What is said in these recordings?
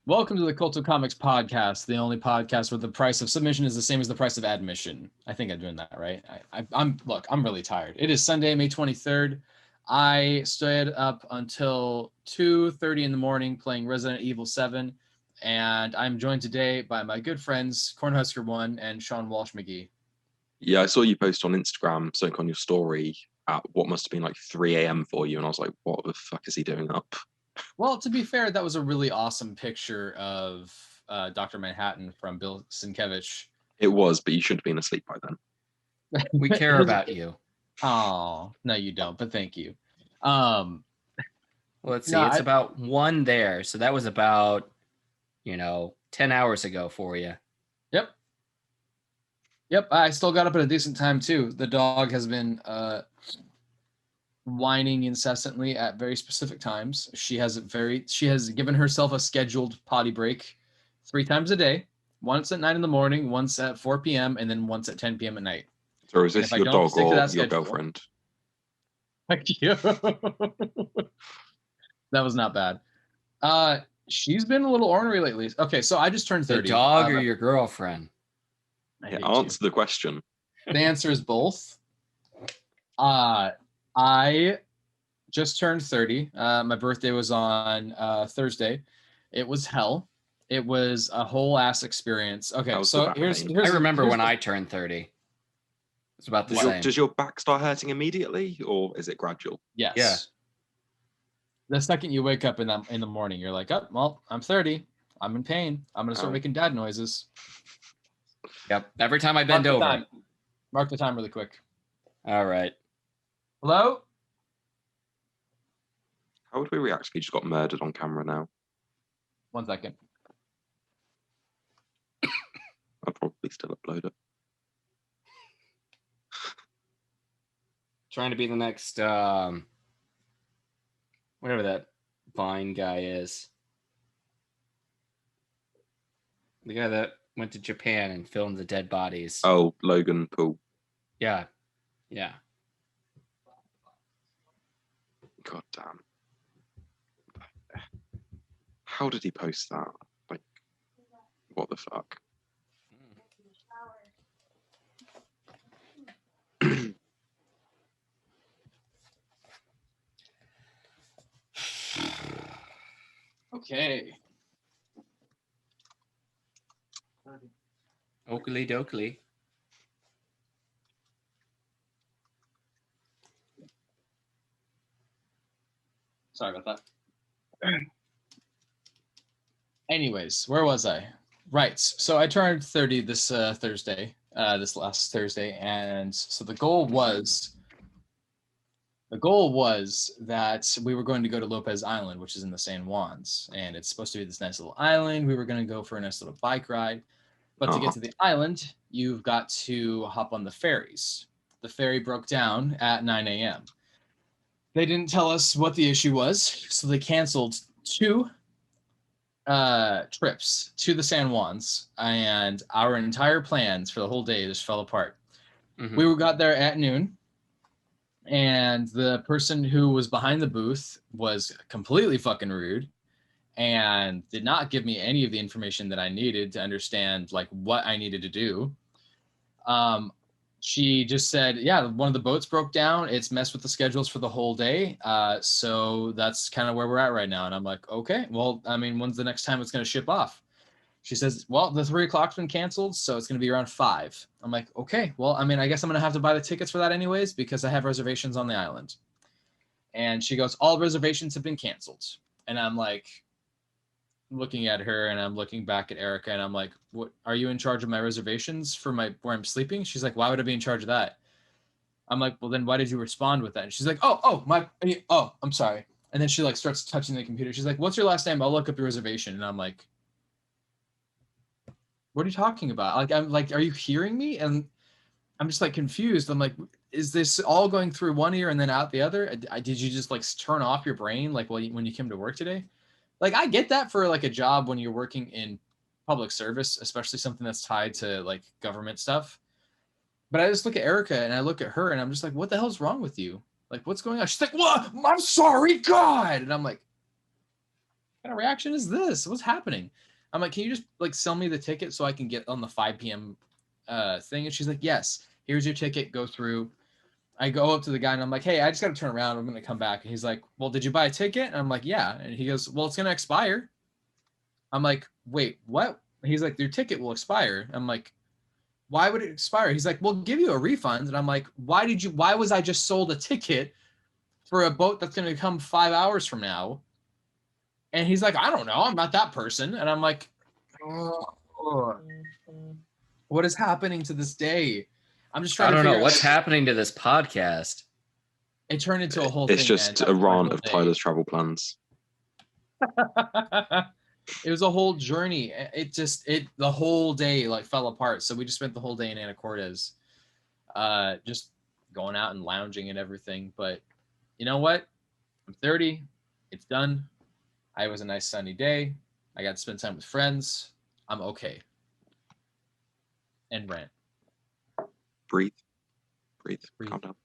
Welcome to the Cult of Comics podcast, the only podcast where the price of submission is the same as the price of admission. I think I'm doing that right. I'm really tired. It is Sunday, May 23rd. I stayed up until 2:30 in the morning playing Resident Evil 7, and I'm joined today by my good friends Cornhusker1 and Sean Walsh McGee. Yeah, I saw you post on Instagram something on your story at what must have been like 3 a.m. for you, and I was like, what the fuck is he doing up? Well, to be fair, that was a really awesome picture of Dr. Manhattan from Bill Sienkiewicz. It was, but you shouldn't have been asleep by then. We care about you. Oh, no, you don't, but thank you. Let's see. It's about 1 there. So that was about, 10 hours ago for you. Yep. I still got up at a decent time too. The dog has been whining incessantly at very specific times. She has given herself a scheduled potty break 3 times a day. Once at 9 in the morning, once at 4 p.m., and then once at 10 p.m. at night. So is this your dog or your girlfriend? Thank you. That was not bad. She's been a little ornery lately. Okay, so I just turned 30. The dog or your girlfriend? Yeah, answer the question. The answer is both. I just turned 30. My birthday was on Thursday. It was hell. It was a whole ass experience. Okay, so here's I remember when I turned 30. It's about the same. Does your back start hurting immediately, or is it gradual? Yes. Yeah. The second you wake up in the morning, you're like, oh, well, I'm 30. I'm in pain. I'm going to start making dad noises. Yep. Every time I bend over. Mark the time really quick. All right. Hello? How would we react if he just got murdered on camera now? 1 second. I'd probably still upload it. Trying to be the next, whatever that Vine guy is. The guy that went to Japan and filmed the dead bodies. Oh, Logan Paul. Yeah. God damn. How did he post that? Like, what the fuck? Okay. Oakley dokley. Sorry about that. Anyways, where was I? Right. So I turned 30 this Thursday, this last Thursday, and so the goal was that we were going to go to Lopez Island, which is in the San Juans, and it's supposed to be this nice little island. We were going to go for a nice little bike ride, but to get to the island, you've got to hop on the ferries. The ferry broke down at 9 a.m. They didn't tell us what the issue was, so they canceled 2 trips to the San Juans, and our entire plans for the whole day just fell apart. Mm-hmm. We got there at noon, and the person who was behind the booth was completely fucking rude and did not give me any of the information that I needed to understand like what I needed to do. She just said, yeah, one of the boats broke down. It's messed with the schedules for the whole day. So that's kind of where we're at right now. And I'm like, okay, well, I mean, when's the next time it's going to ship off? She says, well, the 3 o'clock's been canceled, so it's going to be around 5. I'm like, okay, well, I mean, I guess I'm going to have to buy the tickets for that anyways because I have reservations on the island. And she goes, all reservations have been canceled. And I'm like, looking at her and I'm looking back at Erica and I'm like, what, are you in charge of my reservations for where I'm sleeping? She's like, why would I be in charge of that? I'm like, well, then why did you respond with that? And she's like, I'm sorry. And then she like starts touching the computer. She's like, what's your last name? I'll look up your reservation. And I'm like, what are you talking about? Like, I'm like, are you hearing me? And I'm just like confused. I'm like, is this all going through one ear and then out the other? Did you just like turn off your brain? Like when you came to work today? Like, I get that for like a job when you're working in public service, especially something that's tied to like government stuff. But I just look at Erica and I look at her and I'm just like, what the hell's wrong with you? Like, what's going on? She's like, what? I'm sorry, God. And I'm like, kind of reaction is this? What's happening? I'm like, can you just like sell me the ticket so I can get on the 5 p.m. Thing? And she's like, yes, here's your ticket. Go through. I go up to the guy and I'm like, hey, I just got to turn around. I'm going to come back. And he's like, well, did you buy a ticket? And I'm like, yeah. And he goes, well, it's going to expire. I'm like, wait, what? He's like, your ticket will expire. I'm like, why would it expire? He's like, we'll give you a refund. And I'm like, why was I just sold a ticket for a boat that's going to come 5 hours from now? And he's like, I don't know. I'm not that person. And I'm like, oh, what is happening to this day? I'm just trying to figure out what's happening to this podcast. It turned into a whole It's thing. just a rant of Tyler's travel plans. It was a whole journey. The whole day like fell apart. So we just spent the whole day in Anacortes, just going out and lounging and everything. But you know what? I'm 30. It's done. It was a nice sunny day. I got to spend time with friends. I'm okay. And rant. Breathe. Calm down.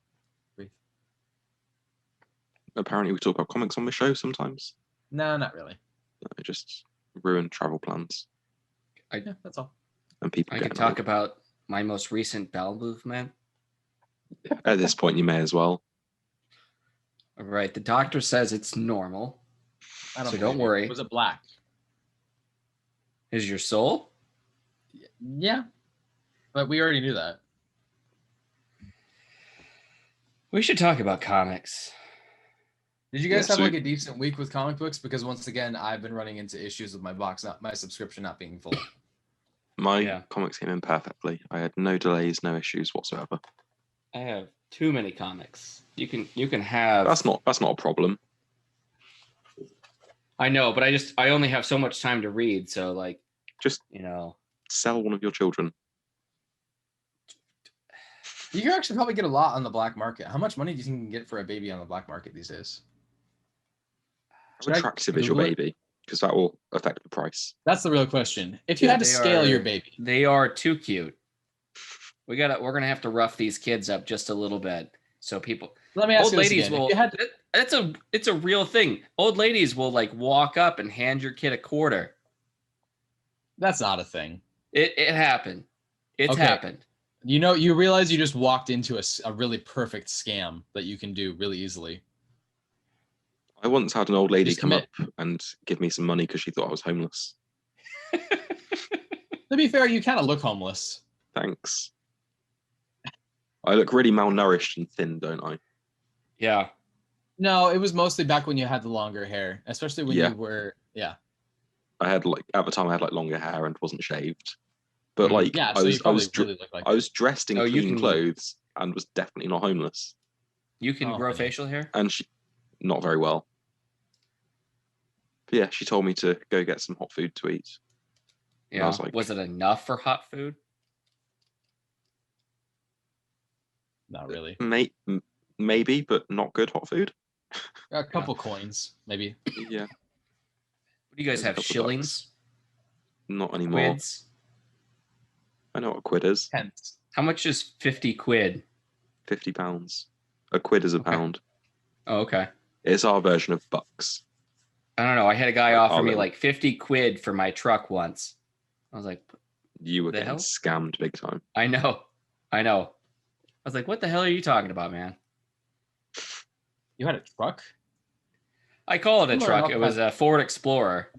Apparently, we talk about comics on the show sometimes. No, not really. I just ruin travel plans. Yeah, that's all. And people. I could talk about my most recent bowel movement. At this point, you may as well. All right. The doctor says it's normal. So don't worry. Was it black? Is your soul? Yeah. But we already knew that. We should talk about comics. Did you guys have like a decent week with comic books? Because once again, I've been running into issues with my subscription not being full. My comics came in perfectly. I had no delays, no issues whatsoever. I have too many comics. You can have. That's not a problem. I know, but I only have so much time to read, so like, just sell one of your children. You can actually probably get a lot on the black market. How much money do you think you can get for a baby on the black market these days? How attractive is your baby? Because that will affect the price. That's the real question. If you had to scale your baby. They are too cute. We're gonna have to rough these kids up just a little bit. So people Let me ask old you this ladies again. will it's a real thing. Old ladies will like walk up and hand your kid a quarter. That's not a thing. It happened. It's happened. You realize you just walked into a really perfect scam that you can do really easily. I once had an old lady come up and give me some money because she thought I was homeless. To be fair, you kind of look homeless. Thanks. I look really malnourished and thin, don't I? Yeah. No, it was mostly back when you had the longer hair, especially when you were, I had at the time I had longer hair and wasn't shaved. But I was dressed in clean clothes and was definitely not homeless. You can grow facial hair? And she, not very well. But yeah, she told me to go get some hot food to eat. Yeah. Was it enough for hot food? Not really. Maybe, but not good hot food. A couple coins, maybe. Yeah. What do you guys have? Shillings? Not anymore. Quids? I know what a quid is. Pence. How much is 50 quid? £50. A quid is a pound. Oh, okay. It's our version of bucks. I don't know. I had a guy offer me 50 quid for my truck once. I was like, you were getting scammed big time. I know. I was like, what the hell are you talking about, man? You had a truck? I call it a truck. It was a Ford Explorer.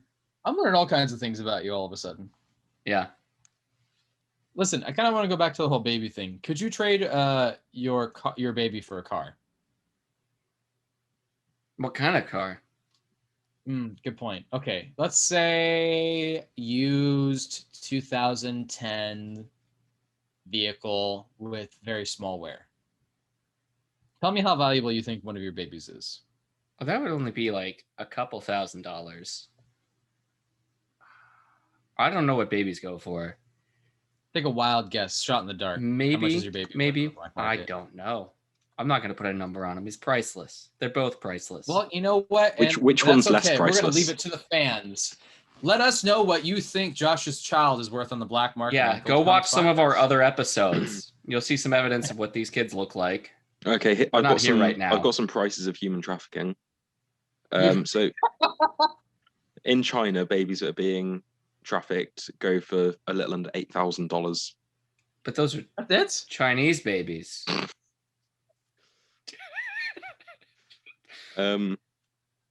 I'm learning all kinds of things about you all of a sudden. Yeah. Listen, I kind of want to go back to the whole baby thing. Could you trade your baby for a car? What kind of car? Good point. Okay, let's say used 2010 vehicle with very small wear. Tell me how valuable you think one of your babies is. Well, that would only be like a couple $1,000s. I don't know what babies go for. Take a wild guess, shot in the dark. Maybe. How much is your baby? Maybe. I don't know. I'm not going to put a number on him. He's priceless. They're both priceless. Well, you know what? Which one's less priceless? We're going to leave it to the fans. Let us know what you think Josh's child is worth on the black market. Yeah, go watch some of our other episodes. You'll see some evidence of what these kids look like. Okay, I've got some prices In China, babies that are being trafficked go for a little under $8,000. But those are Chinese babies. In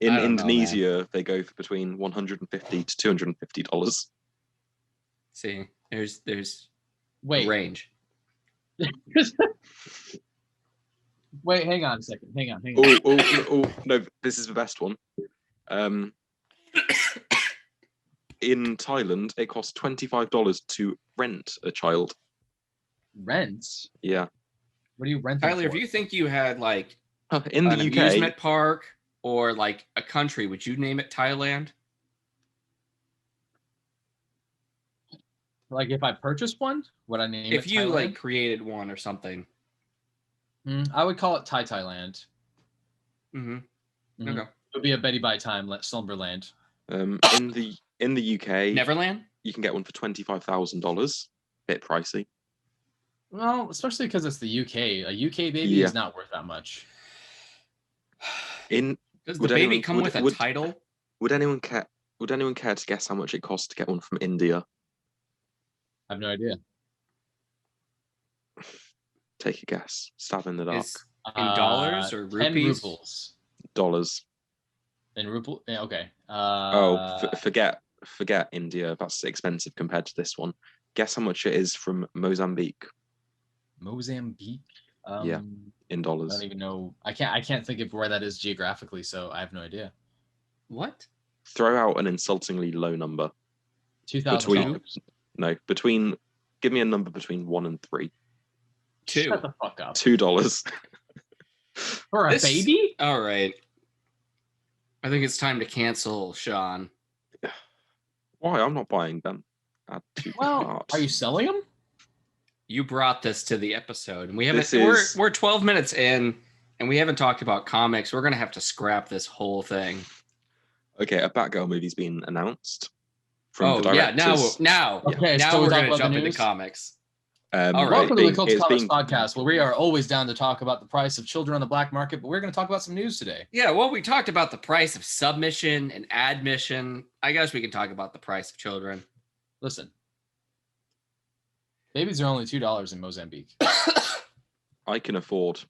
Indonesia, they go for between $150 to $250. See, there's a range. Wait, hang on a second. Hang on. Oh, no, this is the best one. In Thailand, it costs $25 to rent a child. Rent? Yeah. What do you rent? Tyler, if you think you had like in the UK, amusement park or like a country, would you name it Thailand? Like if I purchased one, would I name it If you Thailand? like created one or something. I would call it Thailand. Mm-hmm. Okay. It would be a Betty by Time Slumberland. In the UK, Neverland, you can get one for $25,000. Bit pricey. Well, especially because it's the UK. A UK baby is not worth that much. Does the baby come with a title? Would anyone care? Would anyone care to guess how much it costs to get one from India? I have no idea. Take a guess. Stab in the dark. In dollars or rupees? 10 rupees. Dollars. In rupees? Okay. Forget India. That's expensive compared to this one. Guess how much it is from Mozambique. Mozambique? Yeah, in dollars. I don't even know. I can't think of where that is geographically, so I have no idea. What? Throw out an insultingly low number. $2,000. No, give me a number between 1 and 3. 2. Shut the fuck up. $2. For a baby? All right. I think it's time to cancel, Sean. Why? I'm not buying them. Well, are you selling them? You brought this to the episode, and we haven't. We're 12 minutes in, and we haven't talked about comics. We're gonna have to scrap this whole thing. Okay, a Batgirl movie's been announced. Now Okay, now so we're gonna jump into comics. Welcome to the Cult Comics Podcast, where we are always down to talk about the price of children on the black market, but we're going to talk about some news today. Yeah, well, we talked about the price of submission and admission. I guess we can talk about the price of children. Listen, babies are only $2 in Mozambique. I can afford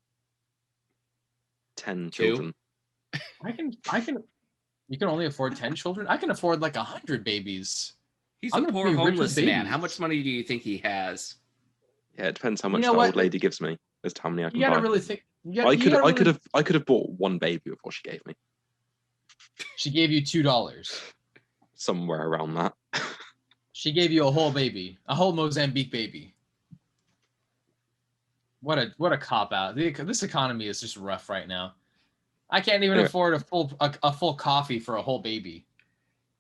10 children. You can only afford 10 children? I can afford like 100 babies. He's a poor homeless man. How much money do you think he has? Yeah, it depends how much the old lady gives me as to how many I can buy. You gotta really think. I could have bought one baby before she gave me. She gave you $2. Somewhere around that. She gave you a whole baby, a whole Mozambique baby. What a cop out. This economy is just rough right now. I can't even afford a full coffee for a whole baby.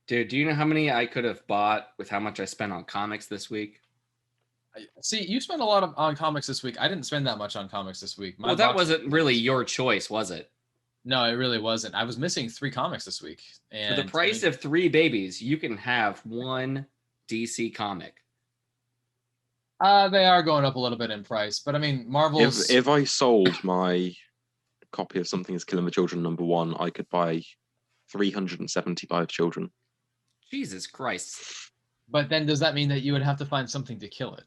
Dude, do you know how many I could have bought with how much I spent on comics this week? See, you spent a lot on comics this week. I didn't spend that much on comics this week. Well, that wasn't really your choice, was it? No, it really wasn't. I was missing 3 comics this week. And for the price of 3 babies, you can have 1 DC comic. They are going up a little bit in price, but I mean, Marvel's... If I sold my copy of Something is Killing the Children #1, I could buy 375 children. Jesus Christ. But then does that mean that you would have to find something to kill it?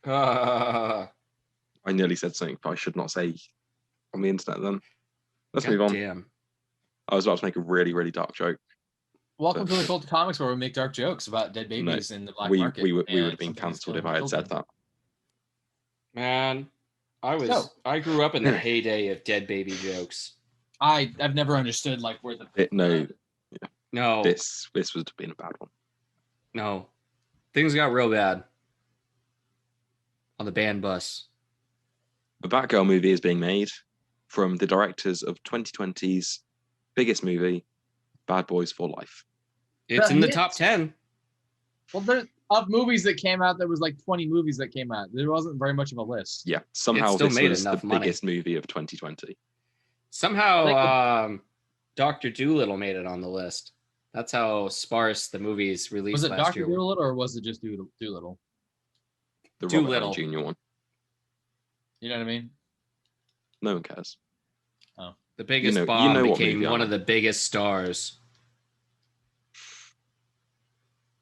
I nearly said something I should not say on the internet then. Let's move on. Damn. I was about to make a really, really dark joke. Welcome to the Cult of Comics, where we make dark jokes about dead babies in the black market. We would have been cancelled if I had said that. Man, I grew up in the heyday of dead baby jokes. I've never understood where the No. This would have been a bad one. No. Things got real bad on the band bus. A Batgirl movie is being made from the directors of 2020's biggest movie, Bad Boys for Life. It's in the top 10. Well, of movies that came out, there was 20 movies that came out. There wasn't very much of a list. Yeah, somehow this was the biggest movie of 2020. Somehow, Dr. Dolittle made it on the list. That's how sparse the movies released last year. Was it Dr. Dolittle or was it just Dolittle? The Robert Downey Jr. one. You know what I mean? No one cares. Oh. The biggest bomb became one of the biggest stars.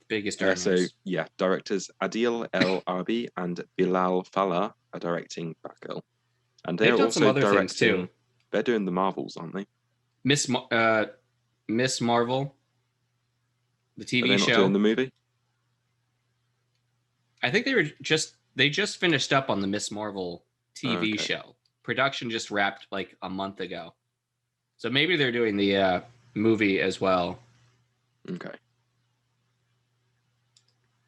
Biggest earners. So yeah, directors Adil El Arbi and Bilal Fallah are directing Batgirl, and they're also some other directing. Things too. They're doing the Marvels, aren't they? Miss Marvel, the TV show. Not doing the movie. I think they just finished up on the Miss Marvel TV show. Production just wrapped like a month ago, so maybe they're doing the movie as well. Okay.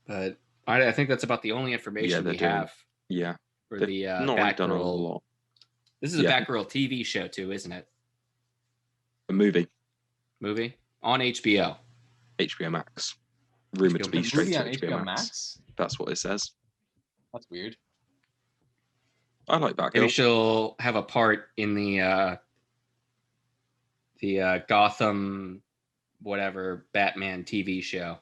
But I think that's about the only information we have. Yeah. For the Batgirl. This is a Batgirl TV show too, isn't it? A movie. Movie on HBO. HBO Max. Rumored to be straight to HBO Max. That's what it says. That's weird. I like Batgirl. Maybe she'll have a part in the Gotham, whatever Batman TV show.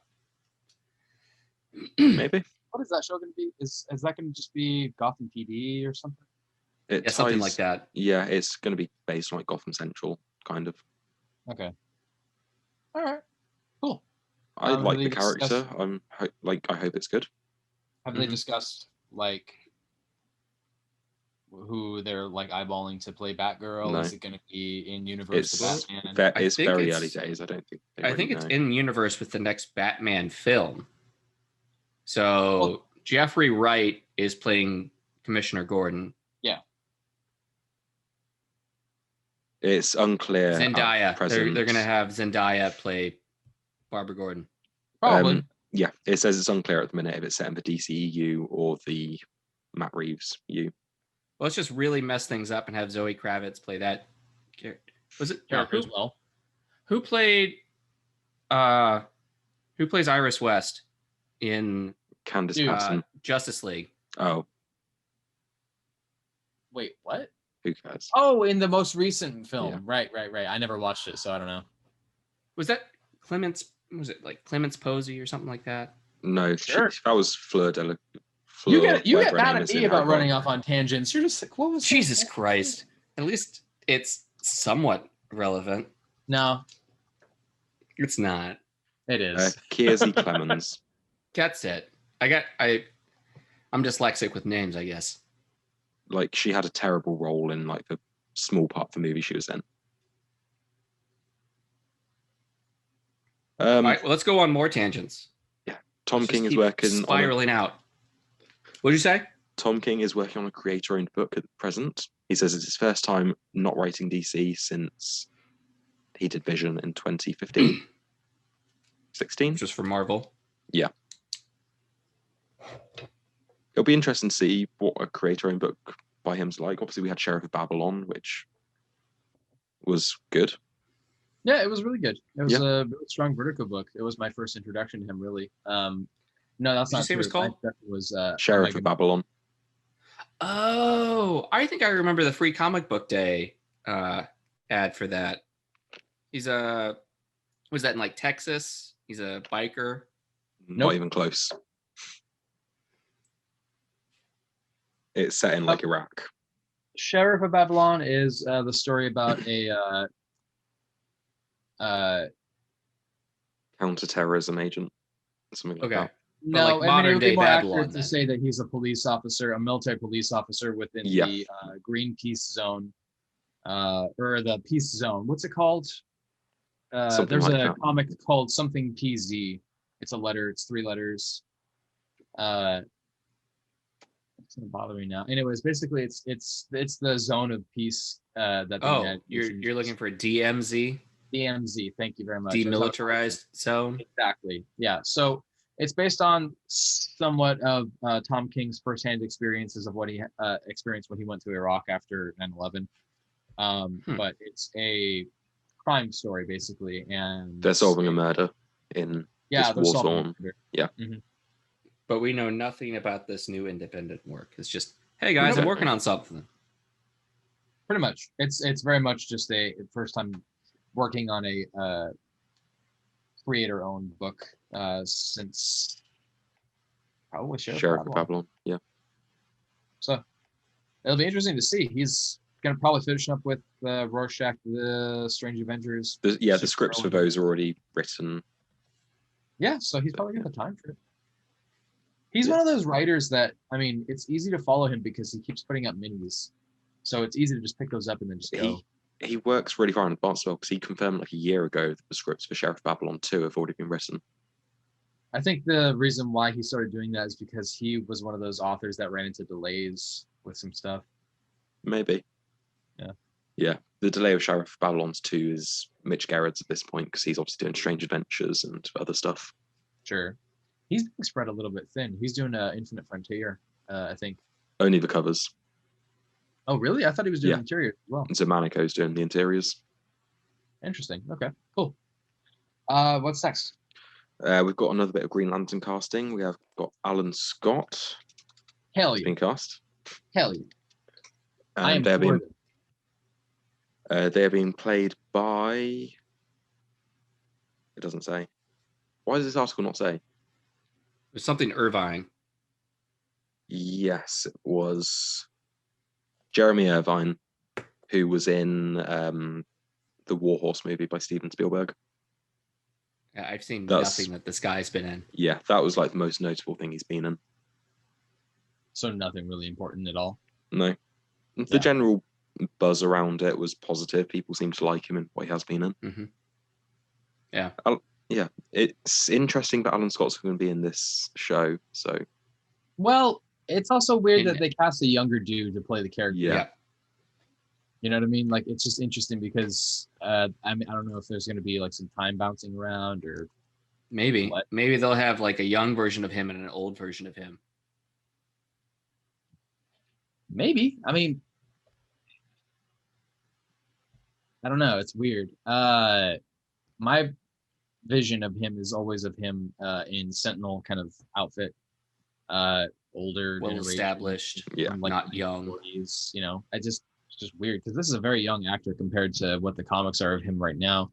Maybe. What is that show going to be? Is that going to just be Gotham PD or something? Something like that. Yeah, it's going to be based on like Gotham Central, kind of. Okay. All right. Cool. I like the character. I hope it's good. Have they discussed like who they're like eyeballing to play Batgirl? No. Is it going to be in universe with Batman? It's very early days. I don't think. I think it's in universe with the next Batman film. So Jeffrey Wright is playing Commissioner Gordon. Yeah. It's unclear. Zendaya. They're going to have Zendaya play Barbara Gordon. Probably. Yeah. It says it's unclear at the minute if it's set in the DCEU or the Matt Reeves U. Well, let's just really mess things up and have Zoe Kravitz play that character. Was it character as well? Who plays Iris West in Candace Patterson Justice League? Oh. Wait, what? Who cares? Oh, in the most recent film. Yeah. Right. I never watched it, so I don't know. Was that Clemence? Was it like Clemence Posey or something like that? No, sure. That was Fleur de You get mad at me about running off on tangents. You're just like, what was Jesus Christ. At least it's somewhat relevant. No. It's not. It is. Kiersey Clemens. That's it. I'm dyslexic with names, I guess. Like, she had a terrible role in like the small part of the movie she was in. All right, well, let's go on more tangents. Yeah. Tom King is working spiraling out. What did you say? Tom King is working on a creator-owned book at present. He says it's his first time not writing DC since he did Vision in 2015. 16? Just for Marvel. Yeah. It'll be interesting to see what a creator-owned book by him's like. Obviously, we had Sheriff of Babylon, which was good. Yeah, it was really good. It was a really strong Vertigo book. It was my first introduction to him, really. No, that's not true. It was called? It was Sheriff of Babylon. Oh, I think I remember the Free Comic Book Day ad for that. Was that in like Texas? He's a biker. Not even close. It's set in like Iraq. Sheriff of Babylon is the story about a counterterrorism agent, something like that. No, like modern day Babylon. To say that he's a police officer, a military police officer within the Green Peace Zone, or the Peace Zone. What's it called? There's a comic called something PZ. It's a letter. It's 3 letters. It's gonna bother me now. Anyways, basically, it's the zone of peace that. You're looking for DMZ. DMZ. Thank you very much. Demilitarized zone. Exactly. Yeah. So it's based on somewhat of Tom King's firsthand experiences of what he experienced when he went to Iraq after 9/11. But it's a crime story basically, and they're solving a murder in this war zone. Yeah. Mm-hmm. But we know nothing about this new independent work. It's just, hey guys, I'm working on something. Pretty much. It's very much just a first time working on a creator-owned book since probably Sheriff of Babylon. Yeah. So it'll be interesting to see. He's gonna probably finish up with Rorschach, the Strange Avengers. The scripts for those are already written. Yeah, so he's probably got the time for it. He's one of those writers that, I mean, it's easy to follow him because he keeps putting up minis. So it's easy to just pick those up and then just go. He works really far in advance because he confirmed like a year ago that the scripts for Sheriff Babylon 2 have already been written. I think the reason why he started doing that is because he was one of those authors that ran into delays with some stuff. Maybe. Yeah. Yeah. The delay of Sheriff Babylon's 2 is Mitch Gerrard's at this point because he's obviously doing Strange Adventures and other stuff. Sure. He's being spread a little bit thin. He's doing Infinite Frontier, I think. Only the covers. Oh, really? I thought he was doing interior as well. Xermanico's doing the interiors. Interesting. Okay, cool. What's next? We've got another bit of Green Lantern casting. We have got Alan Scott. Hell yeah. Being cast. Hell yeah. And they're being played by... It doesn't say. Why does this article not say? There's something Irvine. Yes, it was Jeremy Irvine, who was in the Warhorse movie by Steven Spielberg. Yeah, I've seen nothing that this guy's been in. Yeah, that was like the most notable thing he's been in. So nothing really important at all? No. The general buzz around it was positive. People seem to like him and what he has been in. Mm-hmm. Yeah. Yeah, it's interesting that Alan Scott's going to be in this show. So, well, it's also weird that they cast a younger dude to play the character. Yeah. You know what I mean? Like, it's just interesting because I don't know if there's going to be like some time bouncing around or maybe what. Maybe they'll have like a young version of him and an old version of him. Maybe. I mean, I don't know. It's weird. My vision of him is always of him in Sentinel kind of outfit, older, well established, like not young. 40s, you know. It's just weird because this is a very young actor compared to what the comics are of him right now.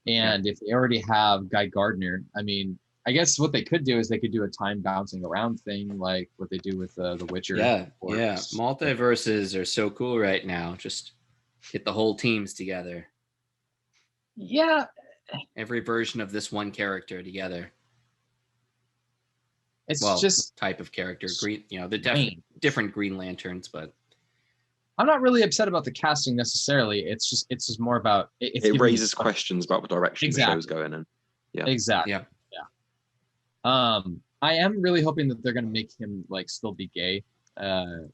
And if they already have Guy Gardner, I mean, I guess what they could do is they could do a time bouncing around thing like what they do with The Witcher. Yeah. Multiverses are so cool right now. Just get the whole teams together. Yeah. Every version of this one character together. It's just type of character. Green, the different Green Lanterns, but I'm not really upset about the casting necessarily. It's just more about it raises questions about the direction the show's going in. Yeah. Exactly. Yeah. I am really hoping that they're going to make him like still be gay. I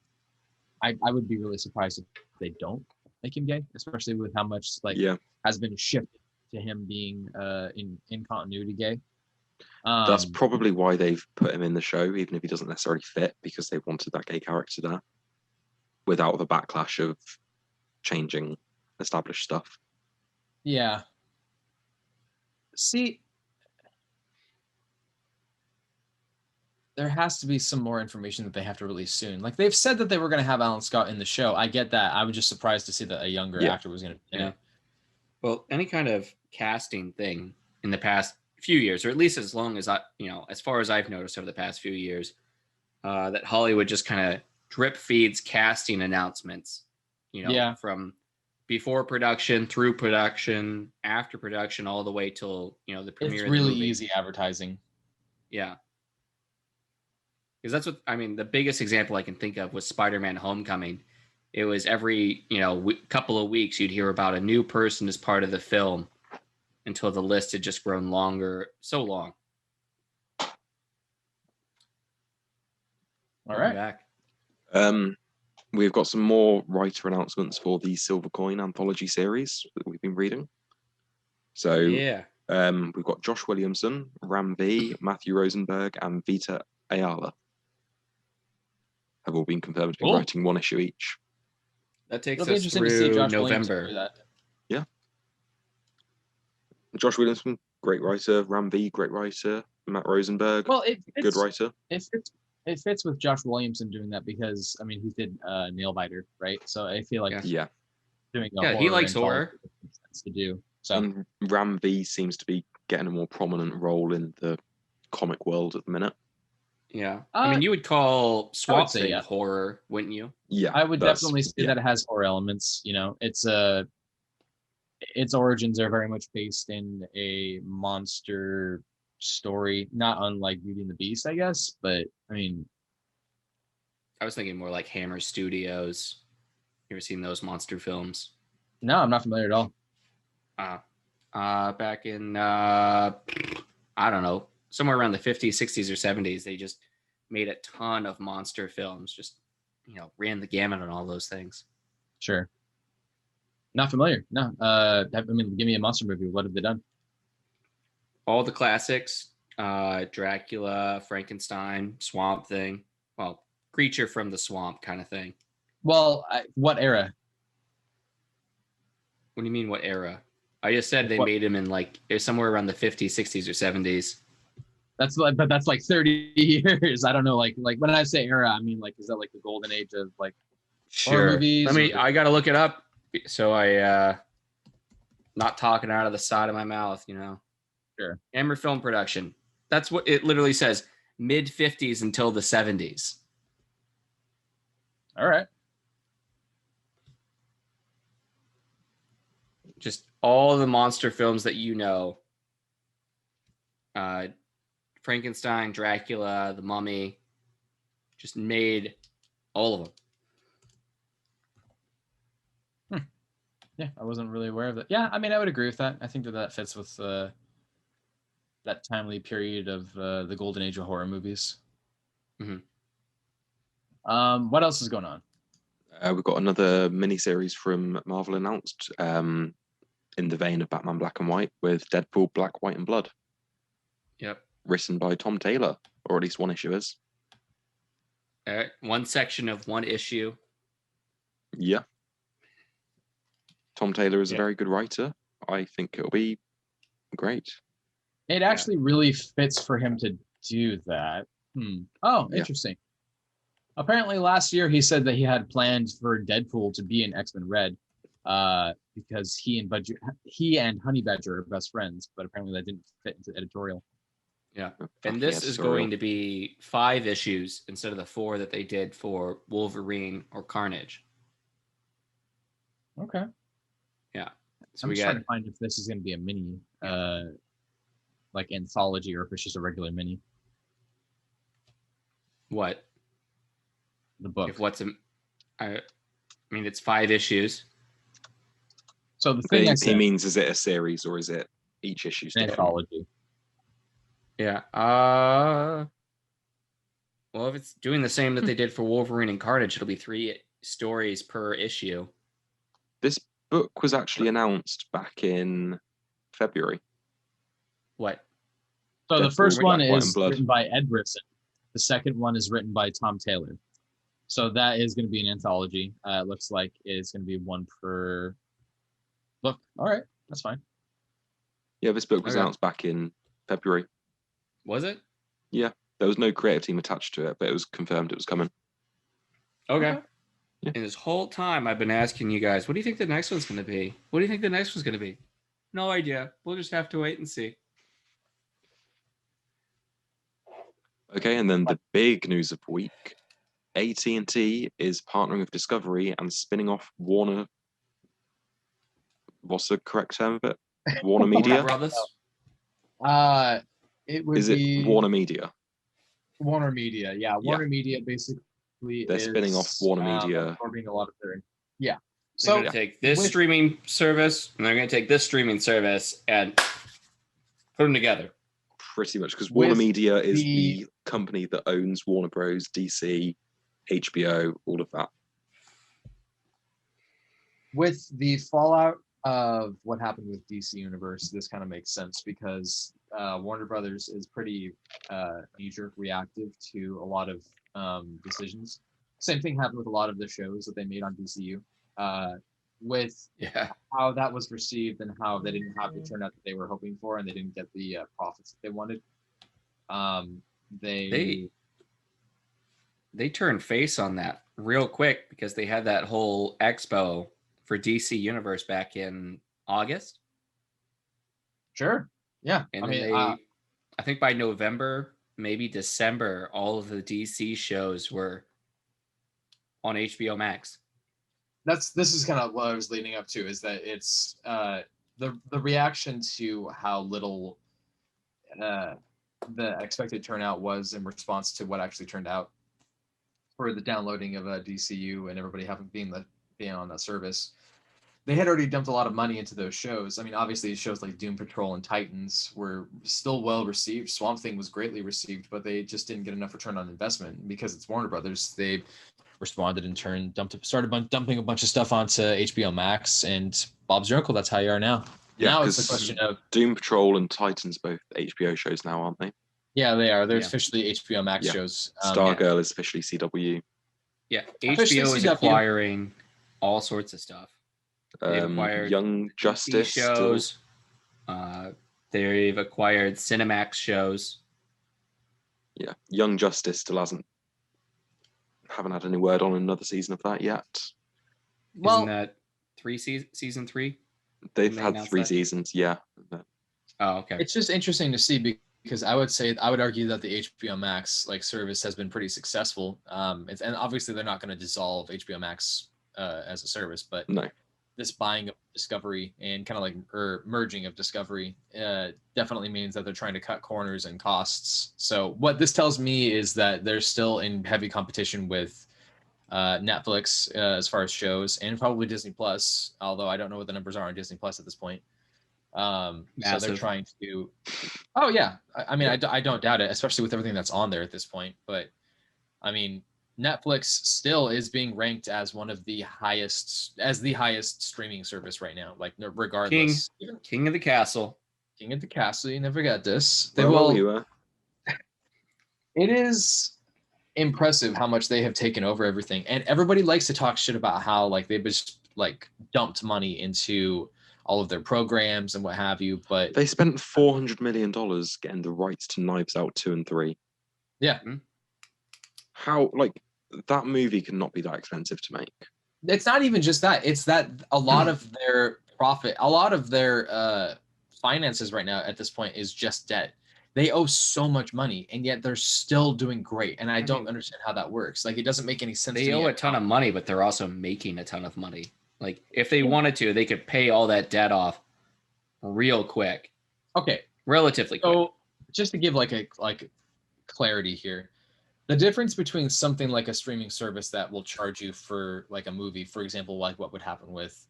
would be really surprised if they don't make him gay, especially with how much has been shifted to him being in continuity gay. That's probably why they've put him in the show, even if he doesn't necessarily fit, because they wanted that gay character there without the backlash of changing established stuff. Yeah. See, there has to be some more information that they have to release soon. Like they've said that they were going to have Alan Scott in the show. I get that. I was just surprised to see that a younger actor was going to be in it. Well, any kind of casting thing in the past few years, or at least as long as as far as I've noticed over the past few years, that Hollywood just kind of drip feeds casting announcements, from before production, through production, after production, all the way till, the premiere. It's really easy advertising. Yeah. Because that's what, the biggest example I can think of was Spider-Man Homecoming. It was every, couple of weeks you'd hear about a new person as part of the film until the list had just grown longer, so long. All right. Back. We've got some more writer announcements for the Silver Coin anthology series that we've been reading. So we've got Josh Williamson, Ram V, Matthew Rosenberg, and Vita Ayala have all been confirmed to be writing one issue each. That takes us through November. Yeah. Josh Williamson, great writer. Ram V, great writer. Matt Rosenberg, good writer. It fits with Josh Williamson doing that because he did Nailbiter, right? So I feel like doing he likes horror to do. So and Ram V seems to be getting a more prominent role in the comic world at the minute. Yeah. I mean, you would call Swamp Thing horror, wouldn't you? Yeah. I would definitely say that it has horror elements. You know, its origins are very much based in a monster story, not unlike Beauty and the Beast, I guess. But I mean, I was thinking more like Hammer Studios. You ever seen those monster films? No, I'm not familiar at all. Back in I don't know, somewhere around the 50s, 60s, or 70s, they just made a ton of monster films. Just ran the gamut on all those things. Sure. Not familiar. No. I mean, give me a monster movie. What have they done? All the classics: Dracula, Frankenstein, Swamp Thing. Well, creature from the swamp kind of thing. Well, what era? What do you mean, what era? I just said they made him in like somewhere around the 50s, 60s, or 70s. That's like 30 years. I don't know. Like when I say era, I mean like, is that like the golden age of like horror movies? I gotta look it up so I not talking out of the side of my mouth. Sure. Hammer Film Production. That's what it literally says. Mid 50s until the 70s. All right. Just all the monster films that Frankenstein, Dracula, The Mummy, just made all of them. Yeah, I wasn't really aware of that. Yeah, I mean, I would agree with that. I think that fits with that timely period of the golden age of horror movies. Mm-hmm. What else is going on? We've got another miniseries from Marvel announced in the vein of Batman Black and White with Deadpool Black, White and Blood. Yep. Written by Tom Taylor, or at least one issue is. One section of one issue. Yeah. Tom Taylor is a very good writer. I think it'll be great. It actually really fits for him to do that. Oh, interesting. Apparently last year he said that he had planned for Deadpool to be in X-Men Red because he and Honey Badger are best friends, but apparently that didn't fit into the editorial. Yeah. And this is going to be 5 issues instead of the 4 that they did for Wolverine or Carnage. Okay. Yeah. So I'm just trying to find if this is going to be a mini, like anthology, or if it's just a regular mini. What? The book. I mean, it's 5 issues. So the thing he means, is it a series or is it each issue? An anthology. Yeah. Well, if it's doing the same that they did for Wolverine and Carnage, it'll be 3 stories per issue. This book was actually announced back in February. What? So the first one is written by Ed Brisson. The second one is written by Tom Taylor. So that is going to be an anthology. It looks like it's going to be 1 per book. All right, that's fine. Yeah, this book was announced back in February. Was it? Yeah, there was no creative team attached to it, but it was confirmed it was coming. Okay. Yeah. And this whole time I've been asking you guys, what do you think the next one's going to be? What do you think the next one's going to be? No idea. We'll just have to wait and see. Okay, and then the big news of the week. AT&T is partnering with Discovery and spinning off Warner. What's the correct term of it? Warner Media? Warner Brothers? It would be Warner Media? Warner Media, yeah. Warner Media basically they're spinning off Warner Media. Absorbing a lot of their... Yeah. So they're going to take this streaming service, and they're going to take this streaming service and put them together. Pretty much, because Warner Media is the company that owns Warner Bros, DC, HBO, all of that. With the fallout of what happened with DC Universe, this kind of makes sense because Warner Brothers is pretty knee-jerk reactive to a lot of decisions. Same thing happened with a lot of the shows that they made on DCU. With how that was received and how they didn't have the turnout that they were hoping for, and they didn't get the profits that they wanted. They turned face on that real quick because they had that whole expo for DC Universe back in August. Sure. Yeah. And I think by November maybe December, all of the DC shows were on HBO Max. This is kind of what I was leading up to, is that it's the reaction to how little the expected turnout was in response to what actually turned out for the downloading of DCU and everybody having being on that service. They had already dumped a lot of money into those shows. I mean, obviously shows like Doom Patrol and Titans were still well received. Swamp Thing was greatly received, but they just didn't get enough return on investment because it's Warner Brothers. They responded in turn, started dumping a bunch of stuff onto HBO Max, and Bob's your uncle. That's how you are now. Yeah, now it's the question of Doom Patrol and Titans, both HBO shows now, aren't they? Yeah, they are. They're officially HBO Max shows. Stargirl is officially CW. Yeah, HBO is acquiring all sorts of stuff. They've acquired Young Justice shows. They've acquired Cinemax shows. Yeah, Young Justice still haven't had any word on another season of that yet. Well, isn't that season 3? They've had 3 seasons, yeah. Oh, okay. It's just interesting to see because I would argue that the HBO Max service has been pretty successful. And obviously they're not going to dissolve HBO Max as a service, but no. This buying of Discovery and kind of merging of Discovery definitely means that they're trying to cut corners and costs. So what this tells me is that they're still in heavy competition with Netflix as far as shows, and probably Disney Plus, although I don't know what the numbers are on Disney Plus at this point. So they're trying to. Oh yeah, I mean, I don't doubt it, especially with everything that's on there at this point. But I mean, Netflix still is being ranked as the highest streaming service right now. Regardless, King of the Castle. King of the Castle. You never got this. You It is impressive how much they have taken over everything, and everybody likes to talk shit about how they've just dumped money into all of their programs and what have you, but they spent $400 million getting the rights to Knives Out 2 and 3. Yeah. How that movie cannot be that expensive to make. It's not even just that. It's that a lot of their profit, a lot of their finances right now at this point is just debt. They owe so much money, and yet they're still doing great. And I don't understand how that works. It doesn't make any sense. They owe a ton of money, but they're also making a ton of money. If they wanted to, they could pay all that debt off real quick. Okay. Relatively quick. So just to give clarity here, the difference between something like a streaming service that will charge you for a movie, for example, what would happen with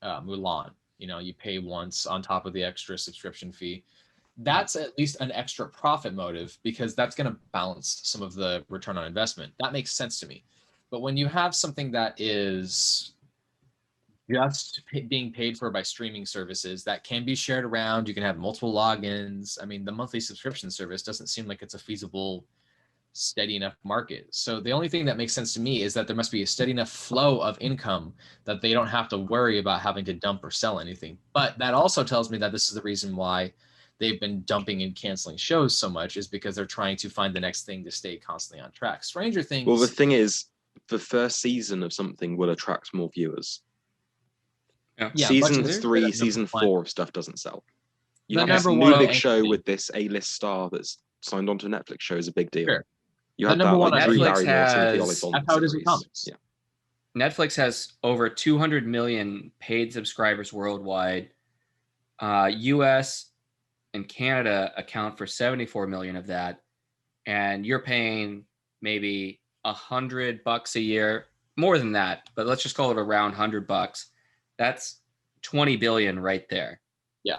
Mulan, you pay once on top of the extra subscription fee. That's at least an extra profit motive because that's going to balance some of the return on investment. That makes sense to me. But when you have something that is just being paid for by streaming services that can be shared around, you can have multiple logins. I mean, the monthly subscription service doesn't seem like it's a feasible, steady enough market. So the only thing that makes sense to me is that there must be a steady enough flow of income that they don't have to worry about having to dump or sell anything. But that also tells me that this is the reason why they've been dumping and canceling shows so much, is because they're trying to find the next thing to stay constantly on track. Stranger Things. Well, the thing is, the first season of something will attract more viewers. Yeah, season 3, season 4 of stuff doesn't sell. You have this new big show with this A-list star that's signed on to a Netflix show is a big deal. Sure. You have that Drew Netflix Barrymore, has. That's how it is with comics. Yeah. Netflix has over 200 million paid subscribers worldwide. US and Canada account for 74 million of that, and you're paying maybe $100 a year, more than that, but let's just call it around $100. That's 20 billion right there. Yeah.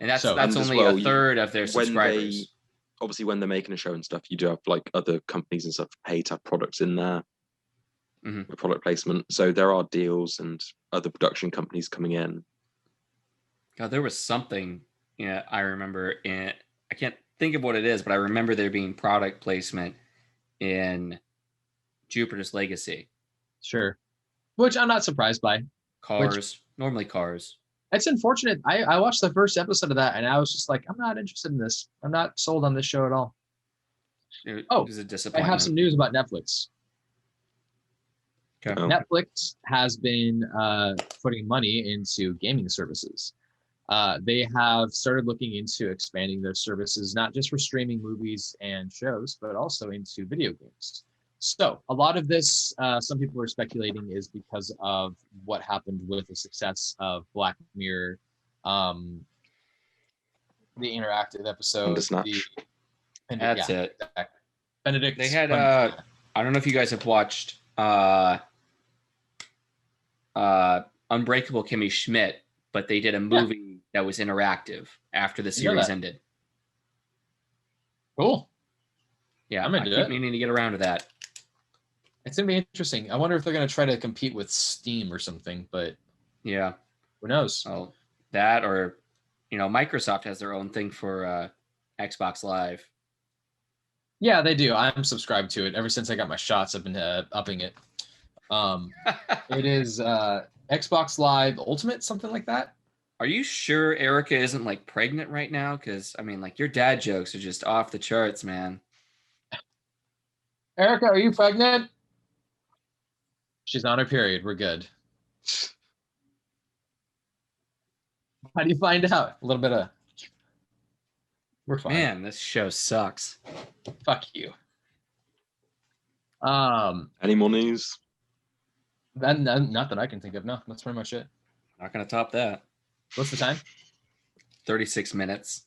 And that's only a third of their subscribers. Obviously, when they're making a show and stuff, you do have other companies and stuff pay to have products in there, product placement. So there are deals and other production companies coming in. God, there was something I remember I can't think of what it is, but I remember there being product placement in Jupiter's Legacy. Sure. Which I'm not surprised by. Normally cars. It's unfortunate. I watched the first episode of that and I was just like, I'm not interested in this. I'm not sold on this show at all. It was a disappointment. I have some news about Netflix. Okay. Netflix has been putting money into gaming services. They have started looking into expanding their services, not just for streaming movies and shows, but also into video games. So a lot of this, some people are speculating, is because of what happened with the success of Black Mirror, the interactive episode. That's it. Benedict. They had, I don't know if you guys have watched Unbreakable Kimmy Schmidt, but they did a movie that was interactive after the series ended. Cool. Yeah, I keep meaning to get around to that. It's going to be interesting. I wonder if they're going to try to compete with Steam or something, but yeah, who knows? Oh, that or, Microsoft has their own thing for Xbox Live. Yeah, they do. I'm subscribed to it. Ever since I got my shots, I've been upping it. It is Xbox Live Ultimate, something like that. Are you sure Erica isn't like pregnant right now? Because your dad jokes are just off the charts, man. Erica, are you pregnant? She's on her period. We're good. How do you find out? A little bit of. We're fine. Man, this show sucks. Fuck you. Any more news? Not that I can think of. No, that's pretty much it. Not gonna top that. What's the time? 36 minutes.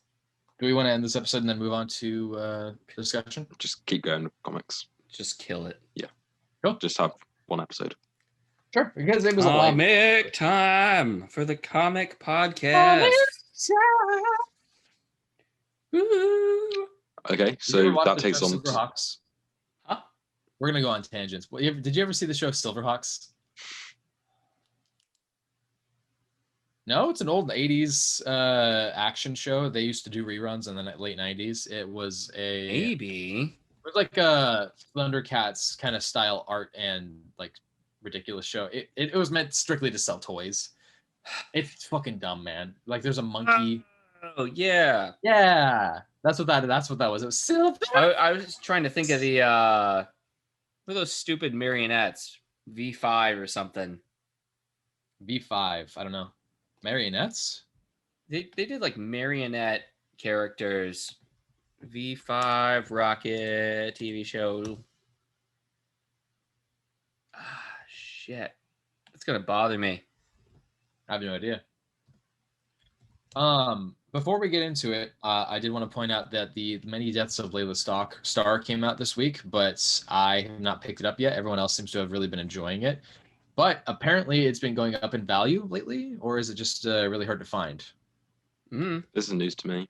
Do we want to end this episode and then move on to discussion? Just keep going with comics. Just kill it. Yeah. Cool. Just have one episode. Sure, because it was comic time for the comic podcast. Okay, so that takes on. Silverhawks? Huh? We're gonna go on tangents. Did you ever see the show Silverhawks? No, it's an old 80s action show. They used to do reruns in the late 90s. It was maybe. It was like a Thundercats kind of style art and like ridiculous show. It was meant strictly to sell toys. It's fucking dumb, man. Like there's a monkey. Oh yeah. Yeah. That's what that was. It was Silver. I was just trying to think of the what are those stupid marionettes? V5 or something. V5. I don't know. Marionettes? They did like marionette characters. V5 Rocket TV show. Shit. It's gonna bother me. I have no idea. Before we get into it, I did want to point out that the Many Deaths of Laila Starr came out this week, but I have not picked it up yet. Everyone else seems to have really been enjoying it. But apparently it's been going up in value lately, or is it just really hard to find? This is news to me.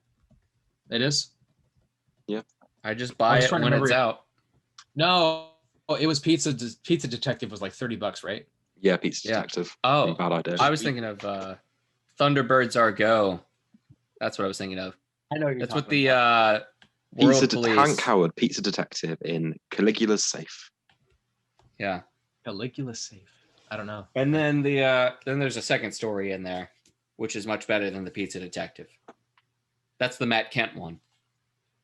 It is? Yeah. I just buy it when it's out. No, it was Pizza Detective was like $30, right? Yeah, Pizza Detective. Oh, bad idea. I was thinking of Thunderbirds Are Go. That's what I was thinking of. I know that's what the Hank Howard, Pizza Detective in Caligula's Safe. Yeah. Caligula's Safe. I don't know. And then then there's a second story in there, which is much better than the Pizza Detective. That's the Matt Kent one.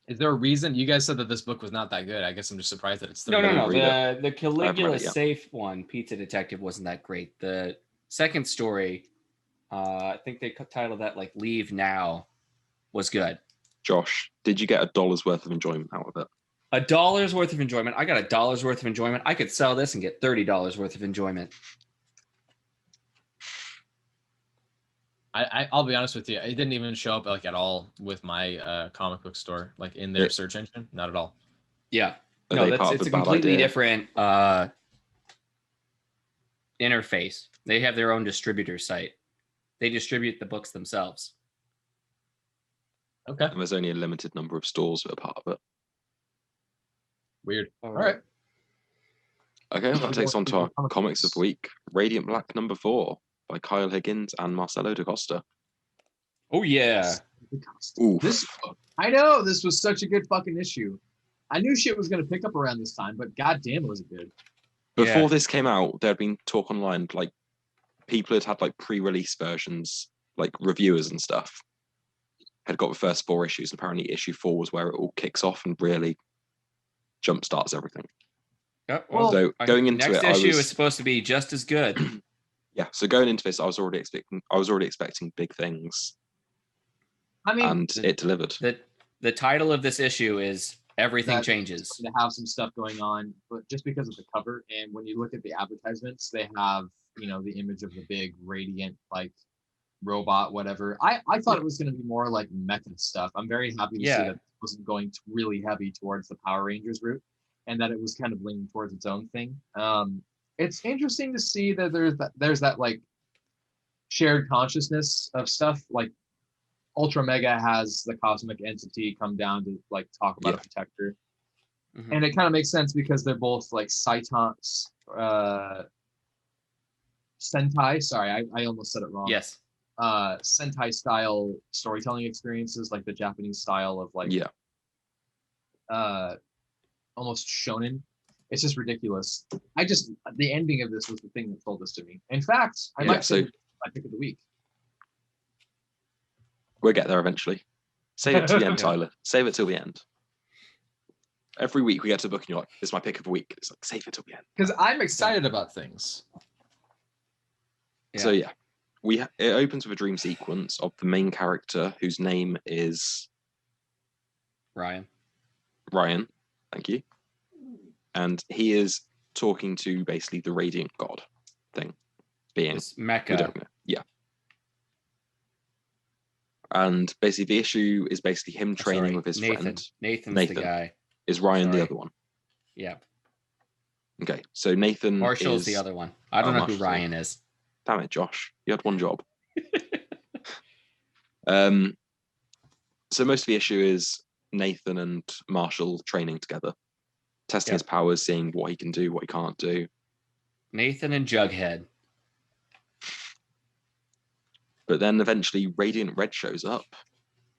Is there a reason? You guys said that this book was not that good. I guess I'm just surprised that it's no. The Caligula Safe one, Pizza Detective, wasn't that great. The second story, I think they titled that like Leave Now, was good. Josh, did you get $1 worth of enjoyment out of it? $1 worth of enjoyment. I got $1 worth of enjoyment. I could sell this and get $30 worth of enjoyment. I'll be honest with you. It didn't even show up like at all with my comic book store, like in their search engine. Not at all. Yeah. No, it's a completely different interface. They have their own distributor site. They distribute the books themselves. Okay. And there's only a limited number of stores that are part of it. Weird. All right. Okay, that takes on to our comics of the week. Radiant Black #4 by Kyle Higgins and Marcello da Costa. Oh yeah. I know this was such a good fucking issue. I knew shit was gonna pick up around this time, but goddamn, was it good. Before this came out, there had been talk online, like people had like pre-release versions, like reviewers and stuff, had got the first 4 issues. And apparently, issue 4 was where it all kicks off and really jumpstarts everything. Yep. Well, so going into next issue is supposed to be just as good. Yeah. So going into this, I was already expecting big things. I mean, and it delivered. The title of this issue is Everything Changes. To have some stuff going on, but just because of the cover, and when you look at the advertisements, they have, you know, the image of the big radiant like robot, whatever. I thought it was going to be more like mecha stuff. I'm very happy to see that it wasn't going really heavy towards the Power Rangers route, and that it was kind of leaning towards its own thing. It's interesting to see that there's that like shared consciousness of stuff. Like Ultra Mega has the cosmic entity come down to like talk about a protector, and it kind of makes sense because they're both like Sentai. Sorry, I almost said it wrong. Yes. Sentai style storytelling experiences, like the Japanese style of like almost shonen. It's just ridiculous. The ending of this was the thing that told this to me. In fact, I might say my pick of the week. We'll get there eventually. Save it to the end, Tyler. Save it till the end. Every week we get to the book and you're like, this is my pick of the week. It's like, save it till the end. Because I'm excited about things. Yeah. So yeah, it opens with a dream sequence of the main character whose name is Ryan. Thank you. And he is talking to basically the radiant god thing. Being this mecha. We don't know. Yeah. And basically the issue is basically him training with his friend. Nathan the guy. Is Ryan the other one? Yeah. Okay, so Nathan Marshall's the other one. I don't know who Ryan is. Damn it, Josh. You had one job. So most of the issue is Nathan and Marshall training together, testing his powers, seeing what he can do, what he can't do. Nathan and Jughead. But then eventually Radiant Red shows up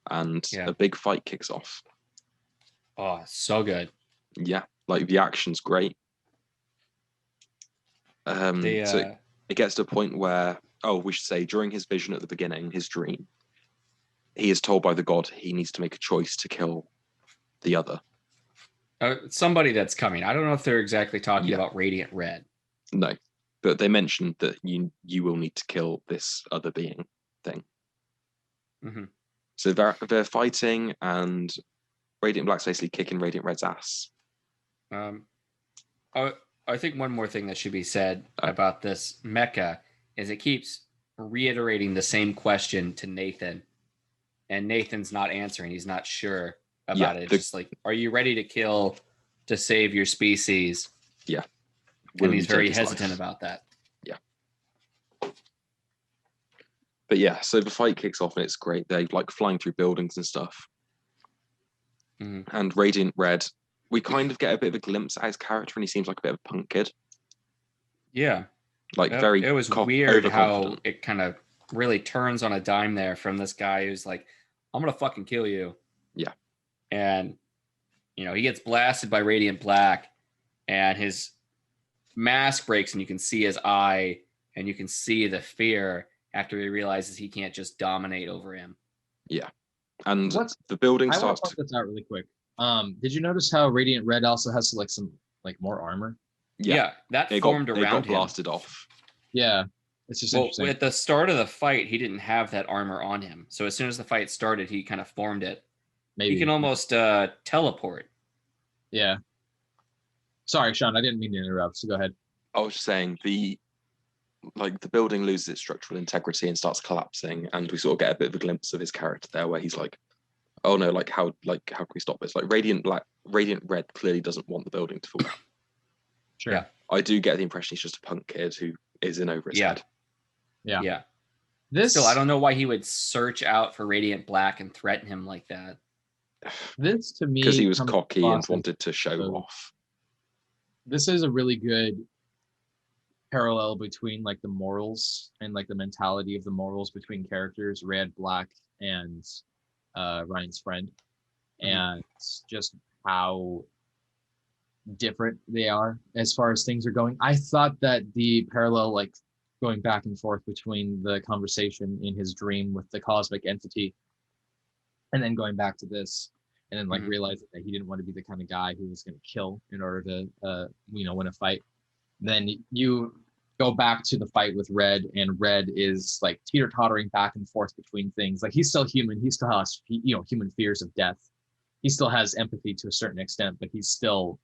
and a big fight kicks off. Oh, so good. Yeah, like the action's great. So it gets to a point where, we should say, during his vision at the beginning, his dream, he is told by the god he needs to make a choice to kill the other. Somebody that's coming. I don't know if they're exactly talking about Radiant Red. No, but they mentioned that you will need to kill this other being thing. Mm-hmm. So they're fighting, and Radiant Black's basically kicking Radiant Red's ass. I think one more thing that should be said about this mecha is it keeps reiterating the same question to Nathan, and Nathan's not answering. He's not sure about it. It's just like, are you ready to kill to save your species? Yeah. And he's very hesitant about that. Yeah. But yeah, so the fight kicks off and it's great. They're like flying through buildings and stuff. Mm-hmm. And Radiant Red, we kind of get a bit of a glimpse at his character, and he seems like a bit of a punk kid. Yeah. Like it was weird how it kind of really turns on a dime there from this guy who's like, I'm going to fucking kill you. Yeah. And, he gets blasted by Radiant Black, and his mask breaks, and you can see his eye, and you can see the fear after he realizes he can't just dominate over him. Yeah. And the building starts. I want to point this out really quick. Did you notice how Radiant Red also has like some like more armor? Yeah, that formed around him. It got blasted off. Yeah, it's just interesting. At the start of the fight, he didn't have that armor on him. So as soon as the fight started, he kind of formed it. Maybe he can almost teleport. Yeah. Sorry, Sean, I didn't mean to interrupt. So go ahead. I was just saying the building loses its structural integrity and starts collapsing, and we sort of get a bit of a glimpse of his character there, where he's like, "Oh no, how can we stop this?" Like Radiant Red clearly doesn't want the building to fall down. Sure. Yeah. I do get the impression he's just a punk kid who is in over his head. Yeah. Still, I don't know why he would search out for Radiant Black and threaten him like that. This to me, because he was cocky and wanted to show off. This is a really good parallel between like the morals and like the mentality of the morals between characters, Red, Black, and Ryan's friend, and just how different they are as far as things are going. I thought that the parallel, like going back and forth between the conversation in his dream with the cosmic entity, and then going back to this, and then like realizing that he didn't want to be the kind of guy who was going to kill in order to win a fight. Then you go back to the fight with Red, and Red is like teeter-tottering back and forth between things. Like, he's still human. He still has, human fears of death. He still has empathy to a certain extent, but he's still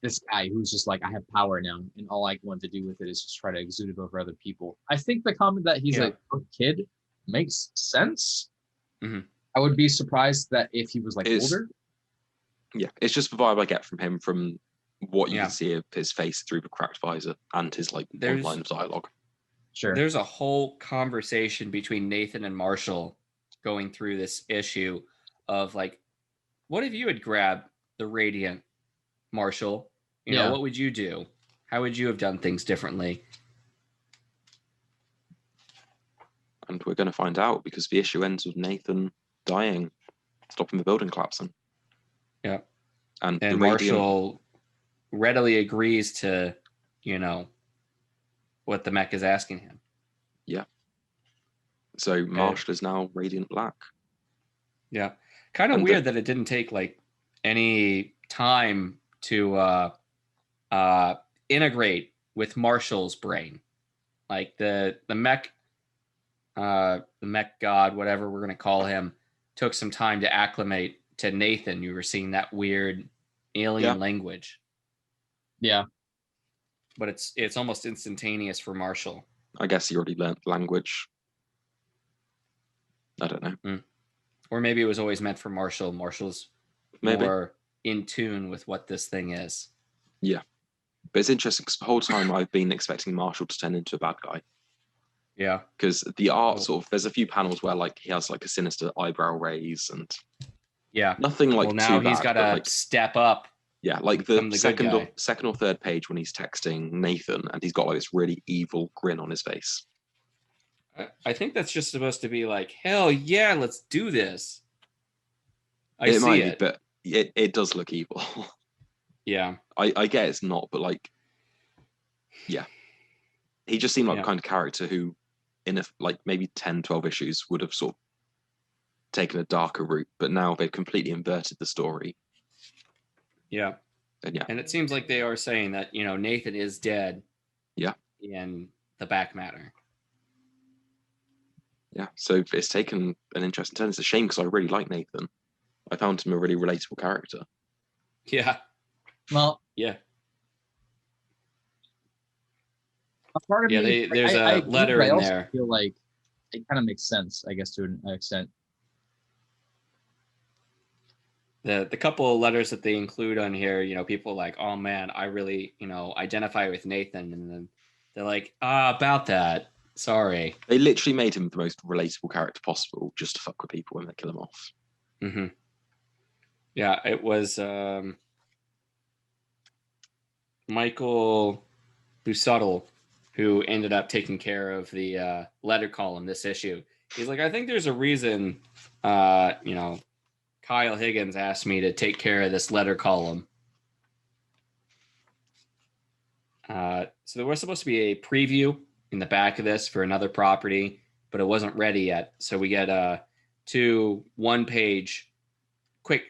this guy who's just like, I have power now, and all I want to do with it is just try to exude it over other people. I think the comment that he's a kid makes sense. Mm-hmm. I would be surprised that if he was like older. Yeah, it's just the vibe I get from him from what you can see of his face through the cracked visor and his like online dialogue. Sure. There's a whole conversation between Nathan and Marshall going through this issue of like, what if you had grabbed the Radiant, Marshall? You know, what would you do? How would you have done things differently? And we're going to find out, because the issue ends with Nathan dying, stopping the building collapsing. Yeah. And Marshall readily agrees to, what the mech is asking him. Yeah. So Marshall is now Radiant Black. Yeah. Kind of weird that it didn't take like any time to integrate with Marshall's brain. Like the mech god, whatever we're going to call him, took some time to acclimate to Nathan. You were seeing that weird alien language. Yeah. But it's almost instantaneous for Marshall. I guess he already learnt language. I don't know. Or maybe it was always meant for Marshall. Marshall's more in tune with what this thing is. Yeah. But it's interesting because the whole time I've been expecting Marshall to turn into a bad guy. Yeah. Because the art there's a few panels where like he has like a sinister eyebrow raise and nothing like now too he's got to step up. Yeah, like the second or third page when he's texting Nathan and he's got like this really evil grin on his face. I think that's just supposed to be like, hell yeah, let's do this. It might be, but it does look evil. Yeah. I get it's not, but like, yeah. He just seemed like the kind of character who, in like maybe 10, 12 issues, would have sort of taken a darker route, but now they've completely inverted the story. Yeah. And it seems like they are saying that, Nathan is dead. Yeah. In the back matter. Yeah. So it's taken an interesting turn. It's a shame because I really like Nathan. I found him a really relatable character. Yeah. Well, yeah. A part of me, there's a letter in there. I feel like it kind of makes sense, I guess, to an extent. The couple of letters that they include on here, people are like, oh man, I really, identify with Nathan. And then they're like, about that. Sorry. They literally made him the most relatable character possible just to fuck with people when they kill him off. Mm-hmm. Yeah, it was Michael Busuttle who ended up taking care of the letter column this issue. He's like, I think there's a reason, Kyle Higgins asked me to take care of this letter column. So there was supposed to be a preview in the back of this for another property, but it wasn't ready yet. So we get 2 one-page quick,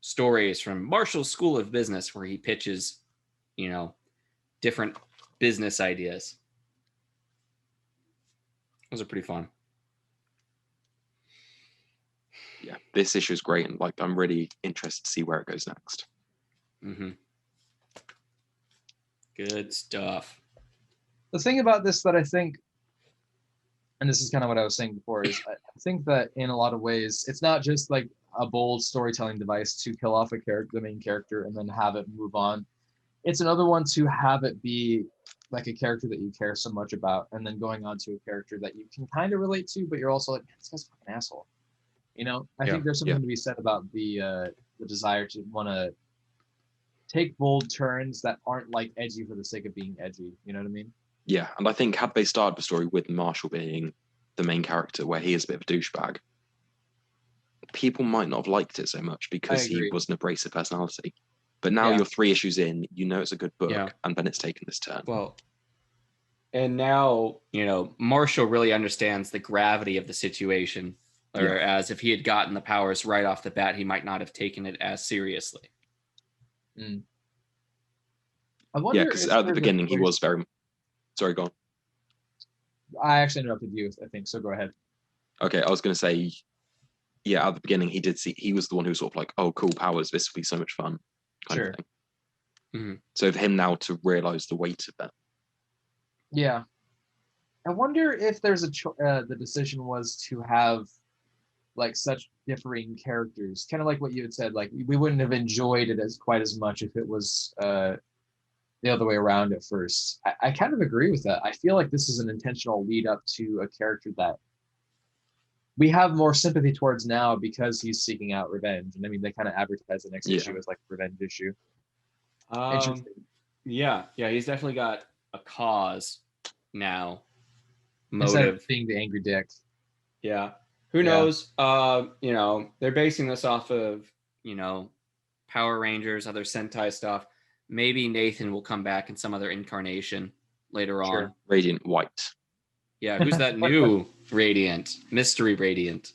stories from Marshall's School of Business where he pitches, different business ideas. Those are pretty fun. Yeah, this issue is great, and like I'm really interested to see where it goes next. Mm-hmm. Good stuff. The thing about this that I think, and this is kind of what I was saying before, is I think that in a lot of ways, it's not just like a bold storytelling device to kill off the main character and then have it move on. It's another one to have it be like a character that you care so much about, and then going on to a character that you can kind of relate to, but you're also like, man, this guy's a fucking asshole. I think there's something to be said about the desire to want to take bold turns that aren't like edgy for the sake of being edgy. You know what I mean? Yeah, and I think had they started the story with Marshall being the main character, where he is a bit of a douchebag, people might not have liked it so much because he was an abrasive personality. But now you're 3 issues in, it's a good book, and then it's taken this turn. Well, and now, Marshall really understands the gravity of the situation. Whereas if he had gotten the powers right off the bat, he might not have taken it as seriously. I wonder because at the beginning he was very Sorry, go on. I actually interrupted you, I think, so go ahead. Okay, I was going to say, yeah, at the beginning, he was the one who was sort of like, oh, cool powers, this will be so much fun, kind of thing. Mm-hmm. So for him now to realize the weight of that. Yeah. I wonder if there's the decision was to have like such differing characters, kind of like what you had said, like we wouldn't have enjoyed it as quite as much if it was the other way around at first. I kind of agree with that. I feel like this is an intentional lead up to a character that we have more sympathy towards now because he's seeking out revenge. And I mean, they kind of advertise the next issue as like a revenge issue. Yeah, he's definitely got a cause now. Motive. Instead of being the angry dick. Yeah. Who knows? They're basing this off of, Power Rangers, other Sentai stuff. Maybe Nathan will come back in some other incarnation later on. Radiant White. Yeah, who's that new Radiant? Mystery Radiant.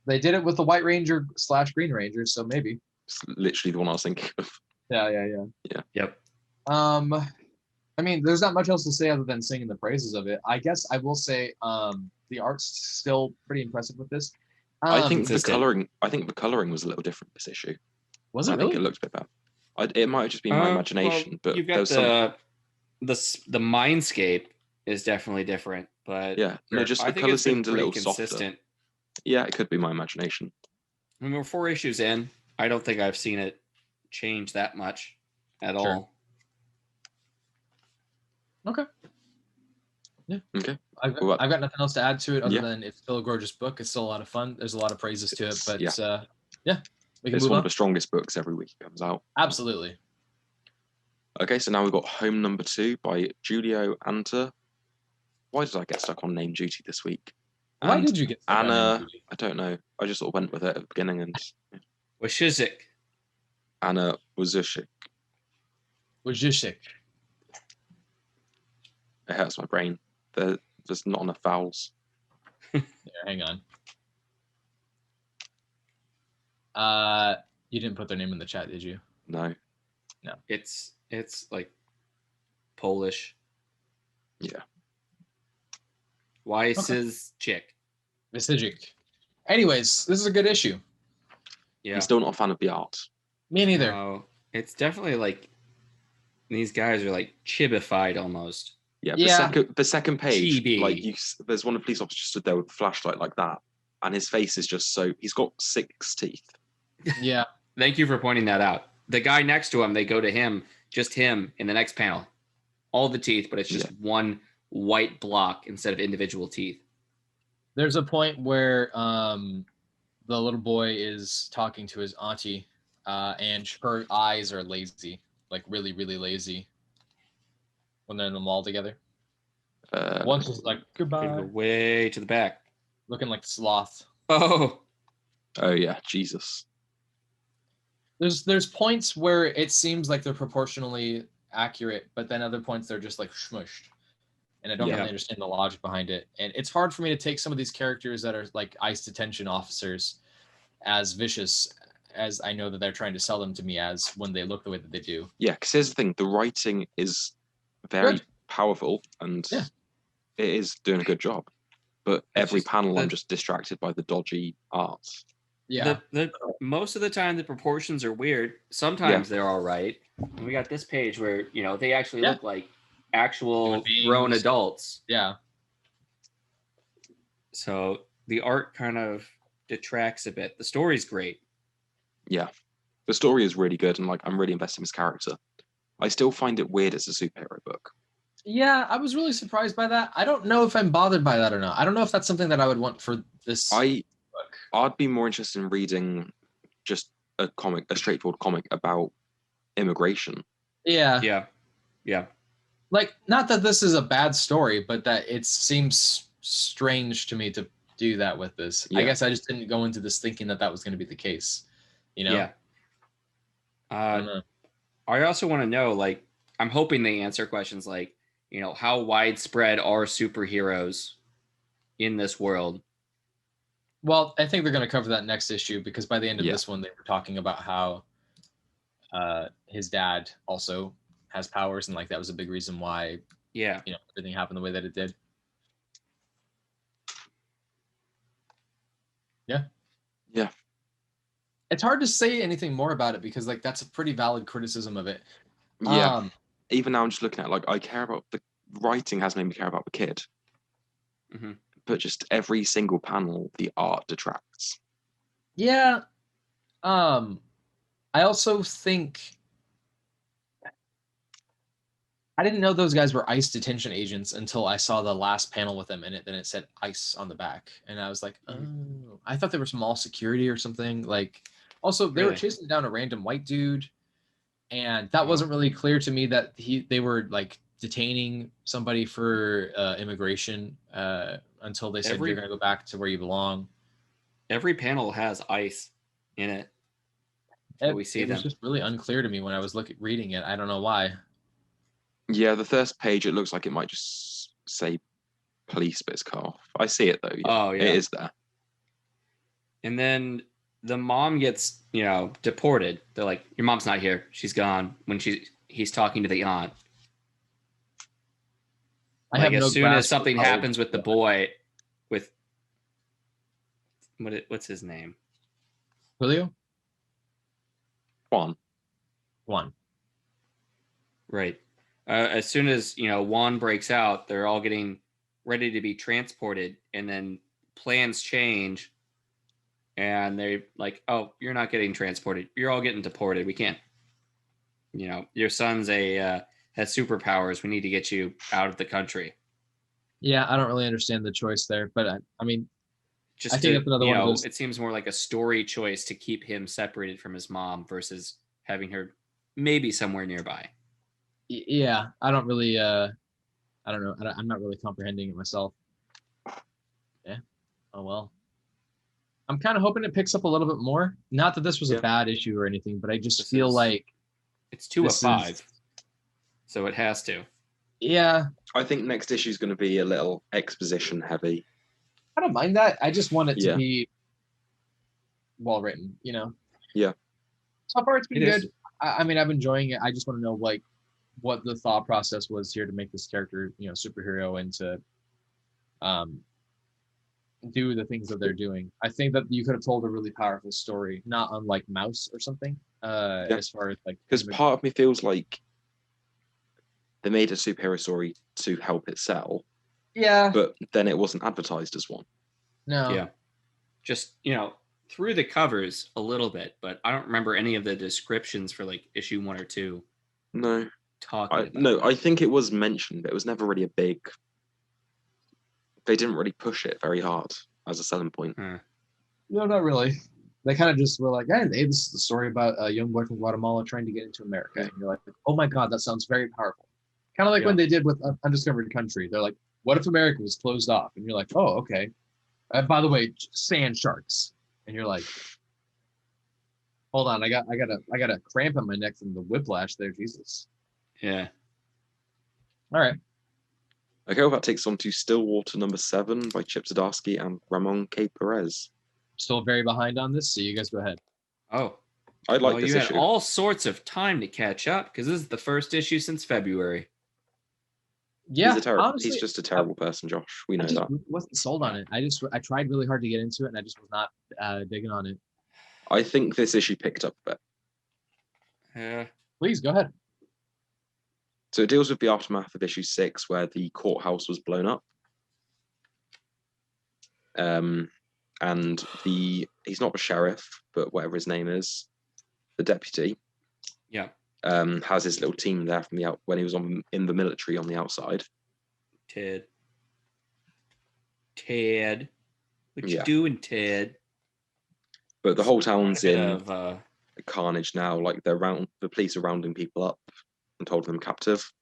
They did it with the White Ranger / Green Ranger, so maybe. It's literally the one I was thinking of. Yeah. Yep. I mean, there's not much else to say other than singing the praises of it. I guess I will say the art's still pretty impressive with this. I think the coloring was a little different this issue. Was it I really? think it looked a bit better. It might have just been my imagination, but you've got the mindscape is definitely different, but just the color seemed a little consistent. Softer. Yeah, it could be my imagination. I mean, we're 4 issues in. I don't think I've seen it change that much at all. Okay. Yeah. Okay. I've got nothing else to add to it other than it's still a gorgeous book. It's still a lot of fun. There's a lot of praises to it, but it's one of the strongest books every week it comes out. Absolutely. Okay, so now we've got Home number 2 by Julio Anta. Why did I get stuck on name duty this week? Why did you get stuck on name duty? I don't know. I just sort of went with it at the beginning and Wieszczyk. Anna Wieszczyk. It hurts my brain. There's not enough vowels. Hang on. You didn't put their name in the chat, did you? No. It's like Polish. Yeah. Wieszczyk. Anyways, this is a good issue. Yeah. I'm still not a fan of the art. Me neither. No, it's definitely like these guys are like chibified almost. Yeah, the second page, Chibi. Like there's one of the police officers stood there with a flashlight like that, and his face is just he's got 6 teeth. Yeah. Thank you for pointing that out. The guy next to him, they go to him, just him in the next panel. All the teeth, but it's just one white block instead of individual teeth. There's a point where the little boy is talking to his auntie, and her eyes are lazy, like really, really lazy. When they're in the mall together. Once is like, goodbye. Way to the back. Looking like sloth. Oh yeah, Jesus. There's points where it seems like they're proportionally accurate, but then other points they're just like smushed. And I don't really understand the logic behind it. And it's hard for me to take some of these characters that are like ICE detention officers as vicious as I know that they're trying to sell them to me as when they look the way that they do. Yeah, because here's the thing, the writing is very powerful and it is doing a good job, but every panel I'm just distracted by the dodgy art. Most of the time the proportions are weird. Sometimes they're all right, and we got this page where they actually look like actual grown adults. So the art kind of detracts a bit. The story's great. The story is really good, and like I'm really invested in his character. I still find it weird as a superhero book. Yeah, I was really surprised by that. I don't know if I'm bothered by that or not. I don't know if that's something that I would want for this book. I'd be more interested in reading just a straightforward comic about immigration. Yeah. Like, not that this is a bad story, but that it seems strange to me to do that with this. I guess I just didn't go into this thinking that was going to be the case. I also want to know, like, I'm hoping they answer questions like, how widespread are superheroes in this world? Well, I think they're going to cover that next issue because by the end of this one, they were talking about how his dad also has powers, and like that was a big reason why Yeah. Everything happened the way that it did. Yeah. Yeah. It's hard to say anything more about it because like that's a pretty valid criticism of it. Yeah. Even now I'm just looking at like I care about the writing has made me care about the kid. Mm-hmm. But just every single panel, the art detracts. Yeah. I also think I didn't know those guys were ICE detention agents until I saw the last panel with them in it. Then it said ICE on the back. And I was like, oh, I thought they were mall security or something. Like, also, they were chasing down a random white dude. And that wasn't really clear to me that they were like detaining somebody for immigration until they said you're going to go back to where you belong. Every panel has ICE in it. So we see it was just really unclear to me when I was reading it. I don't know why. Yeah, the first page, it looks like it might just say police, but it's cut off. I see it though. Yeah. Oh, yeah. It is there. And then the mom gets, deported. They're like, your mom's not here. She's gone. When he's talking to the aunt. As soon as something happens with the boy, with what's his name? Julio? Juan. Right. As soon as Juan breaks out, they're all getting ready to be transported, and then plans change, and they're like, "Oh, you're not getting transported. You're all getting deported. We can't. Your son's has superpowers. We need to get you out of the country." Yeah, I don't really understand the choice there, but I mean, I think that's another one of those. It seems more like a story choice to keep him separated from his mom versus having her maybe somewhere nearby. Yeah, I don't really. I don't know. I'm not really comprehending it myself. Yeah. Oh well. I'm kind of hoping it picks up a little bit more. Not that this was a bad issue or anything, but I just feel like it's 2 of 5, so it has to. Yeah. I think next issue is going to be a little exposition heavy. I don't mind that. I just want it to be well written. Yeah. So far, it's been good. I mean, I'm enjoying it. I just want to know what the thought process was here to make this character, superhero and to do the things that they're doing. I think that you could have told a really powerful story, not unlike Mouse or something. As far as because part of me feels like they made a superhero story to help it sell. Yeah. But then it wasn't advertised as one. No. Yeah. Just through the covers a little bit, but I don't remember any of the descriptions for issue 1 or 2. No. No, I think it was mentioned, but it was never really a big. They didn't really push it very hard as a selling point. No, not really. They kind of just were like, "Hey, this is the story about a young boy from Guatemala trying to get into America." And you're like, "Oh my God, that sounds very powerful." Kind of like when they did with Undiscovered Country. They're like, "What if America was closed off?" And you're like, "Oh, okay." By the way, sand sharks. And you're like, "Hold on, I got a cramp in my neck from the whiplash there, Jesus." Yeah. All right. Okay, well, that takes on to Stillwater number 7 by Chip Zdarsky and Ramon K. Perez. Still very behind on this, so you guys go ahead. Oh. I like this issue. You had all sorts of time to catch up because this is the first issue since February. Yeah, he's just a terrible person, Josh. We know that. Wasn't sold on it. I tried really hard to get into it, and I just was not digging on it. I think this issue picked up a bit. Yeah. Please go ahead. So it deals with the aftermath of issue 6, where the courthouse was blown up. And he's not the sheriff, but whatever his name is, the deputy. Yeah. Has his little team there from when he was in the military on the outside. Ted, what you doing, Ted? But the whole town's in carnage now. Like the police are rounding people up and holding them captive.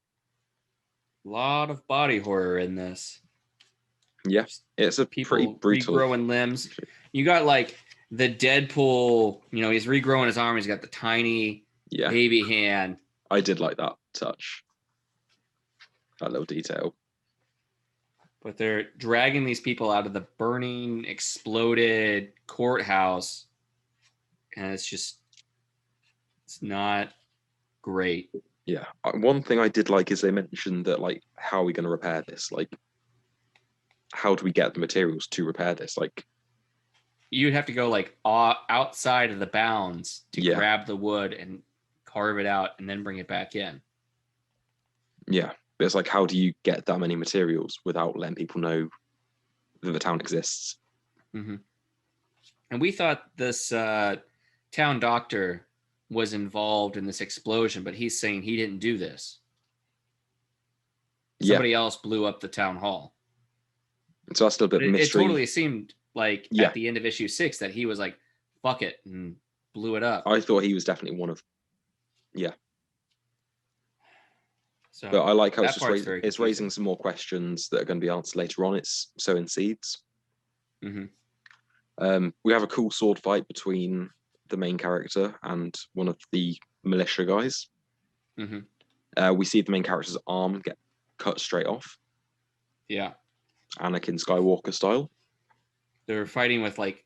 A lot of body horror in this. Yeah, it's a pretty brutal. Regrowing limbs. You got the Deadpool. He's regrowing his arm. He's got the tiny baby hand. I did like that touch. That little detail. But they're dragging these people out of the burning, exploded courthouse. And it's not great. Yeah. One thing I did like is they mentioned that, like, how are we going to repair this? Like, how do we get the materials to repair this? Like, you'd have to go like outside of the bounds to grab the wood and carve it out and then bring it back in. Yeah. But it's like, how do you get that many materials without letting people know that the town exists? Mm-hmm. And we thought this town doctor was involved in this explosion, but he's saying he didn't do this. Somebody else blew up the town hall. So that's still a bit of a mystery. It totally seemed like at the end of issue 6 that he was like, fuck it, and blew it up. I thought he was definitely one of... Yeah. So but I like how it's raising some more questions that are going to be answered later on. It's sowing seeds. Mm-hmm. We have a cool sword fight between the main character and one of the militia guys. Mm-hmm. We see the main character's arm get cut straight off. Yeah. Anakin Skywalker style. They're fighting with like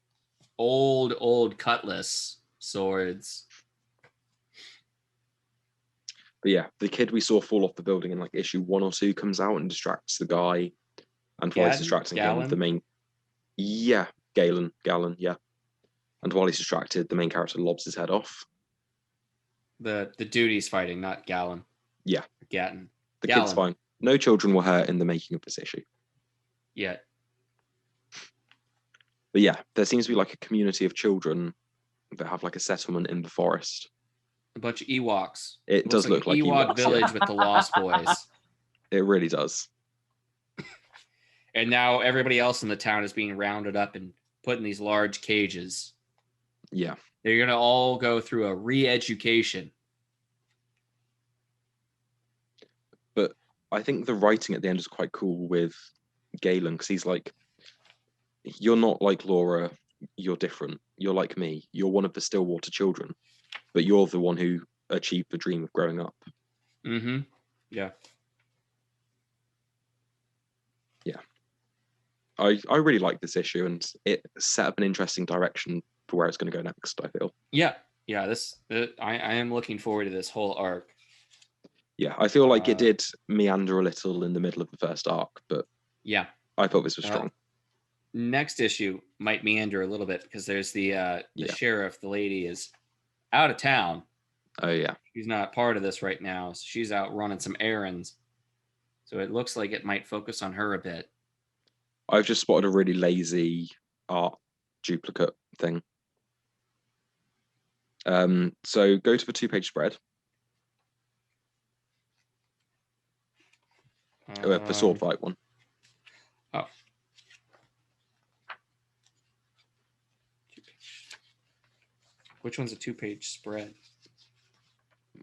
old cutlass swords. But yeah, the kid we saw fall off the building in like issue 1 or 2 comes out and distracts the guy. And while he's distracting him, the main... Yeah, Galen, yeah. And while he's distracted, the main character lobs his head off. The dude he's fighting, not Galen. Yeah. Gatton. The kid's fine. No children were hurt in the making of this issue. Yeah. But yeah, there seems to be like a community of children that have like a settlement in the forest. A bunch of Ewoks. It does look like Ewok village with the Lost Boys. It really does. And now everybody else in the town is being rounded up and put in these large cages. Yeah. They're going to all go through a re-education. But I think the writing at the end is quite cool with Galen, because he's like, you're not like Laura, you're different. You're like me. You're one of the Stillwater children, but you're the one who achieved the dream of growing up. Mm-hmm. Yeah. Yeah. I really like this issue, and it set up an interesting direction for where it's going to go next, I feel. Yeah. I am looking forward to this whole arc. Yeah, I feel like it did meander a little in the middle of the first arc, but yeah, I thought this was strong. Next issue might meander a little bit because there's the sheriff, the lady is out of town. Oh yeah. She's not part of this right now. So she's out running some errands. So it looks like it might focus on her a bit. I've just spotted a really lazy art duplicate thing. So go to the 2-page spread. The sword fight one. Oh. Which one's a 2-page spread?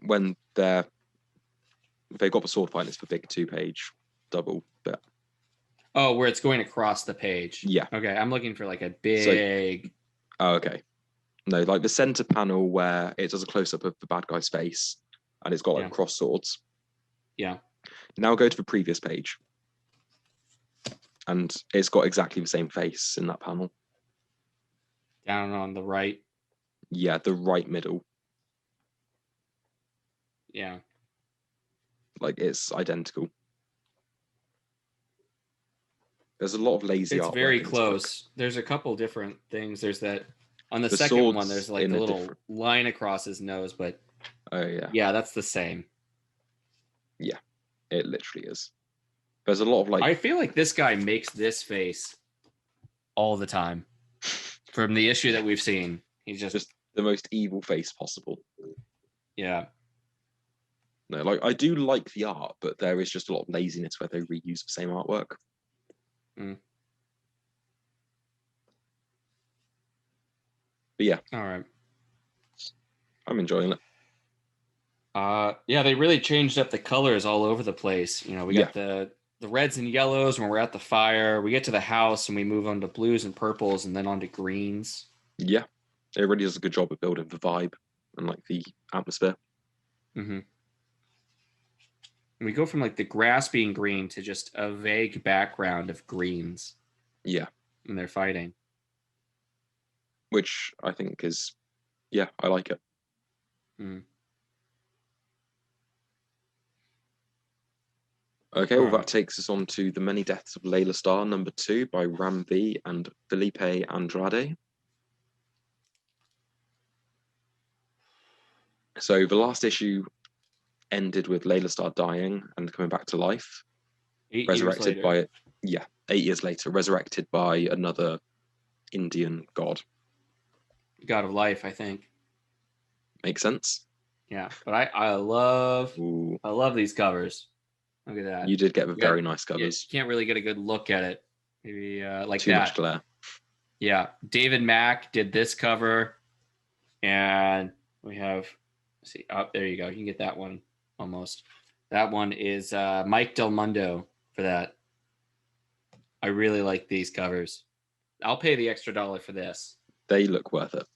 When they got the sword fight, it's the big 2-page double bit. Oh, where it's going across the page. Yeah. Okay, I'm looking for like a big... okay. No, like the center panel where it does a close-up of the bad guy's face and it's got like cross swords. Yeah. Now go to the previous page. And it's got exactly the same face in that panel. Down on the right. Yeah, the right middle. Yeah. Like it's identical. There's a lot of lazy art. It's very close. There's a couple different things. There's that on the second one, there's like a little line across his nose, but oh yeah. Yeah, that's the same. Yeah, it literally is. There's a lot of like I feel like this guy makes this face all the time. From the issue that we've seen. He's just the most evil face possible. Yeah. No, like I do like the art, but there is just a lot of laziness where they reuse the same artwork. Mm. But yeah. All right. I'm enjoying it. Yeah, they really changed up the colors all over the place. You know, we got the reds and yellows when we're at the fire. We get to the house and we move on to blues and purples and then on to greens. Yeah. It really does a good job of building the vibe and like the atmosphere. Mm-hmm. We go from like the grass being green to just a vague background of greens. Yeah. And they're fighting. Which I think is, I like it. Mm. Okay, well, that takes us on to The Many Deaths of Laila Starr, number 2 by Ram V and Filipe Andrade. So the last issue ended with Laila Starr dying and coming back to life. 8 resurrected years later. by 8 years later, resurrected by another Indian god. God of life, I think. Makes sense. Yeah, but I love these covers. Look at that. You did get very nice covers. You can't really get a good look at it. Maybe like Too much glare. Yeah, David Mack did this cover, and we have. See, there you go. You can get that one almost. That one is Mike Del Mundo for that. I really like these covers. I'll pay the extra $1 for this. They look worth it.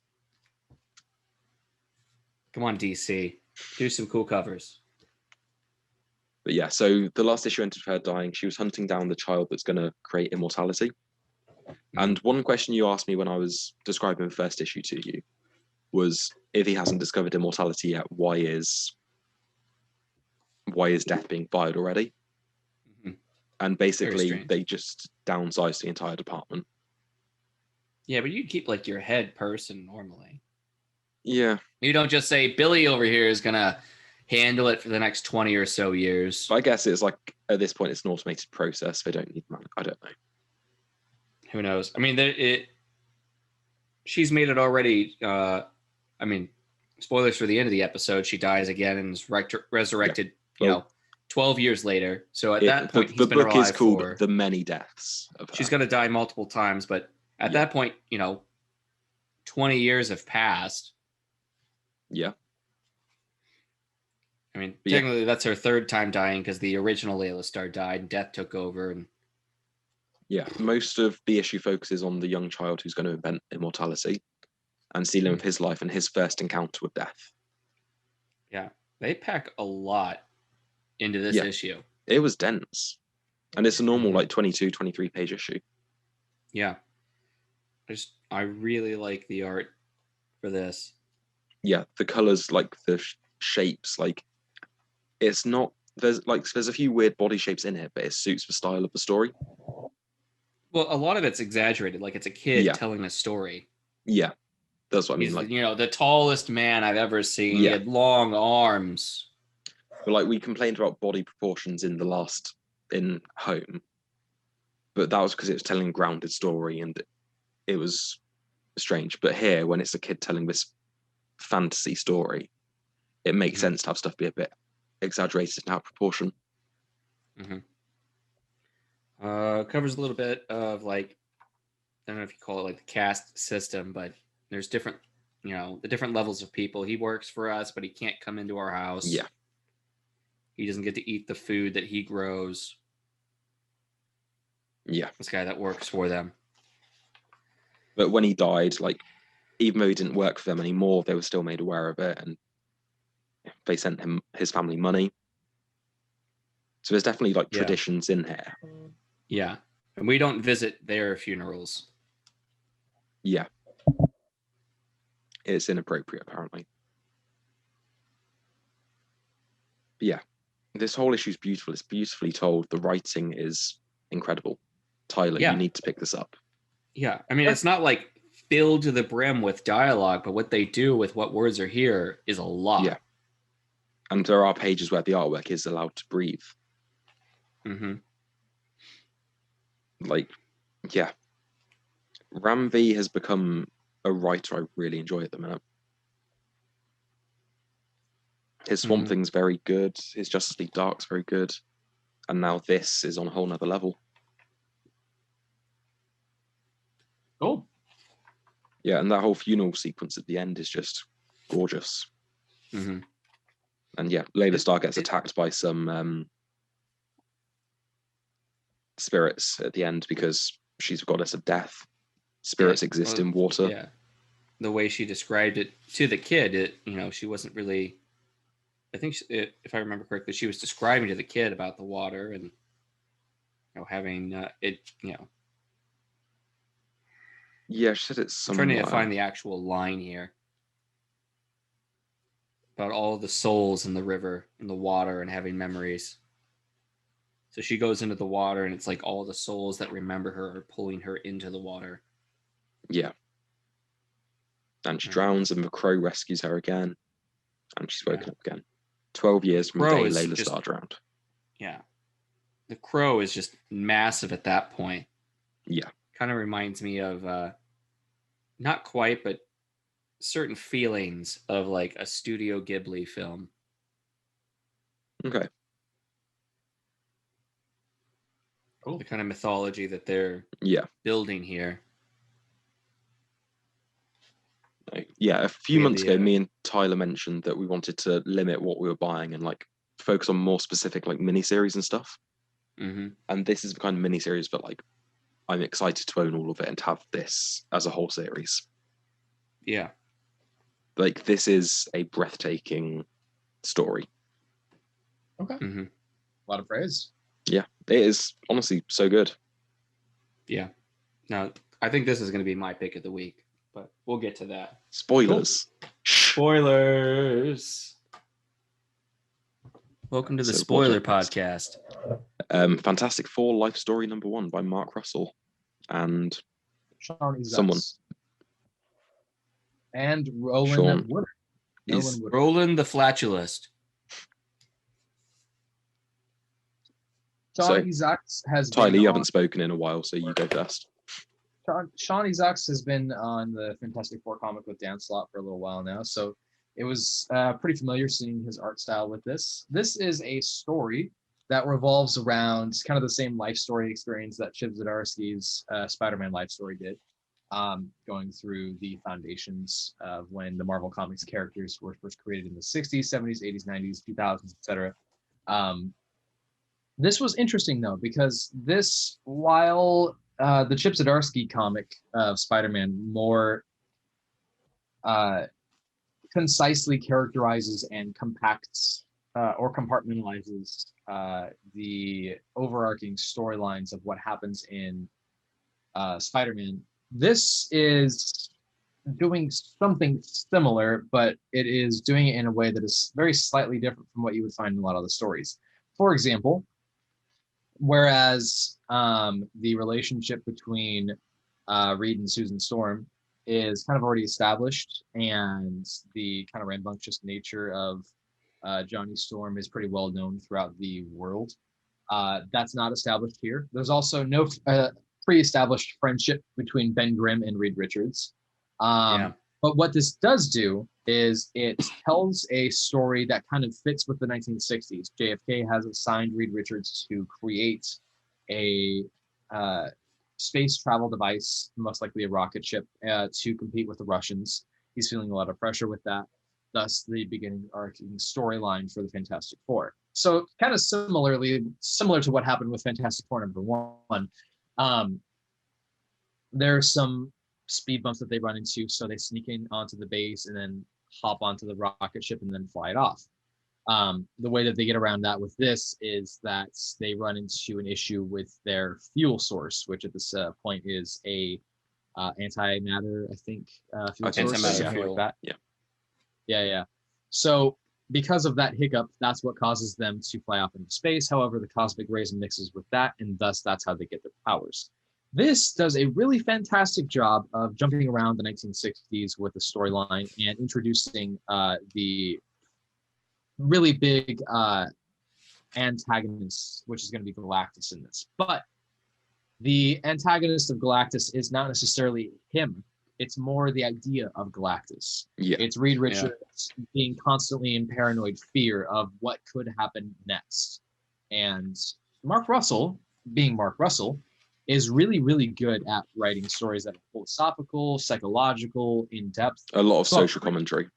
Come on, DC. Do some cool covers. But yeah, so the last issue ended with her dying. She was hunting down the child that's going to create immortality. Mm-hmm. And one question you asked me when I was describing the first issue to you was, if he hasn't discovered immortality yet, why is death being fired already? Mm-hmm. And basically, they just downsized the entire department. Yeah, but you keep like your head person normally. Yeah. You don't just say, Billy over here is going to handle it for the next 20 or so years. But I guess it's like, at this point, it's an automated process. They don't need money. I don't know. Who knows? I mean, she's made it already. I mean, spoilers for the end of the episode. She dies again and is resurrected, 12 years later. So at that point, the book is called The Many Deaths of Her. She's going to die multiple times. But at that point, 20 years have passed. Yeah. I mean, technically, that's her third time dying because the original Laila Starr died and death took over. And most of the issue focuses on the young child who's going to invent immortality and dealing with his life and his first encounter with death. Yeah. They pack a lot into this issue. It was dense. And it's a normal, 22, 23-page issue. Yeah. I really like the art for this. Yeah, the colors, the shapes, it's not, there's a few weird body shapes in it, but it suits the style of the story. Well, a lot of it's exaggerated, like it's a kid telling a story. Yeah, that's what I mean. He's, the tallest man I've ever seen. He had long arms. But we complained about body proportions in Home, but that was because it was telling a grounded story and it was strange. But here, when it's a kid telling this fantasy story, it makes sense to have stuff be a bit exaggerated and out of proportion. Mm-hmm. Covers a little bit of I don't know if you call it the caste system, but there's different, the different levels of people. He works for us, but he can't come into our house. Yeah. He doesn't get to eat the food that he grows. Yeah. This guy that works for them. But when he died, even though he didn't work for them anymore, they were still made aware of it and they sent his family money. So there's definitely traditions in here. Yeah. And we don't visit their funerals. Yeah. It's inappropriate, apparently. But yeah. This whole issue is beautiful. It's beautifully told. The writing is incredible. Tyler, you need to pick this up. Yeah. I mean, it's not filled to the brim with dialogue, but what they do with what words are here is a lot. Yeah. And there are pages where the artwork is allowed to breathe. Mm-hmm. Ram V has become a writer I really enjoy at the minute. His Swamp Thing's very good. His Justice League Dark's very good. And now this is on a whole nother level. Cool. Yeah, and that whole funeral sequence at the end is just gorgeous. Mm-hmm. And Laila Starr gets attacked by some spirits at the end because she's a goddess of death. Spirits exist in water. Yeah. The way she described it to the kid, she wasn't really... I think, if I remember correctly, she was describing to the kid about the water and having it, Yeah, she said it's somewhere. I'm trying to find the actual line here. About all the souls in the river, in the water, and having memories. So she goes into the water, and it's like all the souls that remember her are pulling her into the water. Yeah. And she drowns, and the Crow rescues her again, and she's woken up again. 12 years from the day Laila Starr drowned. Yeah. The Crow is just massive at that point. Yeah. Kind of reminds me of, not quite, but certain feelings of like a Studio Ghibli film. Okay. Cool. The kind of mythology that they're building here. Yeah, a few months ago, me and Tyler mentioned that we wanted to limit what we were buying and like focus on more specific like miniseries and stuff. Mm-hmm. And this is the kind of miniseries that like I'm excited to own all of it and to have this as a whole series. Yeah. Like this is a breathtaking story. Okay. Mm-hmm. A lot of praise. Yeah, it is honestly so good. Yeah. Now, I think this is going to be my pick of the week, but we'll get to that. Spoilers. Cool. Spoilers. Welcome to the Spoiler Podcast. Fantastic Four Life Story #1 by Mark Russell and someone. And Roland Woodard. Roland the Flatulist. Sean Izaakse has Tyler, you haven't spoken in a while, so you go first. Sean Izaakse has been on the Fantastic Four comic with Dan Slott for a little while now, so it was pretty familiar seeing his art style with this. This is a story that revolves around kind of the same life story experience that Chip Zdarsky's Spider-Man life story did, going through the foundations of when the Marvel Comics characters were first created in the 60s, 70s, 80s, 90s, 2000s, etc. This was interesting, though, because this, while the Chip Zdarsky comic of Spider-Man more concisely characterizes and compacts or compartmentalizes the overarching storylines of what happens in Spider-Man, this is doing something similar, but it is doing it in a way that is very slightly different from what you would find in a lot of the stories. For example, whereas the relationship between Reed and Susan Storm is kind of already established, and the kind of rambunctious nature of Johnny Storm is pretty well known throughout the world. That's not established here. There's also no pre-established friendship between Ben Grimm and Reed Richards. But what this does do is it tells a story that kind of fits with the 1960s. JFK has assigned Reed Richards to create a space travel device, most likely a rocket ship, to compete with the Russians. He's feeling a lot of pressure with that, thus the beginning arcing storyline for the Fantastic Four. So kind of similar to what happened with Fantastic Four #1. There's some speed bumps that they run into, so they sneak in onto the base and then hop onto the rocket ship and then fly it off. The way that they get around that with this is that they run into an issue with their fuel source, which at this point is a antimatter, I think, fuel source, something like that. Yeah. So because of that hiccup, that's what causes them to fly off into space. However, the cosmic rays mixes with that, and thus that's how they get their powers. This does a really fantastic job of jumping around the 1960s with the storyline and introducing the really big antagonist, which is going to be Galactus in this. But the antagonist of Galactus is not necessarily him. It's more the idea of Galactus. It's Reed Richards being constantly in paranoid fear of what could happen next. And Mark Russell, being Mark Russell, is really, really good at writing stories that are philosophical, psychological, in-depth. A lot of social commentary.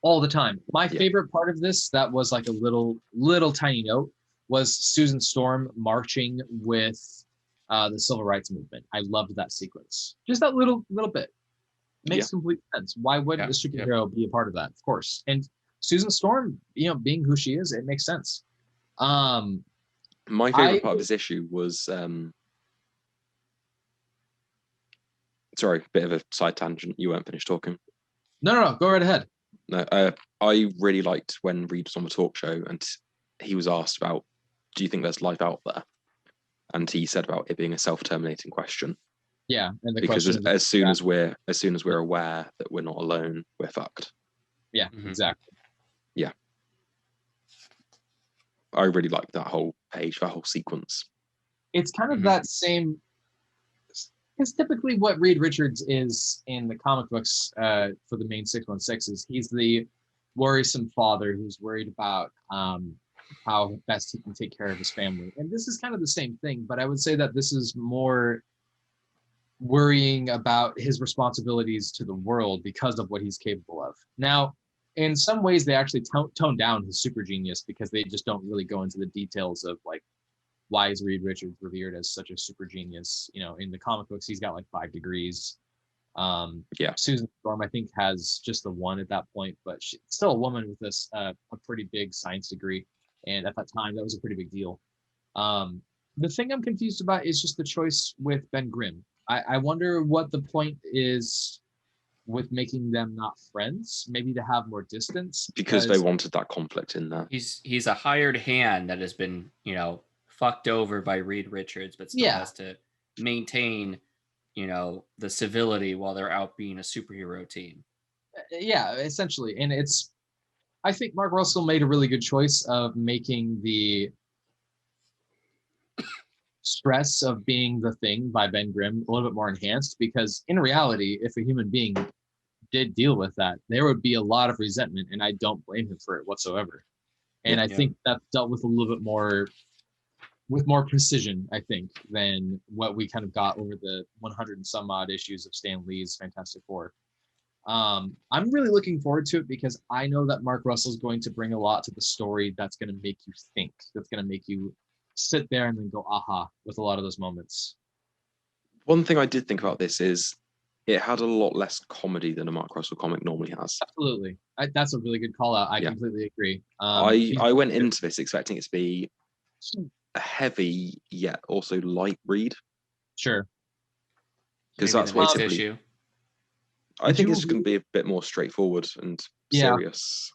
All the time. My favorite part of this, that was like a little tiny note, was Susan Storm marching with the civil rights movement. I loved that sequence. Just that little bit. Makes complete sense. Why wouldn't a superhero be a part of that? Of course. And Susan Storm, being who she is, it makes sense. My favorite part of this issue was sorry, bit of a side tangent. You weren't finished talking. No. Go right ahead. No, I really liked when Reed was on the talk show and he was asked about do you think there's life out there? And he said about it being a self-terminating question. Yeah, and the because question as soon as we're aware that we're not alone, we're fucked. Yeah, exactly. Yeah, I really like that whole page, that whole sequence. It's kind of that same. Because typically, what Reed Richards is in the comic books for the main 616 is he's the worrisome father who's worried about how best he can take care of his family, and this is kind of the same thing. But I would say that this is more worrying about his responsibilities to the world because of what he's capable of. Now, in some ways, they actually tone down his super genius because they just don't really go into the details of like why is Reed Richards revered as such a super genius. You know, in the comic books, he's got like 5 degrees. Susan Storm, I think, has just the 1 at that point, but she's still a woman with this a pretty big science degree, and at that time, that was a pretty big deal. The thing I'm confused about is just the choice with Ben Grimm. I wonder what the point is with making them not friends, maybe to have more distance. Because they wanted that conflict in there. He's a hired hand that has been, fucked over by Reed Richards, but still has to maintain, the civility while they're out being a superhero team. Yeah, essentially. And I think Mark Russell made a really good choice of making the stress of being the Thing by Ben Grimm a little bit more enhanced, because in reality, if a human being did deal with that, there would be a lot of resentment, and I don't blame him for it whatsoever. And I think that's dealt with a little bit more with more precision, I think, than what we kind of got over the 100 and some odd issues of Stan Lee's Fantastic Four. I'm really looking forward to it because I know that Mark Russell's going to bring a lot to the story that's going to make you think, that's going to make you sit there and then go aha with a lot of those moments. One thing I did think about this is it had a lot less comedy than a Mark Russell comic normally has. Absolutely. That's a really good call out. I completely agree. I went into this expecting it to be a heavy yet also light read. Sure. Because that's what issue. I think it's going to be a bit more straightforward and serious.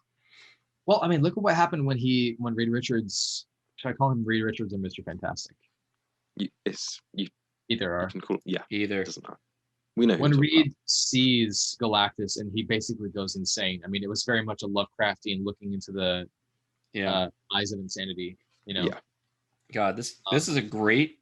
Well, I mean, look at what happened when Reed Richards. Should I call him Reed Richards or Mr. Fantastic? Either are. You can call, either. It doesn't matter. We know when Reed sees Galactus and he basically goes insane. I mean, it was very much a Lovecraftian looking into the eyes of insanity. Yeah. God, this is a great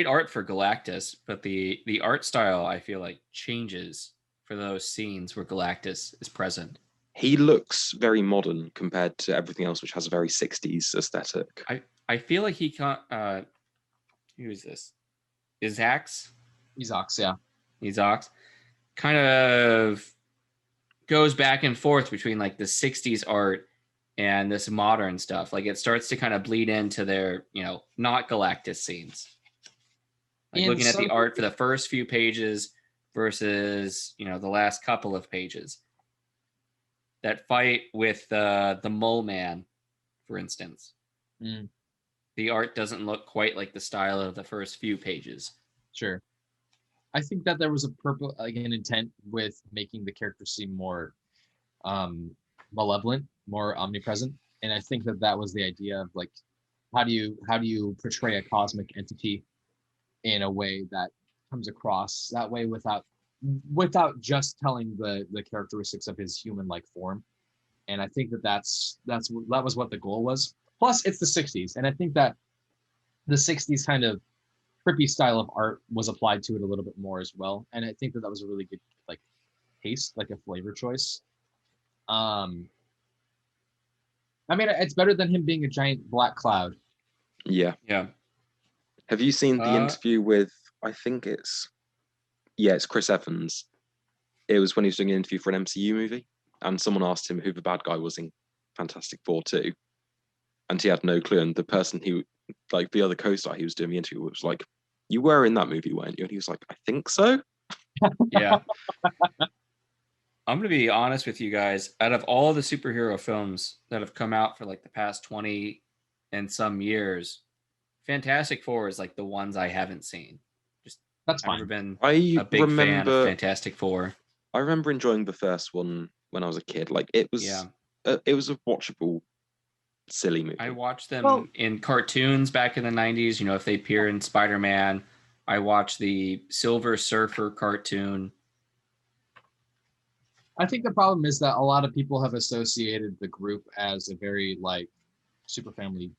art for Galactus, but the art style I feel like changes for those scenes where Galactus is present. He looks very modern compared to everything else, which has a very 60s aesthetic. I feel like he can't. Who is this? Izaakse, yeah. Izaakse kind of goes back and forth between like the 60s art and this modern stuff. Like it starts to kind of bleed into their, not Galactus scenes. Like looking at the art for the first few pages versus, the last couple of pages. That fight with the Mole Man, for instance. The art doesn't look quite like the style of the first few pages. Sure. I think that there was an intent with making the characters seem more malevolent, more omnipresent, and I think that was the idea of like, how do you portray a cosmic entity in a way that comes across that way without just telling the characteristics of his human-like form. And I think that was what the goal was. Plus, it's the 60s, and I think that the 60s kind of trippy style of art was applied to it a little bit more as well. And I think that was a really good like taste, like a flavor choice. I mean, it's better than him being a giant black cloud. Yeah. Have you seen the interview with? I think it's Chris Evans. It was when he was doing an interview for an MCU movie, and someone asked him who the bad guy was in Fantastic Four 2, and he had no clue. And the person the other co-star he was doing the interview was like, "You were in that movie, weren't you?" And he was like, "I think so." Yeah. I'm going to be honest with you guys. Out of all the superhero films that have come out for like the past 20 and some years, Fantastic Four is like the ones I haven't seen. That's fine. I've never been a big fan of Fantastic Four. I remember enjoying the first one when I was a kid. Like it was a watchable silly movie. I watched them in cartoons back in the 90s. If they appear in Spider-Man. I watched the Silver Surfer cartoon. I think the problem is that a lot of people have associated the group as a very super family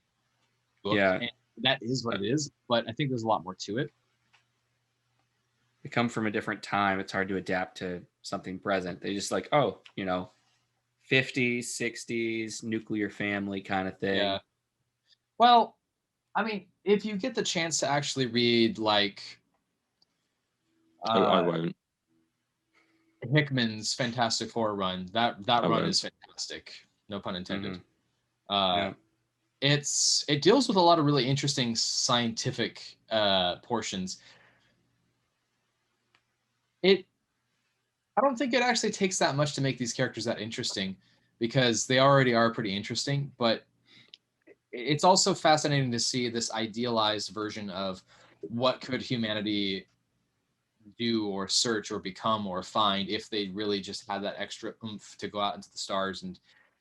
book. Yeah. And that is what it is, but I think there's a lot more to it. They come from a different time. It's hard to adapt to something present. They just 50s, 60s, nuclear family kind of thing. Yeah. Well, I mean, if you get the chance to actually read I won't. Hickman's Fantastic Four run, that run won't. is fantastic. No pun intended. Yeah. It deals with a lot of really interesting scientific portions. I don't think it actually takes that much to make these characters that interesting, because they already are pretty interesting, but it's also fascinating to see this idealized version of what could humanity do or search or become or find if they really just had that extra oomph to go out into the stars and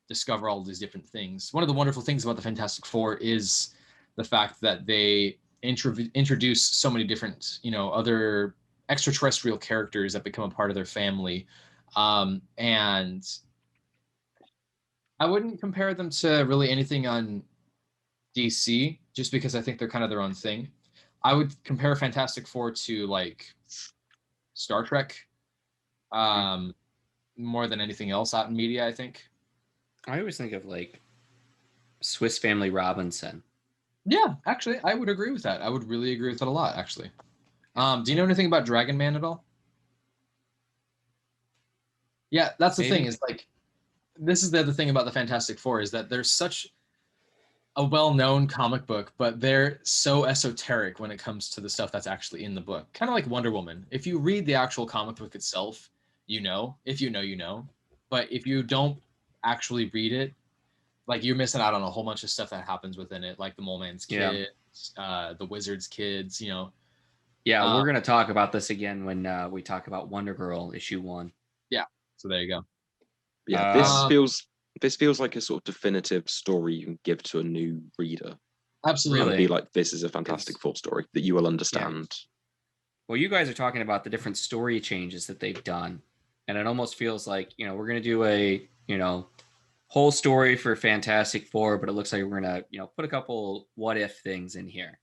discover all these different things. One of the wonderful things about the Fantastic Four is the fact that they introduce so many different, other extraterrestrial characters that become a part of their family. And I wouldn't compare them to really anything on DC, just because I think they're kind of their own thing. I would compare Fantastic Four to Star Trek, more than anything else out in media, I think. I always think of Swiss Family Robinson. Yeah, actually, I would agree with that. I would really agree with that a lot, actually. Do you know anything about Dragon Man at all? Yeah, that's the thing, is this is the other thing about the Fantastic Four, is that there's such a well-known comic book, but they're so esoteric when it comes to the stuff that's actually in the book. Kind of like Wonder Woman. If you read the actual comic book itself, if you know. But if you don't actually read it, you're missing out on a whole bunch of stuff that happens within it, like the Mole Man's kids, the Wizard's kids, Yeah, we're going to talk about this again when we talk about Wonder Girl issue 1. Yeah, so there you go. Yeah, this feels like a sort of definitive story you can give to a new reader. Absolutely. And be like, this is a Fantastic Four story that you will understand. Yeah. Well, you guys are talking about the different story changes that they've done. And it almost feels like, we're going to do a, whole story for Fantastic Four, but it looks like we're going to, put a couple what if things in here.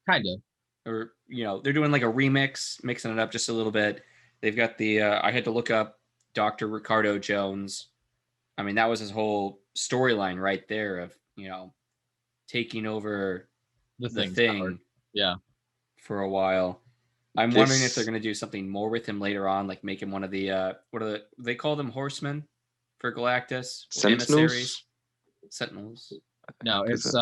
Kind of. Or, they're doing a remix, mixing it up just a little bit. They've got the, I had to look up Dr. Ricardo Jones. I mean, that was his whole storyline right there of, taking over the thing. Yeah. For a while. I'm wondering if they're going to do something more with him later on, make him one of the, they call them horsemen for Galactus? Sentinels? Sentinels. No, it's,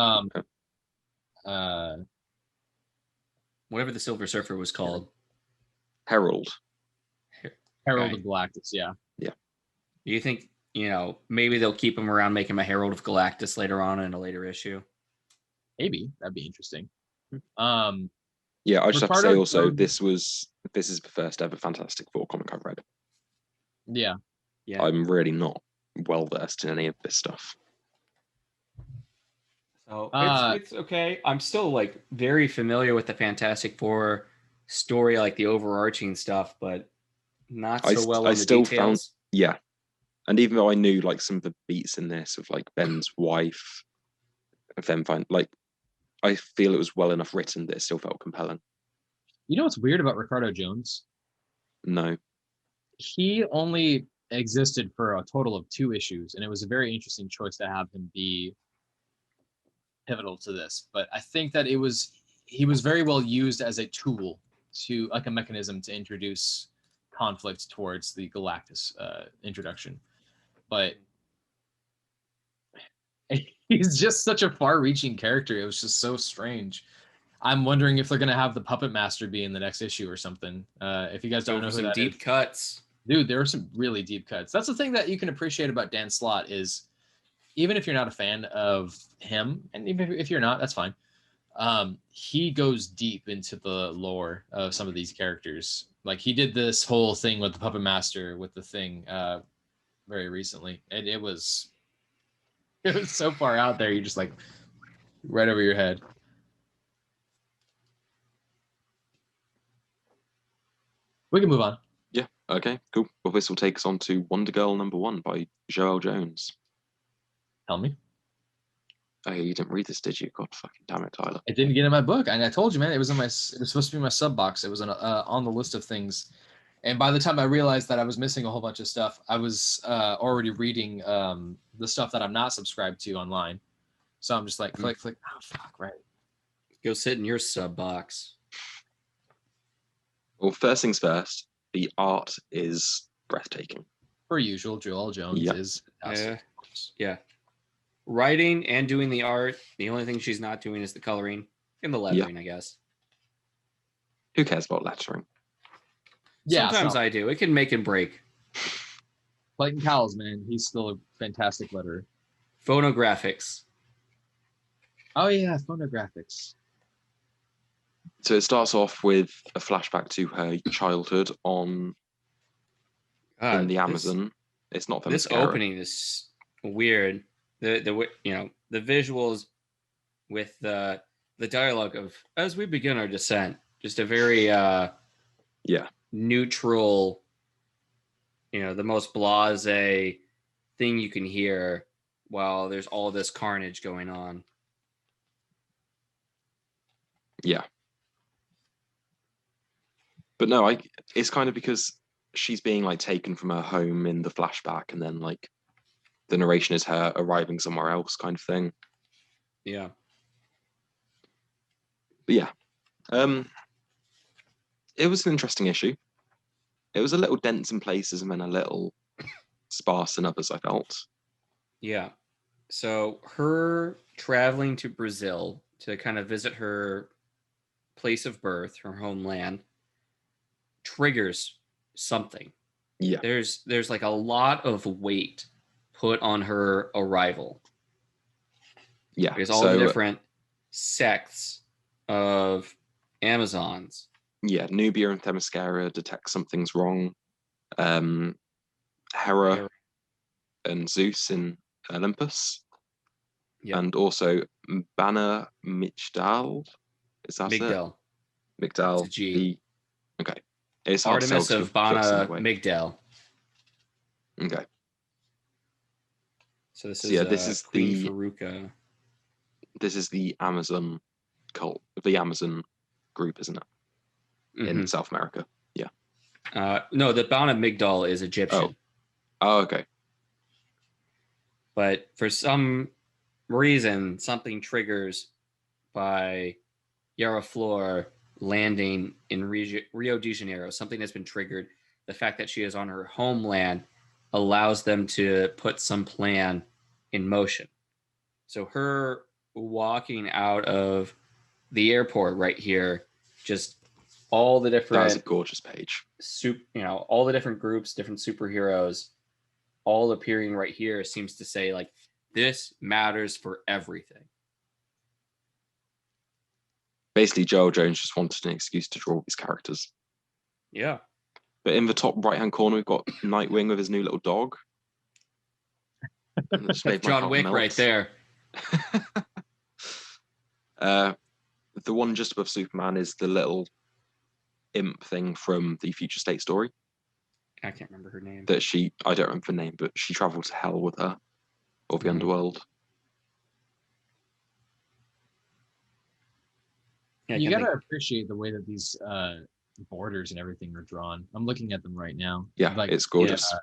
whatever the Silver Surfer was called. Herald of Galactus, yeah. Yeah. Do you think, maybe they'll keep him around, make him a Herald of Galactus later on in a later issue? Maybe. That'd be interesting. Yeah, I just have to say also, this is the first ever Fantastic Four comic I've read. Yeah. Yeah. I'm really not well versed in any of this stuff. So it's okay. I'm still very familiar with the Fantastic Four story, the overarching stuff, but not so well in the details. Yeah. And even though I knew some of the beats in this of Ben's wife, of them I feel it was well enough written that it still felt compelling. You know what's weird about Ricardo Jones? No. He only existed for a total of 2 issues, and it was a very interesting choice to have him be pivotal to this. But I think that he was very well used as a tool to a mechanism to introduce conflict towards the Galactus introduction. But he's just such a far-reaching character. It was just so strange. I'm wondering if they're going to have the Puppet Master be in the next issue or something. If you guys don't know who that deep is. Cuts. Dude, there are some really deep cuts. That's the thing that you can appreciate about Dan Slott is, even if you're not a fan of him, and even if you're not, that's fine. He goes deep into the lore of some of these characters. He did this whole thing with the Puppet Master with the Thing very recently. It was It was so far out there. You're just like right over your head. We can move on. Yeah. Okay. Cool. Well, this will take us on to Wonder Girl #1 by Joelle Jones. Tell me. Oh, you didn't read this, did you? God fucking damn it, Tyler. I didn't get in my book, and I told you, man. It was supposed to be my sub box. It was on the list of things. And by the time I realized that I was missing a whole bunch of stuff, I was already reading the stuff that I'm not subscribed to online. So I'm just like, click. Oh, fuck, right. Go sit in your sub box. Well, first things first, the art is breathtaking. Per usual, Joelle Jones is fantastic. Yeah. Writing and doing the art. The only thing she's not doing is the coloring and the lettering, I guess. Who cares about lettering? Yeah, sometimes I do. It can make and break. Clayton Cowles, man, he's still a fantastic letterer. Phonographics. Oh yeah, phonographics. So it starts off with a flashback to her childhood in the Amazon. It's not this opening is weird. The visuals with the dialogue of as we begin our descent, just a very neutral, the most blasé thing you can hear while there's all this carnage going on. Yeah. But no, it's kind of because she's being like taken from her home in the flashback, and then like the narration is her arriving somewhere else, kind of thing. Yeah. But yeah, it was an interesting issue. It was a little dense in places and then a little sparse in others, I felt. Yeah. So her traveling to Brazil to kind of visit her place of birth, her homeland, triggers something. Yeah. There's like a lot of weight put on her arrival. Yeah. There's all the different sects of Amazons. Yeah, Nubia and Themyscira detect something's wrong. Hera and Zeus in Olympus. Yep. And also Bana Migdal. Is that Migdal. It? Migdal. It's a G. Okay. It's Artemis of Bana Migdal. Okay. So this is this is Queen Faruka. This is the Amazon cult, the Amazon group, isn't it? In South America. Yeah. No, the Bana Migdal is Egyptian. Oh, okay. But for some reason, something triggers by Yara Flor landing in Rio de Janeiro. Something has been triggered. The fact that she is on her homeland allows them to put some plan in motion. So her walking out of the airport right here, just all the different... That's a gorgeous page. All the different groups, different superheroes, all appearing right here seems to say, like, this matters for everything. Basically, Joelle Jones just wanted an excuse to draw these characters. Yeah. But in the top right-hand corner, we've got Nightwing with his new little dog. John Wick right there. The one just above Superman is the little imp thing from the Future State story. I can't remember her name. I don't remember the name, but she travelled to hell with her, or the underworld. Yeah, you gotta appreciate the way that these borders and everything are drawn. I'm looking at them right now. Yeah, it's gorgeous.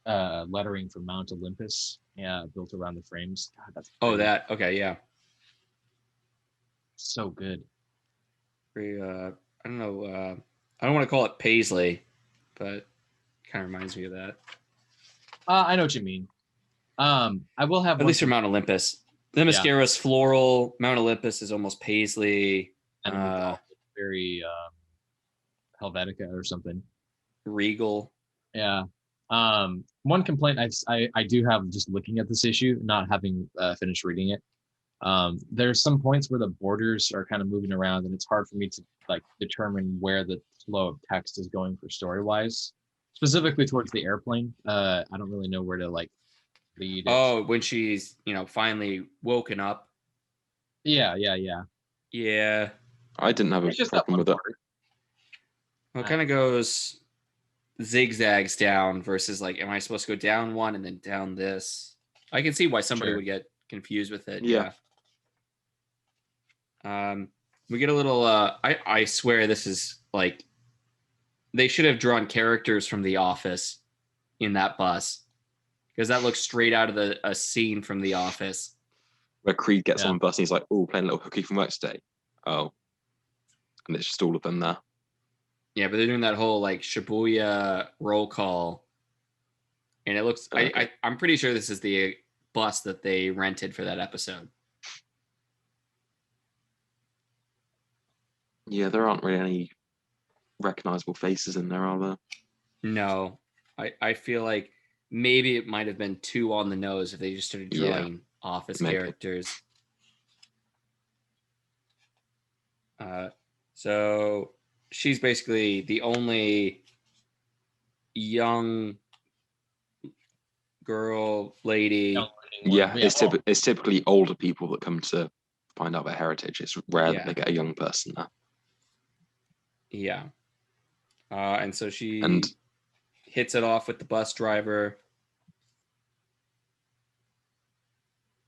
Lettering from Mount Olympus, built around the frames. God, that's okay, yeah. So good. Very, I don't know. I don't want to call it Paisley, but it kind of reminds me of that. I know what you mean. I will have at least for Mount Olympus. The Mascara's floral. Mount Olympus is almost Paisley. And very Helvetica or something. Regal. Yeah. One complaint I do have just looking at this issue, not having finished reading it. There's some points where the borders are kind of moving around, and it's hard for me to like determine where the flow of text is going for story wise, specifically towards the airplane. I don't really know where to like lead. Oh, when she's, finally woken up. Yeah. Yeah. I didn't have a problem with it. Well, it kind of goes zigzags down versus like, am I supposed to go down one and then down this? I can see why somebody would get confused with it. Yeah. We get a little, I swear this is like, they should have drawn characters from The Office in that bus, because that looks straight out of a scene from The Office. Where Creed gets on the bus and he's like, oh, playing a little hooky from work today. Oh. And it's just all of them there. Yeah, but they're doing that whole like Shibuya roll call. And it looks, I'm pretty sure this is the bus that they rented for that episode. Yeah, there aren't really any recognizable faces in there, are there? No. I feel like maybe it might have been too on the nose if they just started drawing Office characters. So she's basically the only young girl lady. Yeah, it's typically older people that come to find out their heritage. It's rare that they get a young person there. Yeah. And so she hits it off with the bus driver.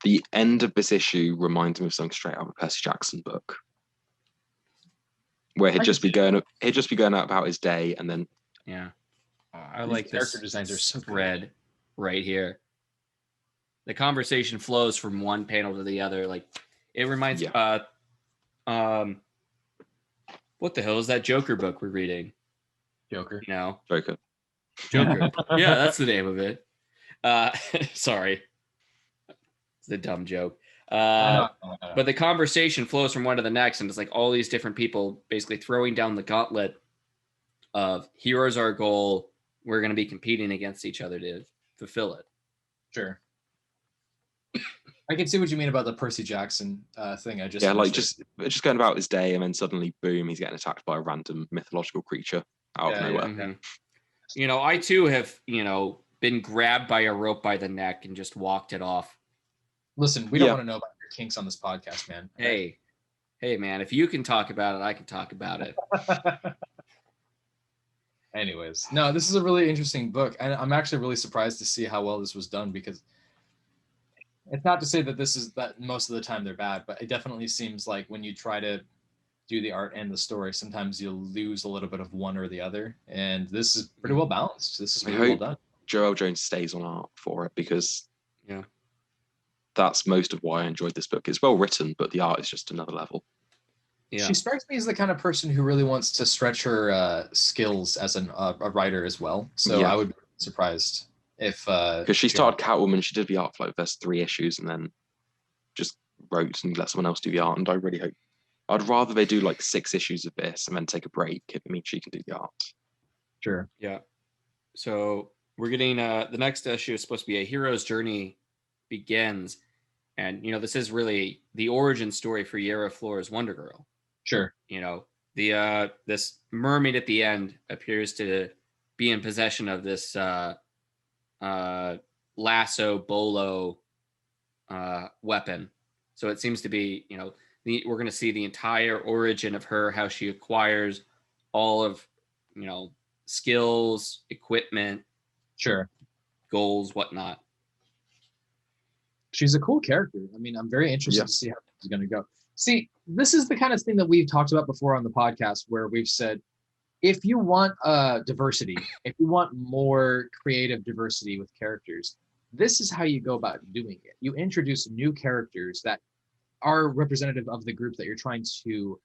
The end of this issue reminds me of something straight out of a Percy Jackson book, where he'd just be going out about his day, and then I like this character designs are so thread right here. The conversation flows from one panel to the other. Like it reminds what the hell is that Joker book we're reading? Joker. Joker. Yeah, that's the name of it. Sorry. It's a dumb joke. But the conversation flows from one to the next, and it's like all these different people basically throwing down the gauntlet of here's our goal. We're going to be competing against each other to fulfill it. Sure. I can see what you mean about the Percy Jackson thing. Just going about his day, and then suddenly, boom, he's getting attacked by a random mythological creature out of nowhere. Mm-hmm. I too have, been grabbed by a rope by the neck and just walked it off. Listen, we don't want to know about your kinks on this podcast, man. Hey, man, if you can talk about it, I can talk about it. Anyways, no, this is a really interesting book, and I'm actually really surprised to see how well this was done, because it's not to say that most of the time they're bad, but it definitely seems like when you try to do the art and the story, sometimes you'll lose a little bit of one or the other, and this is pretty well balanced. This is really well done. Joelle Jones stays on art for it, because that's most of why I enjoyed this book. It's well written, but the art is just another level. Yeah. She strikes me as the kind of person who really wants to stretch her skills as a writer as well. So I would be surprised if because she started Catwoman, she did the art for like the first 3 issues, and then just wrote and let someone else do the art. And I really hope, I'd rather they do like 6 issues of this and then take a break if it means she can do the art. Sure. Yeah. So we're getting the next issue is supposed to be A Hero's Journey Begins, and this is really the origin story for Yara Flor's Wonder Girl. Sure. The this mermaid at the end appears to be in possession of this lasso bolo weapon. So it seems to be, we're going to see the entire origin of her, how she acquires all of, skills, equipment, sure, goals, whatnot. She's a cool character. I mean, I'm very interested to see how it's going to go. See, this is the kind of thing that we've talked about before on the podcast, where we've said, if you want diversity, if you want more creative diversity with characters, this is how you go about doing it. You introduce new characters that are representative of the group that you're trying to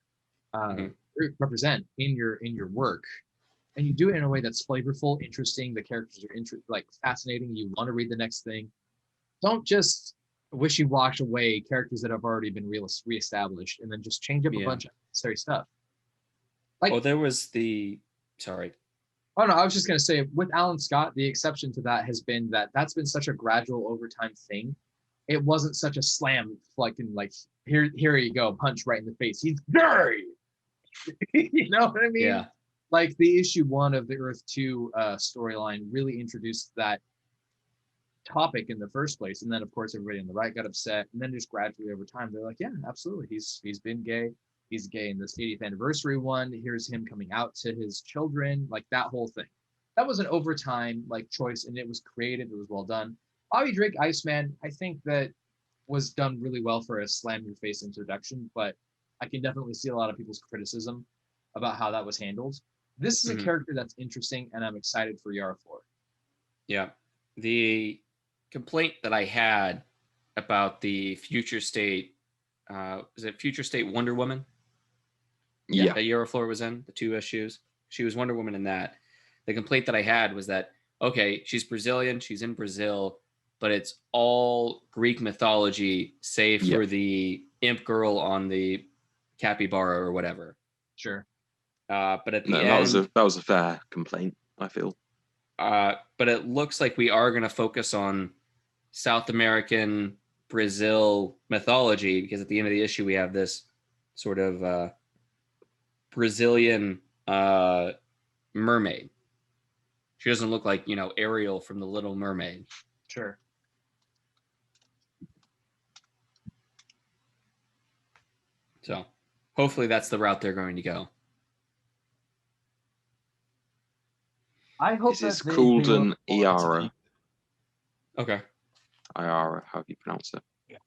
represent in your work, and you do it in a way that's flavorful, interesting. The characters are fascinating. You want to read the next thing. Don't just wishy-wash away characters that have already been reestablished and then just change up a bunch of necessary stuff. There was sorry. Oh no, I was just gonna say, with Alan Scott, the exception to that has been that's been such a gradual overtime thing. It wasn't such a slam, here you go, punch right in the face. He's dirty. You know what I mean? Yeah. Like the issue 1 of the Earth 2 storyline really introduced that topic in the first place. And then of course everybody on the right got upset, and then just gradually over time they're like, yeah, absolutely, he's been gay. He's gay in this 80th anniversary one. Here's him coming out to his children, like that whole thing. That was an overtime like choice, and it was creative. It was well done. Bobby Drake Iceman, I think that was done really well for a slam your face introduction, but I can definitely see a lot of people's criticism about how that was handled. This is a character that's interesting, and I'm excited for Yara Flor. Yeah. The complaint that I had about the future state, is it future state Wonder Woman? Yeah. That Yara Flor was in, the 2 issues. She was Wonder Woman in that. The complaint that I had was that, okay, she's Brazilian, she's in Brazil, but it's all Greek mythology, save for the imp girl on the capybara or whatever. Sure. But at the end, that was a fair complaint, I feel. But it looks like we are going to focus on South American Brazil mythology, because at the end of the issue we have this sort of Brazilian mermaid. She doesn't look like, Ariel from The Little Mermaid. Sure. So hopefully that's the route they're going to go. I hope this is called an Yara. Okay. Yara, how do you pronounce it? Yeah.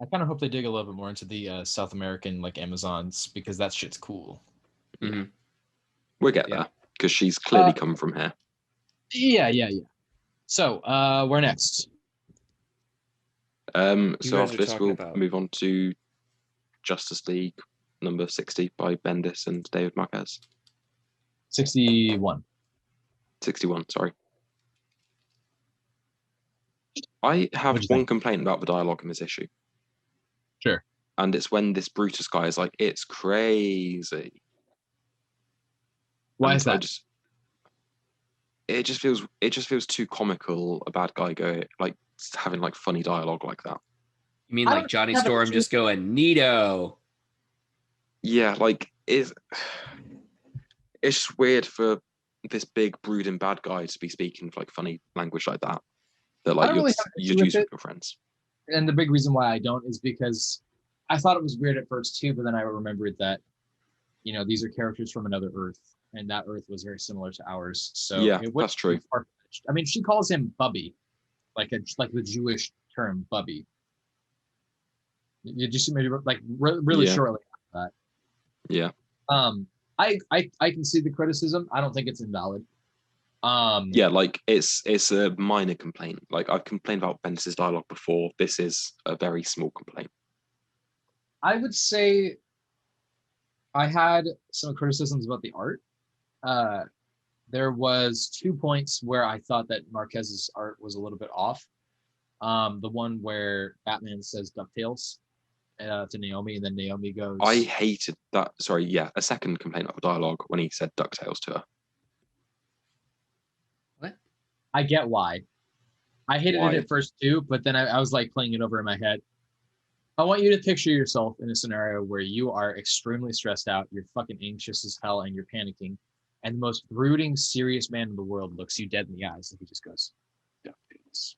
I kind of hope they dig a little bit more into the South American like Amazons, because that shit's cool. Mm-hmm. We'll get there, because she's clearly come from here. Yeah. So, where next? So after this, we'll move on to Justice League number 60 by Bendis and David Marquez. 61, sorry. I have one complaint about the dialogue in this issue. Sure. And it's when this Brutus guy is like, it's crazy. Why is that? It just feels too comical, a bad guy having like funny dialogue like that. You mean like Johnny Storm just going, Neato? Yeah, like it's just weird for this big brooding bad guy to be speaking like funny language like that. That like you'd use with your friends. And the big reason why I don't is because I thought it was weird at first too, but then I remembered that, these are characters from another Earth, and that Earth was very similar to ours. So yeah, that's true. I mean, she calls him Bubby, like the Jewish term Bubby. You just maybe like really shortly after that. Yeah. I can see the criticism. I don't think it's invalid. Yeah, like it's a minor complaint. Like I've complained about Bendis' dialogue before. This is a very small complaint. I would say I had some criticisms about the art. There was 2 points where I thought that Marquez's art was a little bit off. The one where Batman says DuckTales to Naomi, and then Naomi goes... I hated that. Sorry, yeah. A second complaint of dialogue when he said DuckTales to her. What? I get why. I hated it at first too, but then I was like playing it over in my head. I want you to picture yourself in a scenario where you are extremely stressed out, you're fucking anxious as hell, and you're panicking, and the most brooding, serious man in the world looks you dead in the eyes, and he just goes, DuckTales.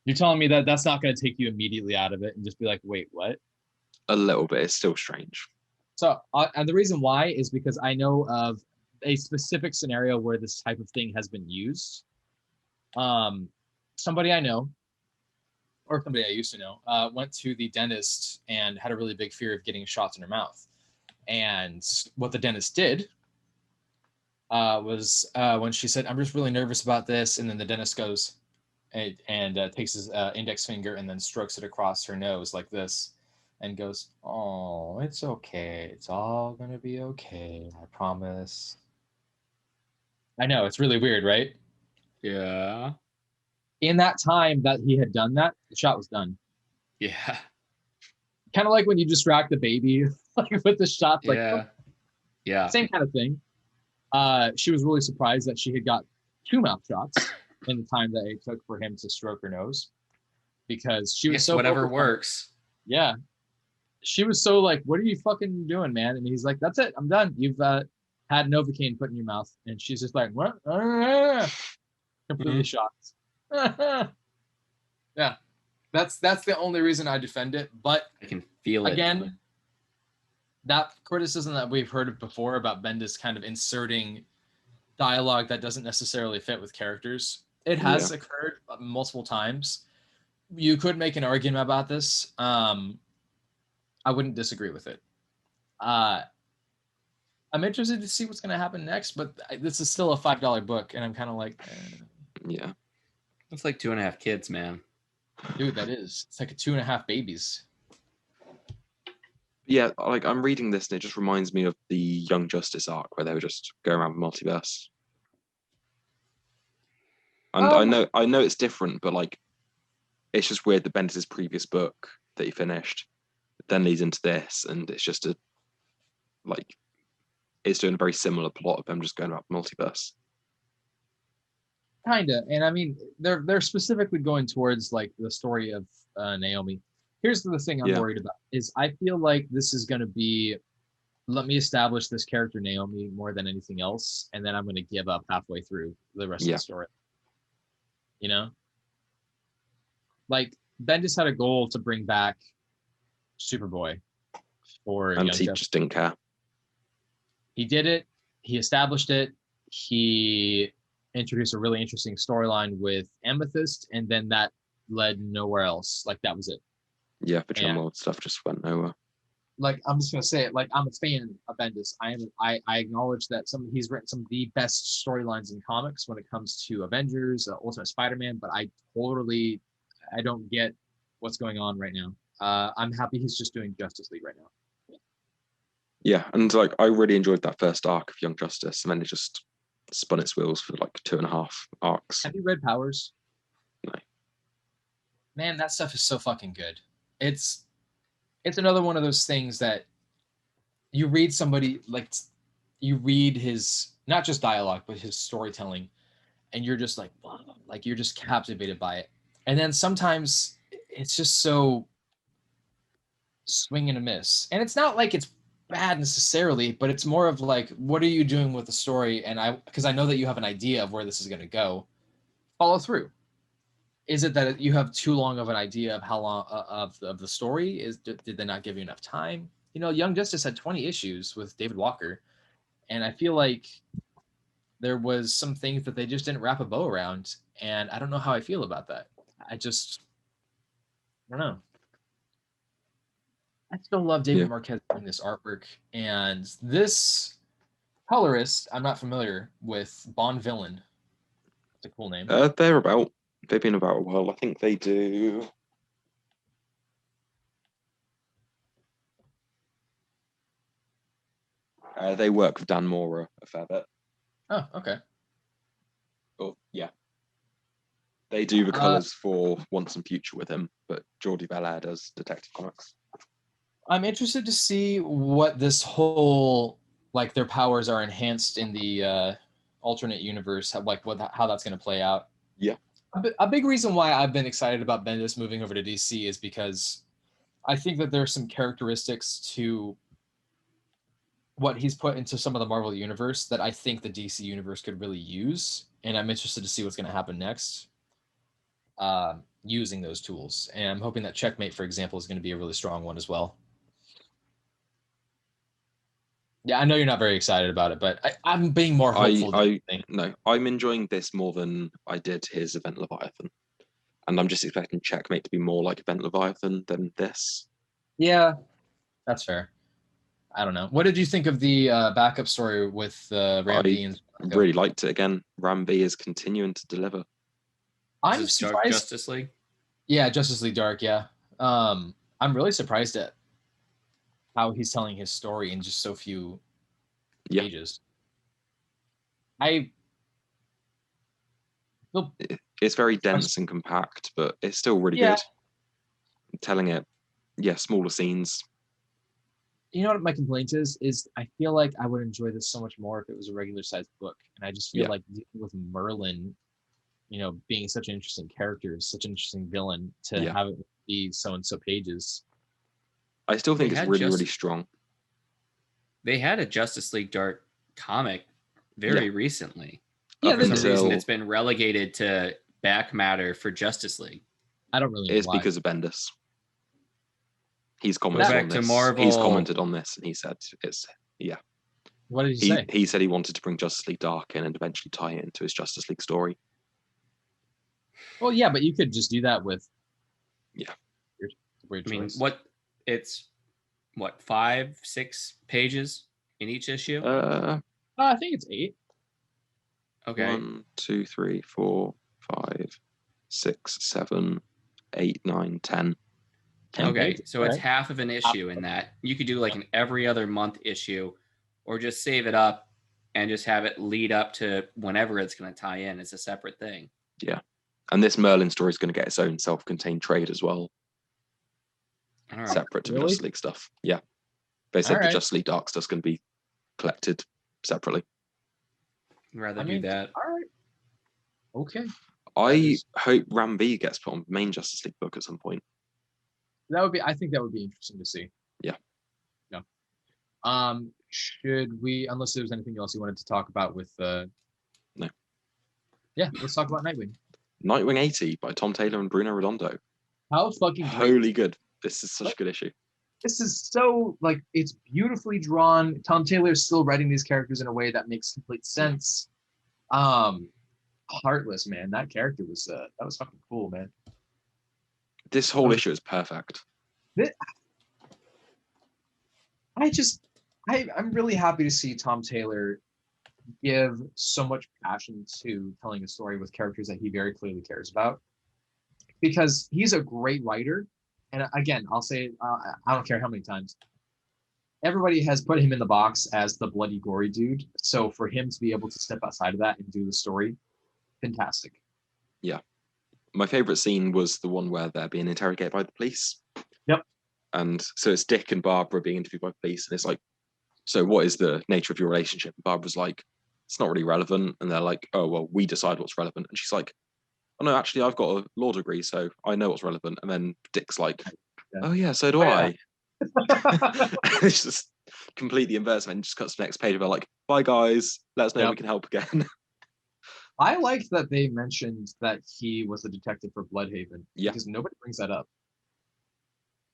You're telling me that that's not going to take you immediately out of it and just be like, wait, what? A little bit. It's still strange. So, and the reason why is because I know of a specific scenario where this type of thing has been used. Somebody I know, or somebody I used to know, went to the dentist and had a really big fear of getting shots in her mouth. And what the dentist did was when she said, I'm just really nervous about this. And then the dentist goes and takes his index finger and then strokes it across her nose like this and goes, oh, it's okay. It's all going to be okay. I promise. I know, it's really weird, right? Yeah. In that time that he had done that, the shot was done. Yeah. Kind of like when you distract the baby like with the shot. Like, yeah. Same kind of thing. She was really surprised that she had got 2 mouth shots in the time that it took for him to stroke her nose, because she was so whatever works. Yeah. She was so like, what are you fucking doing, man? And he's like, that's it. I'm done. had Novocaine put in your mouth, and she's just like, what? Completely shocked. Yeah, that's the only reason I defend it. But I can feel it. Again, that criticism that we've heard before about Bendis kind of inserting dialogue that doesn't necessarily fit with characters, it has occurred multiple times. You could make an argument about this. I wouldn't disagree with it. I'm interested to see what's going to happen next, but this is still a $5 book, and I'm kind of like, yeah, it's like 2.5 kids, man. Dude, that is. It's like 2.5 babies. Yeah, like I'm reading this, and it just reminds me of the Young Justice arc where they were just going around the multiverse. And I know it's different, but like, it's just weird that Bendis' previous book that he finished then leads into this, and it's just it's doing a very similar plot of them just going about the multiverse. Kinda, and I mean, they're specifically going towards like the story of Naomi. Here's the thing I'm worried about is I feel like this is going to be, let me establish this character Naomi more than anything else, and then I'm going to give up halfway through the rest of the story. You know, like Bendis had a goal to bring back Superboy, and he just didn't care. He did it. He established it. He introduced a really interesting storyline with Amethyst, and then that led nowhere else. Like that was it. Yeah, the World stuff just went nowhere. Like I'm just gonna say it. Like I'm a fan of Bendis. I acknowledge that he's written some of the best storylines in comics when it comes to Avengers, Ultimate Spider-Man. But I don't get what's going on right now. I'm happy he's just doing Justice League right now. Yeah, and like I really enjoyed that first arc of Young Justice, and then it just spun its wheels for like 2.5 arcs. Have you read Powers? No. Man, that stuff is so fucking good. It's another one of those things that you read somebody, like you read his, not just dialogue, but his storytelling, and you're just like, wow, like you're just captivated by it. And then sometimes it's just so swing and a miss. And it's not like it's bad necessarily, but it's more of like, what are you doing with the story? And because I know that you have an idea of where this is going to go, follow through. Is it that you have too long of an idea of how long of the story? Did they not give you enough time? You know, Young Justice had 20 issues with David Walker, and I feel like there was some things that they just didn't wrap a bow around, and I don't know how I feel about that. I don't know. I still love David Marquez doing this artwork, and this colorist, I'm not familiar with. Bond Villain. It's a cool name. They've been about a while. I think they do. They work with Dan Mora a fair bit. Oh, okay. Oh, yeah. They do the colors for Once and Future with him, but Jordi Belair does Detective Comics. I'm interested to see what this whole, like, their powers are enhanced in the alternate universe, how that's going to play out. Yeah. A big reason why I've been excited about Bendis moving over to DC is because I think that there's some characteristics to what he's put into some of the Marvel universe that I think the DC universe could really use, and I'm interested to see what's going to happen next using those tools. And I'm hoping that Checkmate, for example, is going to be a really strong one as well. Yeah, I know you're not very excited about it, but I'm being more hopeful. No, I'm enjoying this more than I did his Event Leviathan. And I'm just expecting Checkmate to be more like Event Leviathan than this. Yeah, that's fair. I don't know. What did you think of the backup story with Ram V? I really liked it. Again, Ram V is continuing to deliver. I'm surprised. Dark Justice League? Yeah, Justice League Dark, yeah. I'm really surprised at how he's telling his story in just so few pages. It's very dense and compact, but it's still really good. Telling it, smaller scenes. You know what my complaint is I feel like I would enjoy this so much more if it was a regular sized book. And I just feel like dealing with Merlin, you know, being such an interesting character, such an interesting villain, to have it be so-and-so pages. I still think it's really, really strong. They had a Justice League Dark comic very recently. Yeah, for some reason it's been relegated to back matter for Justice League. I don't really know It's why. because of Bendis. He's commented on this. Marvel. He's commented on this, and he said it's What did he say? He said he wanted to bring Justice League Dark in and eventually tie it into his Justice League story. Well, yeah, but you could just do that with. Yeah. Weird I mean, choice. it's 5-6 pages in each issue? I think it's 8. Okay. 1, 2, 3, 4, 5, 6, 7, 8, 9, 10. Okay, pages. so it's half of an issue in that. You could do like an every other month issue, or just save it up and just have it lead up to whenever it's going to tie in. It's a separate thing. Yeah. And this Merlin story is going to get its own self-contained trade as well. All right. Separate to the Justice League stuff. Yeah. They said the Justice League Dark stuff's going to be collected separately. I'd rather do that. All right. Okay. I hope Ram V gets put on the main Justice League book at some point. I think that would be interesting to see. Yeah. Yeah. Should we, unless there's anything else you wanted to talk about with No. Yeah, let's talk about Nightwing. Nightwing 80 by Tom Taylor and Bruno Redondo. How fucking great. Holy good. This is such a good issue. This is so, like, it's beautifully drawn. Tom Taylor is still writing these characters in a way that makes complete sense. Heartless, man. That character was that was fucking cool, man. This whole issue is perfect. I'm really happy to see Tom Taylor give so much passion to telling a story with characters that he very clearly cares about, because he's a great writer. And again, I'll say, I don't care how many times, everybody has put him in the box as the bloody, gory dude. So for him to be able to step outside of that and do the story, fantastic. Yeah. My favorite scene was the one where they're being interrogated by the police. Yep. And so it's Dick and Barbara being interviewed by the police. And it's like, so what is the nature of your relationship? And Barbara's like, it's not really relevant. And they're like, oh, well, we decide what's relevant. And she's like, oh, no, actually, I've got a law degree, so I know what's relevant. And then Dick's like, oh, yeah, so do I. It's just completely inverse. And just cuts to the next page about like, bye, guys. Let us know we can help again. I liked that they mentioned that he was the detective for Bloodhaven. Yeah. Because nobody brings that up.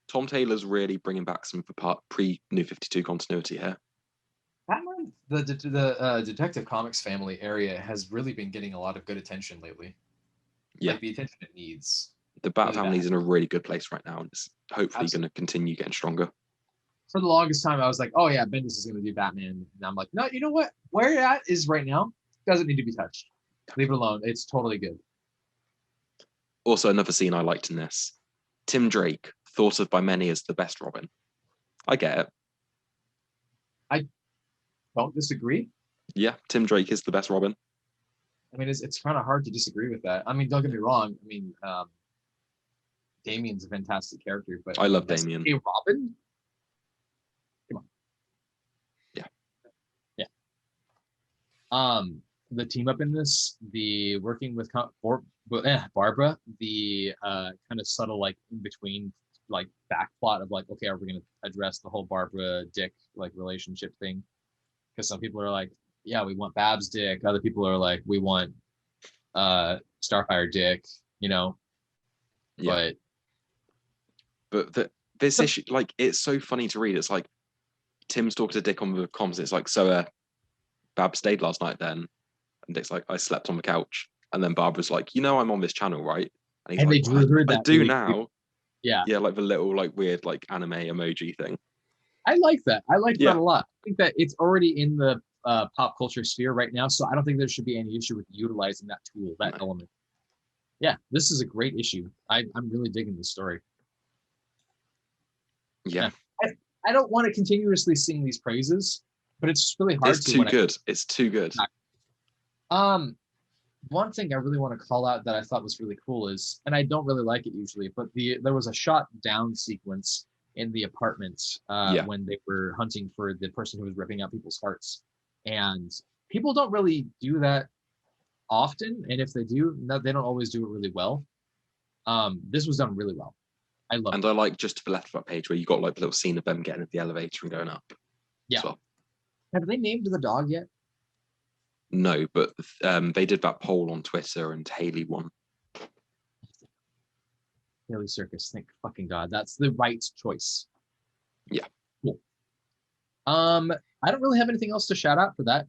Tom Taylor's really bringing back some pre-New 52 continuity here. Batman, the Detective Comics family area has really been getting a lot of good attention lately. Yeah. Like the attention it needs. The Bat family's in a really good place right now, and it's hopefully going to continue getting stronger. For the longest time, I was like, oh yeah, Bendis is going to do Batman. And I'm like, no, you know what? Where you're at is right now. Doesn't need to be touched. Leave it alone. It's totally good. Also, another scene I liked in this. Tim Drake, thought of by many as the best Robin. I get it. I don't disagree. Yeah, Tim Drake is the best Robin. I mean, it's kind of hard to disagree with that. I mean, don't get me wrong. I mean, Damian's a fantastic character, but I love Damian. Hey, Robin? Come on. Yeah. The team up in this, the working with Barbara, the kind of subtle like in between like back plot of like, okay, are we going to address the whole Barbara Dick like relationship thing? Because some people are like, yeah, we want Babs Dick. Other people are like, we want Starfire Dick, you know. Yeah. But this issue, like, it's so funny to read. It's like Tim's talking to Dick on the comms. It's like, so Babs stayed last night then. And Dick's like, I slept on the couch. And then Barbara's like, you know I'm on this channel, right? And he's like, they drew that I do really now. Cute. Yeah. Yeah, like the little like weird like anime emoji thing. I like that. I like that a lot. I think that it's already in the pop culture sphere right now, so I don't think there should be any issue with utilizing that tool, that element. Yeah, this is a great issue. I'm really digging this story. Yeah. I don't want to continuously sing these praises, but it's really hard. It's too good. It's too good. One thing I really want to call out that I thought was really cool is, and I don't really like it usually, but there was a shot down sequence in the apartment when they were hunting for the person who was ripping out people's hearts. And people don't really do that often. And if they do, they don't always do it really well. This was done really well. I love it. And I like just to the left of that page where you got like the little scene of them getting at the elevator and going up. Yeah. Well. Have they named the dog yet? No, but they did that poll on Twitter and Haley won. Haley Circus, thank fucking God. That's the right choice. Yeah. Cool. I don't really have anything else to shout out for that,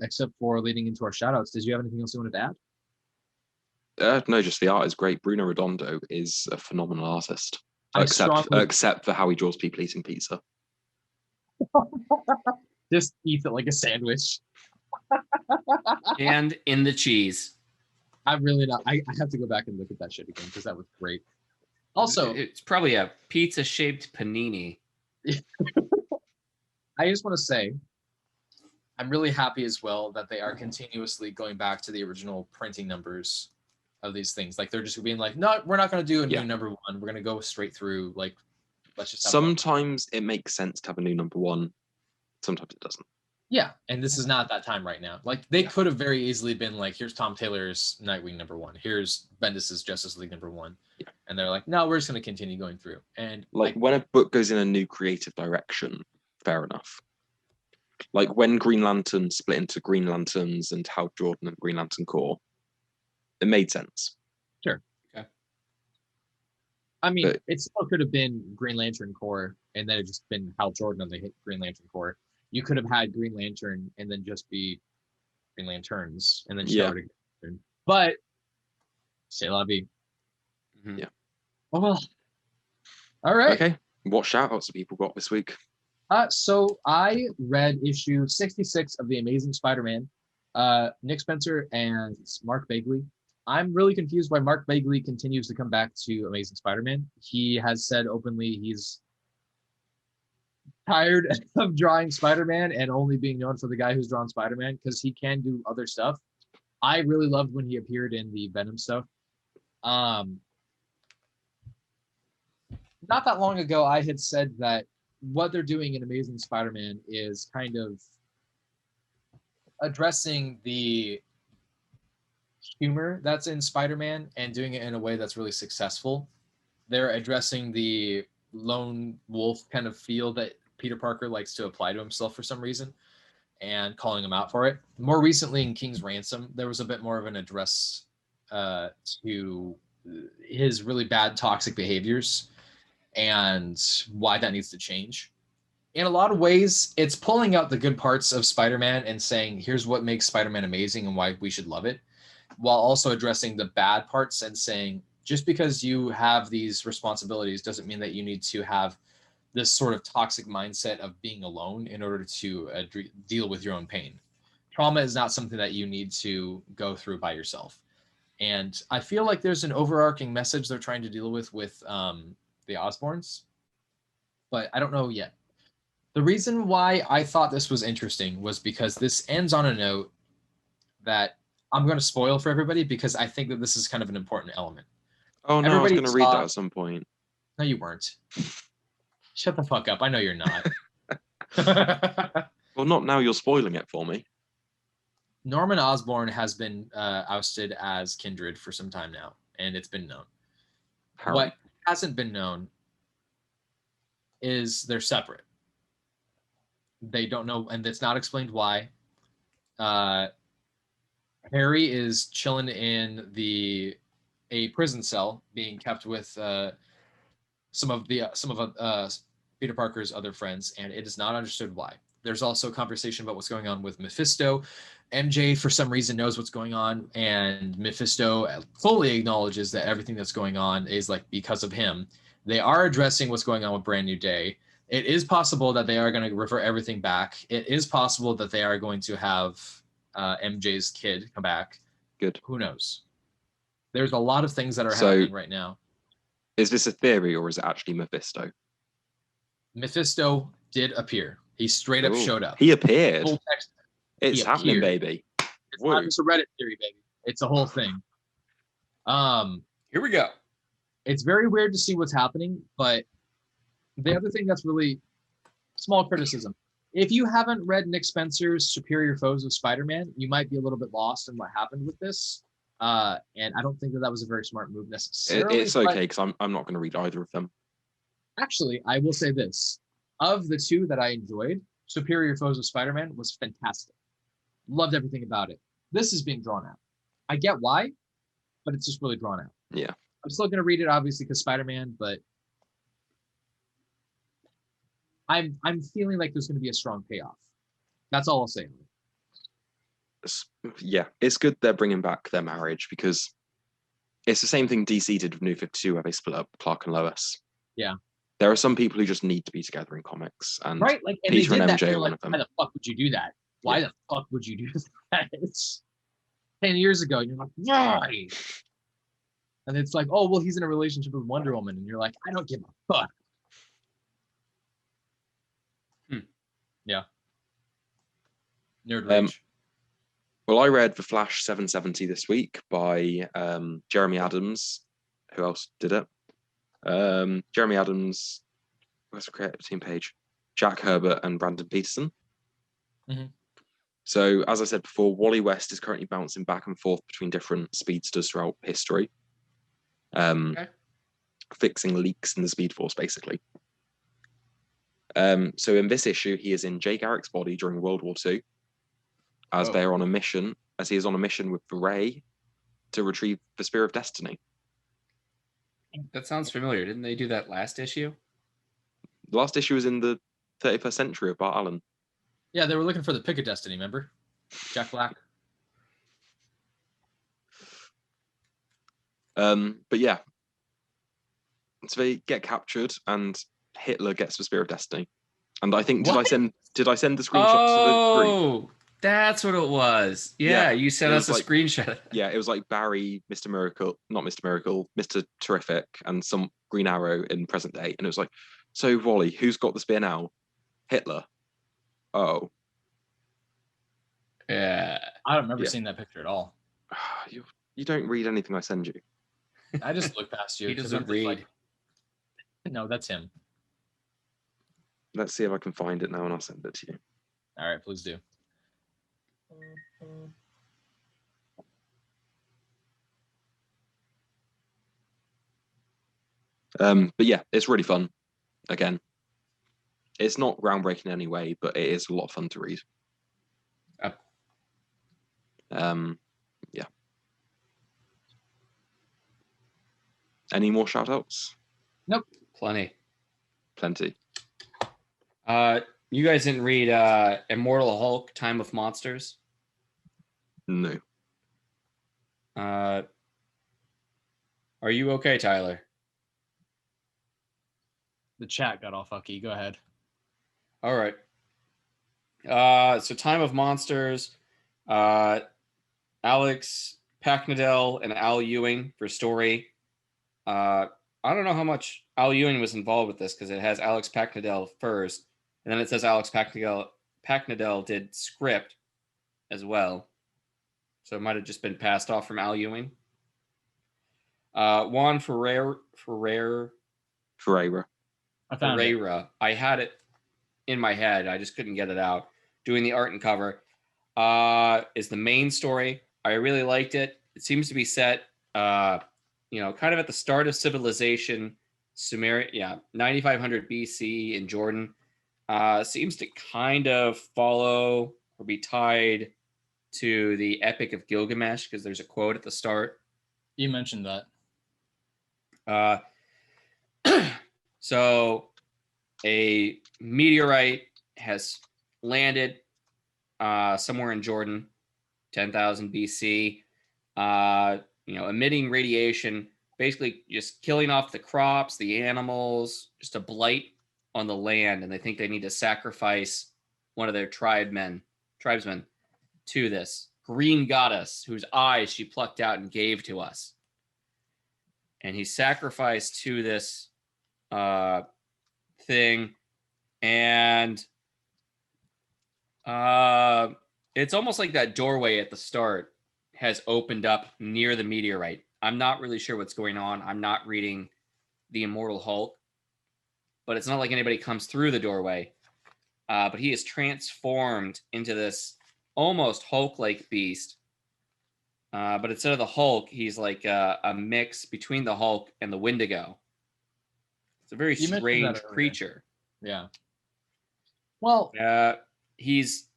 except for leading into our shout outs. Did you have anything else you wanted to add? No, just the art is great. Bruno Redondo is a phenomenal artist. Except for how he draws people eating pizza. Just eats it like a sandwich. And in the cheese. I'm really not. I have to go back and look at that shit again because that was great. Also, it's probably a pizza-shaped panini. I just want to say, I'm really happy as well that they are continuously going back to the original printing numbers of these things. Like they're just being like, no, we're not going to do a new number one. We're going to go straight through. Like, let's just. Sometimes it makes sense to have a new number one. Sometimes it doesn't. Yeah, and this is not that time right now. Like they could have very easily been like, here's Tom Taylor's Nightwing number one. Here's Bendis's Justice League number one. Yeah. And they're like, no, we're just going to continue going through. And like when a book goes in a new creative direction, fair enough. Like when Green Lantern split into Green Lanterns and Hal Jordan and Green Lantern Corps, it made sense. Sure. Okay. I mean, it still could have been Green Lantern Corps and then it just been Hal Jordan on the Green Lantern Corps. You could have had Green Lantern and then just be Green Lanterns and then start again. But c'est la vie. Mm-hmm. Yeah. Oh, well. All right. Okay. What shout-outs have people got this week? So I read issue 66 of The Amazing Spider-Man, Nick Spencer and Mark Bagley. I'm really confused why Mark Bagley continues to come back to Amazing Spider-Man. He has said openly he's tired of drawing Spider-Man and only being known for the guy who's drawn Spider-Man because he can do other stuff. I really loved when he appeared in the Venom stuff. Not that long ago, I had said that what they're doing in Amazing Spider-Man is kind of addressing the humor that's in Spider-Man and doing it in a way that's really successful. They're addressing the lone wolf kind of feel that Peter Parker likes to apply to himself for some reason and calling him out for it. More recently in King's Ransom, there was a bit more of an address to his really bad toxic behaviors and why that needs to change. In a lot of ways, it's pulling out the good parts of Spider-Man and saying, here's what makes Spider-Man amazing and why we should love it, while also addressing the bad parts and saying, just because you have these responsibilities doesn't mean that you need to have this sort of toxic mindset of being alone in order to deal with your own pain. Trauma is not something that you need to go through by yourself. And I feel like there's an overarching message they're trying to deal with the Osborns, but I don't know yet. The reason why I thought this was interesting was because this ends on a note that I'm going to spoil for everybody because I think that this is kind of an important element. Oh, no, everybody I was going to read that at some point. No, you weren't. Shut the fuck up. I know you're not. Well, not now. You're spoiling it for me. Norman Osborn has been ousted as Kindred for some time now, and it's been known. Harry. What hasn't been known is they're separate. They don't know, and it's not explained why. Harry is chilling in a prison cell, being kept with some of Peter Parker's other friends, and it is not understood why. There's also conversation about what's going on with Mephisto. MJ, for some reason, knows what's going on, and Mephisto fully acknowledges that everything that's going on is like because of him. They are addressing what's going on with Brand New Day. It is possible that they are going to revert everything back. It is possible that they are going to have MJ's kid come back. Good. Who knows? There's a lot of things that are happening right now. Is this a theory or is it actually Mephisto? Mephisto did appear. He straight up showed up. He appeared. Full text. It's happening, baby. It's not just a Reddit theory, baby. It's a whole thing. Here we go. It's very weird to see what's happening, but the other thing that's really small criticism. If you haven't read Nick Spencer's Superior Foes of Spider-Man, you might be a little bit lost in what happened with this. And I don't think that was a very smart move necessarily. It's okay because I'm not going to read either of them. Actually, I will say this. Of the two that I enjoyed, Superior Foes of Spider-Man was fantastic. Loved everything about it. This is being drawn out. I get why, but it's just really drawn out. Yeah. I'm still going to read it, obviously, because Spider-Man, but I'm feeling like there's going to be a strong payoff. That's all I'll say. Yeah, it's good they're bringing back their marriage, because it's the same thing DC did with New 52, where they split up Clark and Lois. Yeah. There are some people who just need to be together in comics, and right, like, and Peter they did and MJ that. are one Like, of them. why the fuck would you do that? Why the fuck would you do that? It's 10 years ago, and you're like, why? And it's like, oh, well, he's in a relationship with Wonder Woman, and you're like, I don't give a fuck. Yeah. Nerd rage. Well, I read The Flash 770 this week by Jeremy Adams. Who else did it? Jeremy Adams, where's the creative team page? Jack Herbert and Brandon Peterson. Mm-hmm. So, as I said before, Wally West is currently bouncing back and forth between different speedsters throughout history. Fixing leaks in the Speed Force, basically. So in this issue, he is in Jay Garrick's body during World War II, as they are on a mission, as he is on a mission with Ray to retrieve the Spear of Destiny. That sounds familiar. Didn't they do that last issue? The last issue was in the 31st century of Bart Allen. Yeah, they were looking for the Pick of Destiny, remember? Jack Black. But yeah. So they get captured, and Hitler gets the Spear of Destiny. And I think, did I send the screenshots to the group? Oh, that's what it was. Yeah, you sent us a screenshot. Yeah, it was like Barry, Mr. Miracle, not Mr. Miracle, Mr. Terrific, and some Green Arrow in present day. And it was like, so Wally, who's got the spear now? Hitler. Oh. Yeah. I don't remember seeing that picture at all. You don't read anything I send you. I just look past you. He doesn't read. Like, no, that's him. Let's see if I can find it now, and I'll send it to you. All right, please do. But yeah, it's really fun. Again, it's not groundbreaking in any way, but it is a lot of fun to read. Yeah. Any more shout-outs? Nope. Plenty. You guys didn't read Immortal Hulk, Time of Monsters? No. Are you okay, Tyler? The chat got all fucky. Go ahead. All right. So Time of Monsters, Alex Packnadell and Al Ewing for story. I don't know how much Al Ewing was involved with this, because it has Alex Packnadell first, and then it says Alex Packnadell did script as well. So it might have just been passed off from Al Ewing. Juan Ferreira. I had it in my head. I just couldn't get it out. Doing the art and cover is the main story. I really liked it. It seems to be set, kind of at the start of civilization, Sumeria. Yeah, 9500 BC in Jordan. Seems to kind of follow or be tied to the Epic of Gilgamesh, because there's a quote at the start. You mentioned that. So a meteorite has landed somewhere in Jordan, 10,000 BC, emitting radiation, basically just killing off the crops, the animals, just a blight on the land. And they think they need to sacrifice one of their tribesmen to this green goddess whose eyes she plucked out and gave to us. And he's sacrificed to this thing, and it's almost like that doorway at the start has opened up near the meteorite. I'm not really sure what's going on. I'm not reading the Immortal Hulk, but it's not like anybody comes through the doorway. But he is transformed into this almost Hulk-like beast. But instead of the Hulk, he's like a mix between the Hulk and the Wendigo. It's a very strange creature. Yeah. Well, he's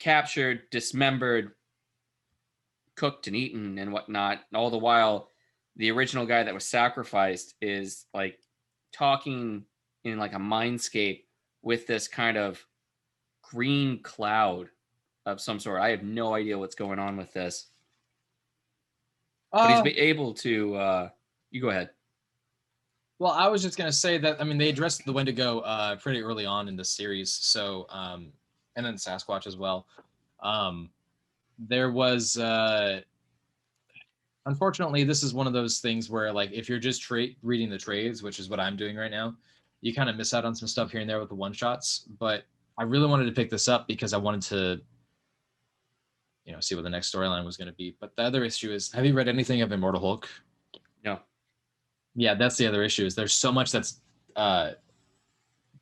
captured, dismembered, cooked and eaten and whatnot. All the while, the original guy that was sacrificed is like talking in like a mindscape with this kind of green cloud of some sort. I have no idea what's going on with this. But he's been able to you go ahead. Well, I was just gonna say that they addressed the Wendigo pretty early on in the series, so and then Sasquatch as well. There was unfortunately, this is one of those things where, like, if you're just reading the trades, which is what I'm doing right now, you kind of miss out on some stuff here and there with the one shots. But I really wanted to pick this up because I wanted to, see what the next storyline was going to be. But the other issue is, have you read anything of Immortal Hulk? No. Yeah, that's the other issue. Is there's so much that's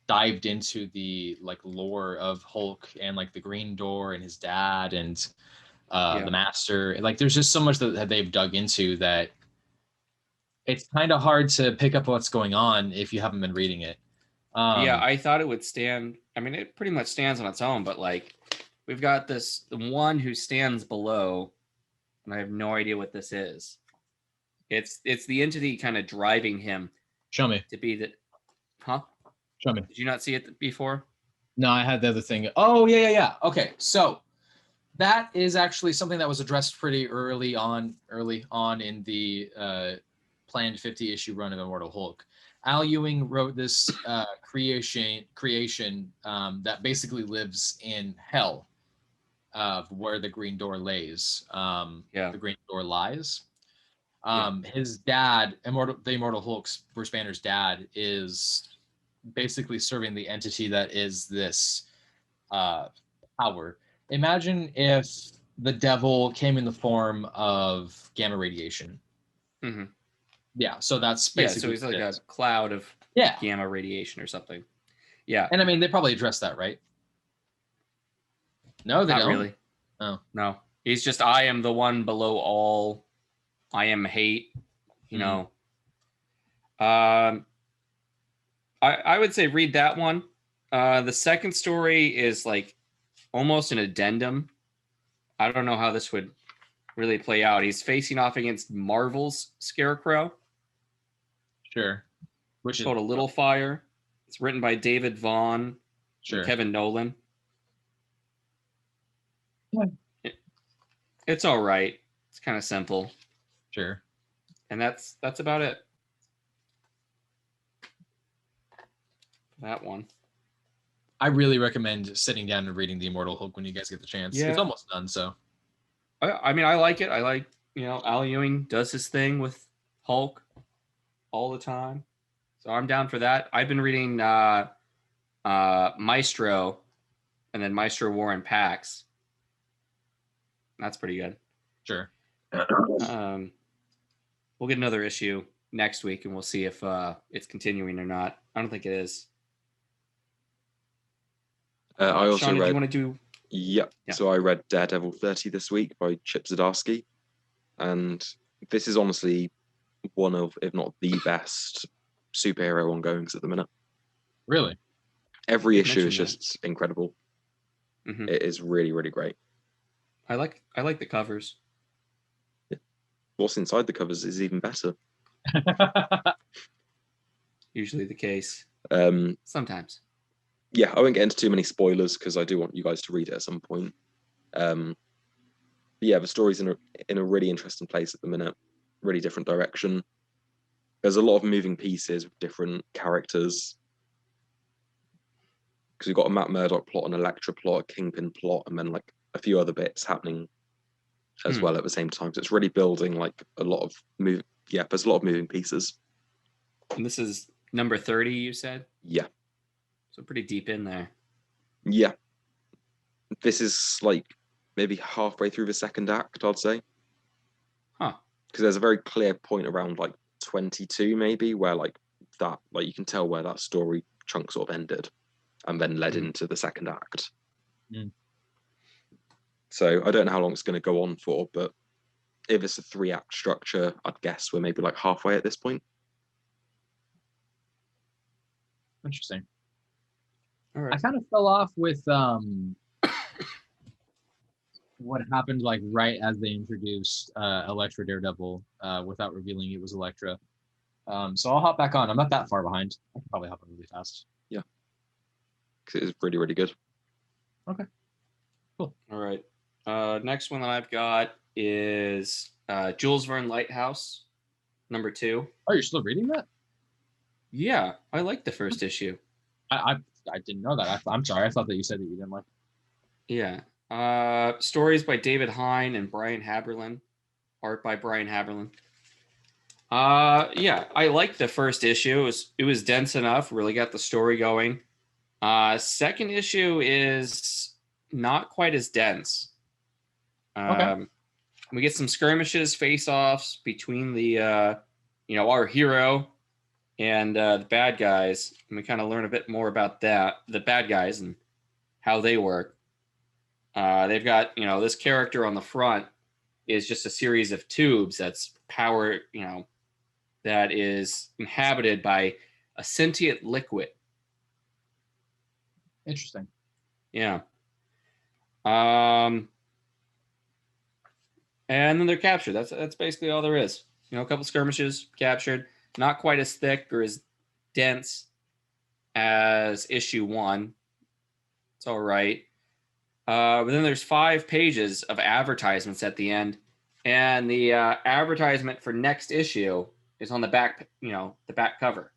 dived into the lore of Hulk and the Green Door and his dad and the Master. Like, there's just so much that they've dug into that it's kind of hard to pick up what's going on if you haven't been reading it. I thought it would stand. It pretty much stands on its own, but we've got the one who stands below, and I have no idea what this is. It's the entity kind of driving him. Show me. To be the, huh? Show me. Did you not see it before? No, I had the other thing. Oh, yeah. Okay, so that is actually something that was addressed pretty early on in the planned 50-issue run of Immortal Hulk. Al Ewing wrote this creation that basically lives in hell, where the Green Door lays. The Green Door lies. His dad, the Immortal Hulk's Bruce Banner's dad, is basically serving the entity that is this power. Imagine if the devil came in the form of gamma radiation. Mm-hmm. Yeah, so that's basically so he's like a cloud of gamma radiation or something. Yeah, and they probably addressed that, right? No, they not don't. Really. Oh no, he's just I am the one below all. I am hate. I would say read that one. The second story is almost an addendum. I don't know how this would really play out. He's facing off against Marvel's Scarecrow. Sure. Which is called A Little Fire. It's written by David Vaughn and Kevin Nolan. Yeah. It's all right. It's kind of simple. Sure. And that's about it. That one. I really recommend sitting down and reading the Immortal Hulk when you guys get the chance. Yeah. It's almost done, so. I like it. I like, Al Ewing does his thing with Hulk all the time. So I'm down for that. I've been reading Maestro and then Maestro War and Pax. That's pretty good. Sure. We'll get another issue next week and we'll see if it's continuing or not. I don't think it is. I also Sean, read. Do you want to do? Yeah. So I read Daredevil 30 this week by Chip Zdarsky, and this is honestly one of, if not the best, superhero ongoings at the minute. Really? Every issue is just incredible. Mm-hmm. It is really, really great. I like the covers. Yeah. What's inside the covers is even better. Usually the case. Sometimes. Yeah, I won't get into too many spoilers because I do want you guys to read it at some point. But yeah, the story's in a really interesting place at the minute. Really different direction. There's a lot of moving pieces with different characters. Because we've got a Matt Murdock plot, an Elektra plot, a Kingpin plot, and then a few other bits happening as well at the same time. So it's really building a lot of there's a lot of moving pieces. And this is number 30, you said? Yeah. So pretty deep in there. Yeah. This is maybe halfway through the second act, I'd say. Huh. Because there's a very clear point around 22 maybe where that you can tell where that story chunk sort of ended and then led into the second act. Mm. So I don't know how long it's going to go on for, but if it's a 3-act structure, I'd guess we're maybe halfway at this point. Interesting. All right. I kind of fell off with what happened like right as they introduced Elektra Daredevil without revealing it was Elektra. So I'll hop back on. I'm not that far behind. I can probably hop on really fast. Yeah. Because it is really, really good. Okay. Cool. All right. Next one that I've got is Jules Verne Lighthouse, number 2. Oh, you're still reading that? Yeah, I like the first issue. I didn't know that. I'm sorry. I thought that you said that you didn't like it. Yeah. Stories by David Hine and Brian Haberlin. Art by Brian Haberlin. Yeah, I liked the first issue. It was dense enough, really got the story going. Second issue is not quite as dense. Okay. We get some skirmishes, face-offs between the our hero and the bad guys, and we kind of learn a bit more about the bad guys and how they work. They've got, this character on the front is just a series of tubes that's power, that is inhabited by a sentient liquid. Interesting. Yeah. And then they're captured. That's basically all there is. A couple skirmishes, captured. Not quite as thick or as dense as issue 1. It's all right. But then there's 5 pages of advertisements at the end, and the advertisement for next issue is on the back, the back cover.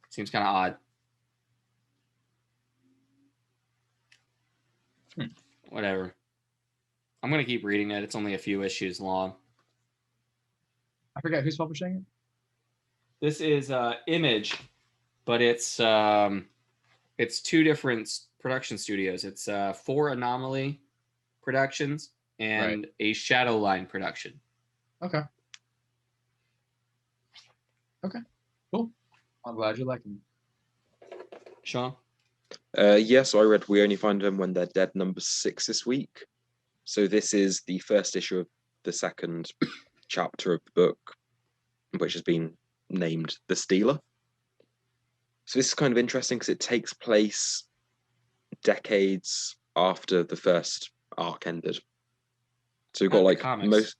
Seems kind of odd. Whatever. I'm going to keep reading it. It's only a few issues long. I forget who's publishing it. This is Image, but it's 2 different production studios. It's 4 Anomaly Productions and a Shadowline production. Okay. Cool. I'm glad you like them. Sean? Yes, I read We Only Find Them When They're Dead number 6 this week. So this is the first issue of the second chapter of the book, which has been named The Stealer. So this is kind of interesting because it takes place decades after the first arc ended. So you've got like comics.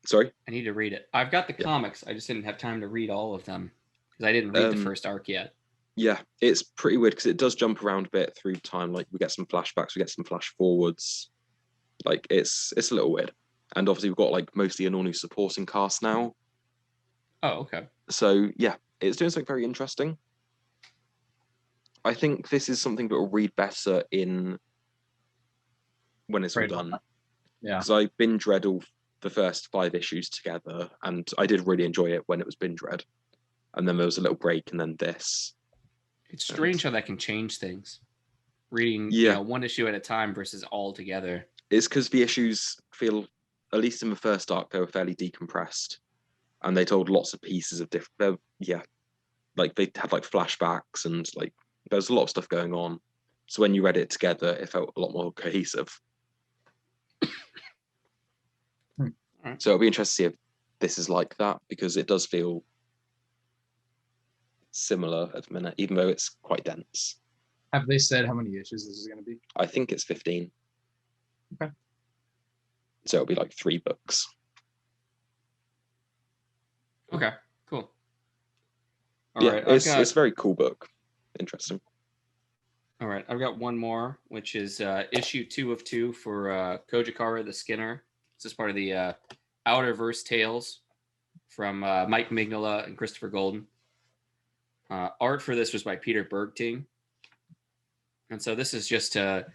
Sorry? I need to read it. I've got the comics. I just didn't have time to read all of them because I didn't read the first arc yet. Yeah, it's pretty weird because it does jump around a bit through time. Like we get some flashbacks, we get some flash forwards. Like it's a little weird. And obviously we've got like mostly an all-new supporting cast now. Oh, okay. So yeah, it's doing something very interesting. I think this is something that will read better when it's all done. Yeah. Because I binge read all the first 5 issues together, and I did really enjoy it when it was binge read. And then there was a little break, and then this. It's strange how that can change things. Reading, one issue at a time versus all together. It's because the issues feel, at least in the first arc, they were fairly decompressed, and they told lots of pieces of different. Like they had like flashbacks and like there was a lot of stuff going on. So when you read it together, it felt a lot more cohesive. So it'll be interesting to see if this is like that, because it does feel similar at the minute, even though it's quite dense. Have they said how many issues this is going to be? I think it's 15. Okay. So it'll be like 3 books. Okay, cool. All right, it's a very cool book. Interesting. All right, I've got one more, which is issue 2 of 2 for Cojacaru the Skinner. This is part of the Outerverse Tales from Mike Mignola and Christopher Golden. Art for this was by Peter Bergting. And so this is just to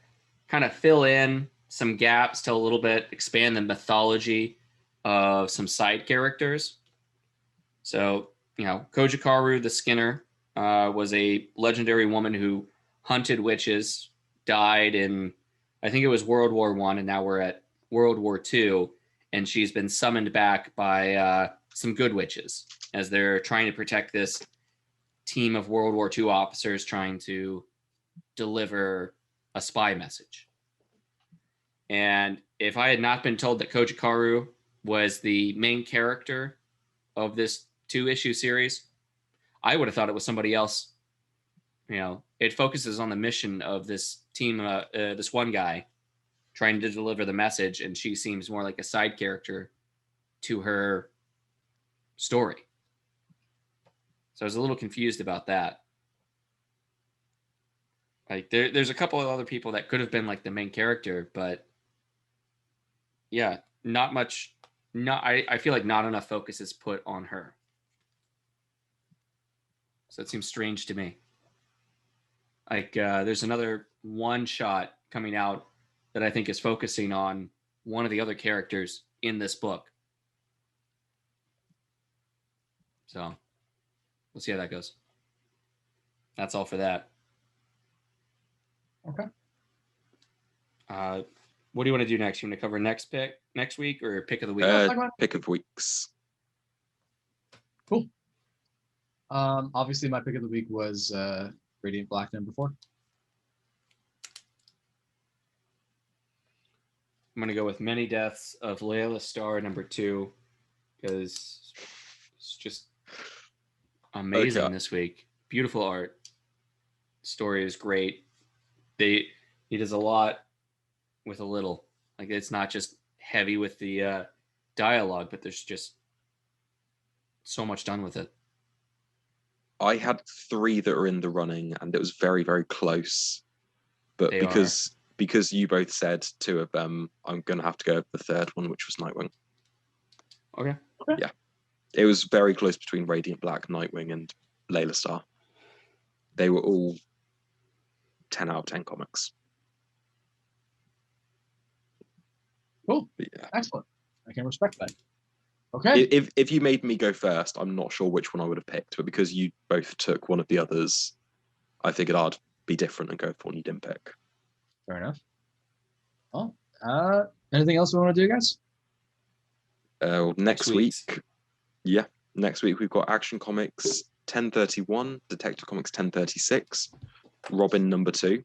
kind of fill in some gaps, tell a little bit, expand the mythology of some side characters. So, Cojacaru the Skinner was a legendary woman who hunted witches, died in, I think it was World War I, and now we're at World War II, and she's been summoned back by some good witches as they're trying to protect this team of World War II officers trying to deliver a spy message. And if I had not been told that Cojacaru was the main character of this 2-issue series, I would have thought it was somebody else. It focuses on the mission of this team, this one guy, trying to deliver the message, and she seems more like a side character to her story. So I was a little confused about that. Like there's a couple of other people that could have been like the main character, but yeah, not much. I feel like not enough focus is put on her. So it seems strange to me. Like there's another one shot coming out that I think is focusing on one of the other characters in this book. So we'll see how that goes. That's all for that. Okay. What do you want to do next? You want to cover next week or pick of the week? Pick of weeks. Cool. Obviously my pick of the week was Radiant Black #4. I'm going to go with Many Deaths of Laila Starr #2 because it's just amazing this week. Beautiful art. Story is great. He does a lot with a little. Like it's not just heavy with the dialogue, but there's just so much done with it. I had 3 that are in the running, and it was very, very close. But because you both said 2 of them, I'm going to have to go with the third one, which was Nightwing. Okay. Yeah. It was very close between Radiant Black, Nightwing, and Laila Starr. They were all 10 out of 10 comics. Cool. Yeah. Excellent. I can respect that. Okay. If you made me go first, I'm not sure which one I would have picked, but because you both took one of the others, I figured I'd be different and go for one you didn't pick. Fair enough. Well, anything else we want to do, guys? Next week. Yeah. Next week we've got Action Comics 1031, Detective Comics 1036, Robin #2,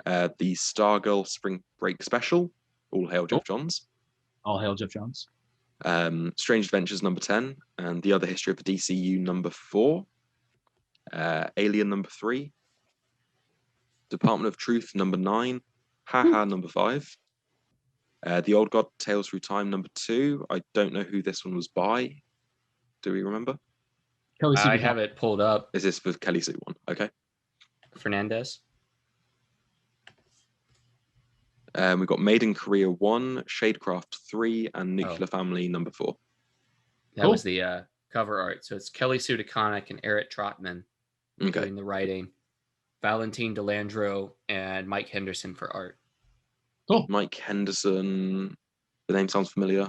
the Stargirl Spring Break Special, All Hail Jeff Johns. All Hail Jeff Johns. Strange Adventures #10, and The Other History of the DCU #4, Alien #3, Department of Truth #9, Haha #5, The Old God Tales Through Time #2. I don't know who this one was by. Do we remember? I have it pulled up. Is this for Kelly Sue one? Okay. Fernandez. We've got Made in Korea 1, Shadecraft 3, and Nuclear Family #4. That was the cover art. So it's Kelly Sue DeConnick and Eric Trotman doing the writing. Valentin Delandro and Mike Henderson for art. Cool. Mike Henderson. The name sounds familiar.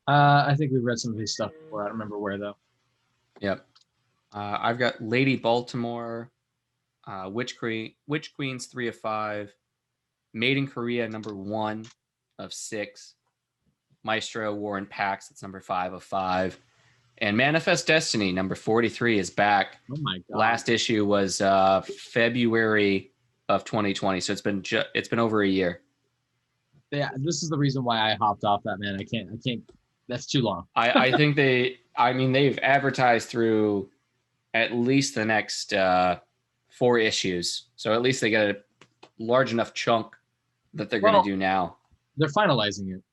I think we've read some of his stuff before. I don't remember where though. Yep. I've got Lady Baltimore, Witch Queens 3 of 5, Made in Korea #1 of 6, Maestro War and Pax, that's #5 of 5, and Manifest Destiny #43 is back. Oh my god! Last issue was February of 2020, so it's been over a year. Yeah, this is the reason why I hopped off that, man. I can't. That's too long. I think they've advertised through at least the next 4 issues, so at least they get a large enough chunk that they're going to do now. They're finalizing it.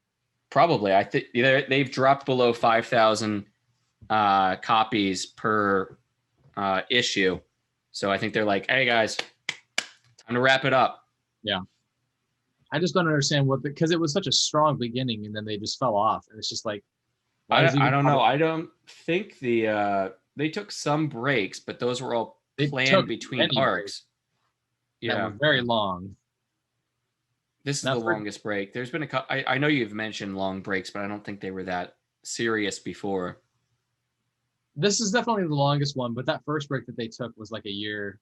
Probably. I think they've dropped below 5,000 copies per issue. So I think they're like, hey guys, time to wrap it up. Yeah. I just don't understand because it was such a strong beginning and then they just fell off. And it's just like, I don't know. I don't think they took some breaks, but those were all planned between arcs. Yeah. Very long. This is the longest break. There's been I know you've mentioned long breaks, but I don't think they were that serious before. This is definitely the longest one, but that first break that they took was like a year,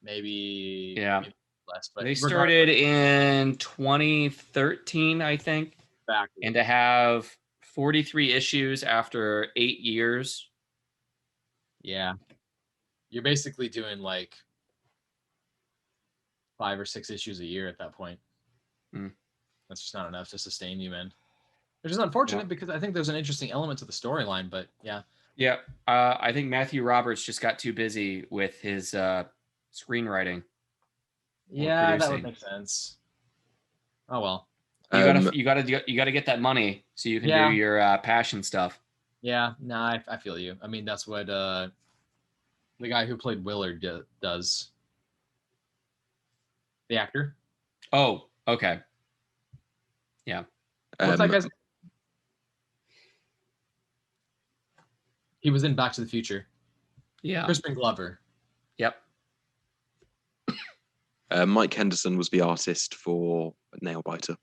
maybe less. But they started in 2013, I think. Exactly. And to have 43 issues after 8 years. Yeah. You're basically doing like 5 or 6 issues a year at that point. That's just not enough to sustain you, man. Which is unfortunate because I think there's an interesting element to the storyline, but yeah. Yeah. I think Matthew Roberts just got too busy with his screenwriting. Yeah, that would make sense. Oh well. You gotta get that money so you can do your passion stuff. Yeah, no, I feel you. I mean, that's what the guy who played Willard does. The actor. Oh, okay. Yeah. What's that guy's name? He was in Back to the Future. Yeah. Crispin Glover. Yep. Mike Henderson was the artist for Nailbiter.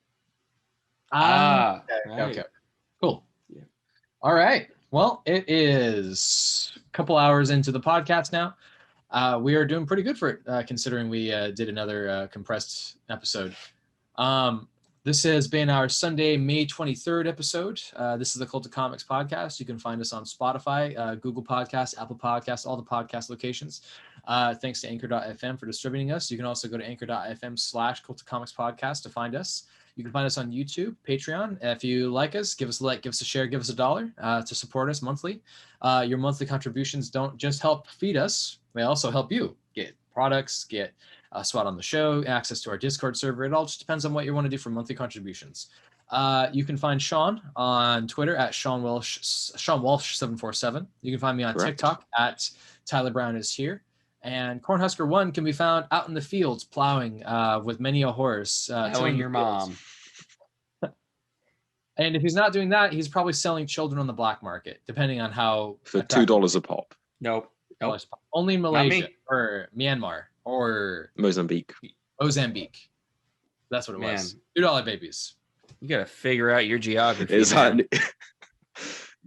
Okay. Cool. Yeah. All right. Well, it is a couple hours into the podcast now. We are doing pretty good for it, considering we did another compressed episode. This has been our Sunday, May 23rd episode. This is the Cult of Comics podcast. You can find us on Spotify, Google Podcasts, Apple Podcasts, all the podcast locations. Thanks to Anchor.fm for distributing us. You can also go to Anchor.fm/Cult of Comics podcast to find us. You can find us on YouTube, Patreon. If you like us, give us a like, give us a share, give us $1 to support us monthly. Your monthly contributions don't just help feed us, they also help you get products, get a spot on the show, access to our Discord server. It all just depends on what you want to do for monthly contributions. You can find Sean on Twitter at Sean Walsh 747. You can find me on TikTok at Tyler Brown is here. And Cornhusker 1 can be found out in the fields plowing with many a horse. Telling your mom. And if he's not doing that, he's probably selling children on the black market, depending on how. For $2 a pop. Nope. Only in Malaysia or Myanmar or Mozambique. That's what it was. $2 babies. You got to figure out your geography. Is that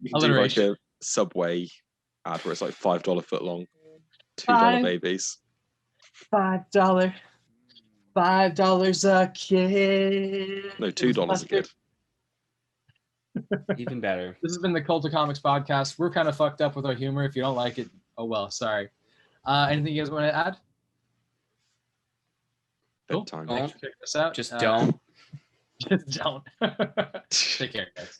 you can do like a Subway ad where it's like $5 foot long, $2 babies. $5 a kid. No, $2 a kid. Even better. This has been the Cult of Comics podcast. We're kind of fucked up with our humor. If you don't like it, oh well, sorry. Anything you guys want to add? Bedtime. Cool. Check this out. Just don't. Just don't. Take care, guys.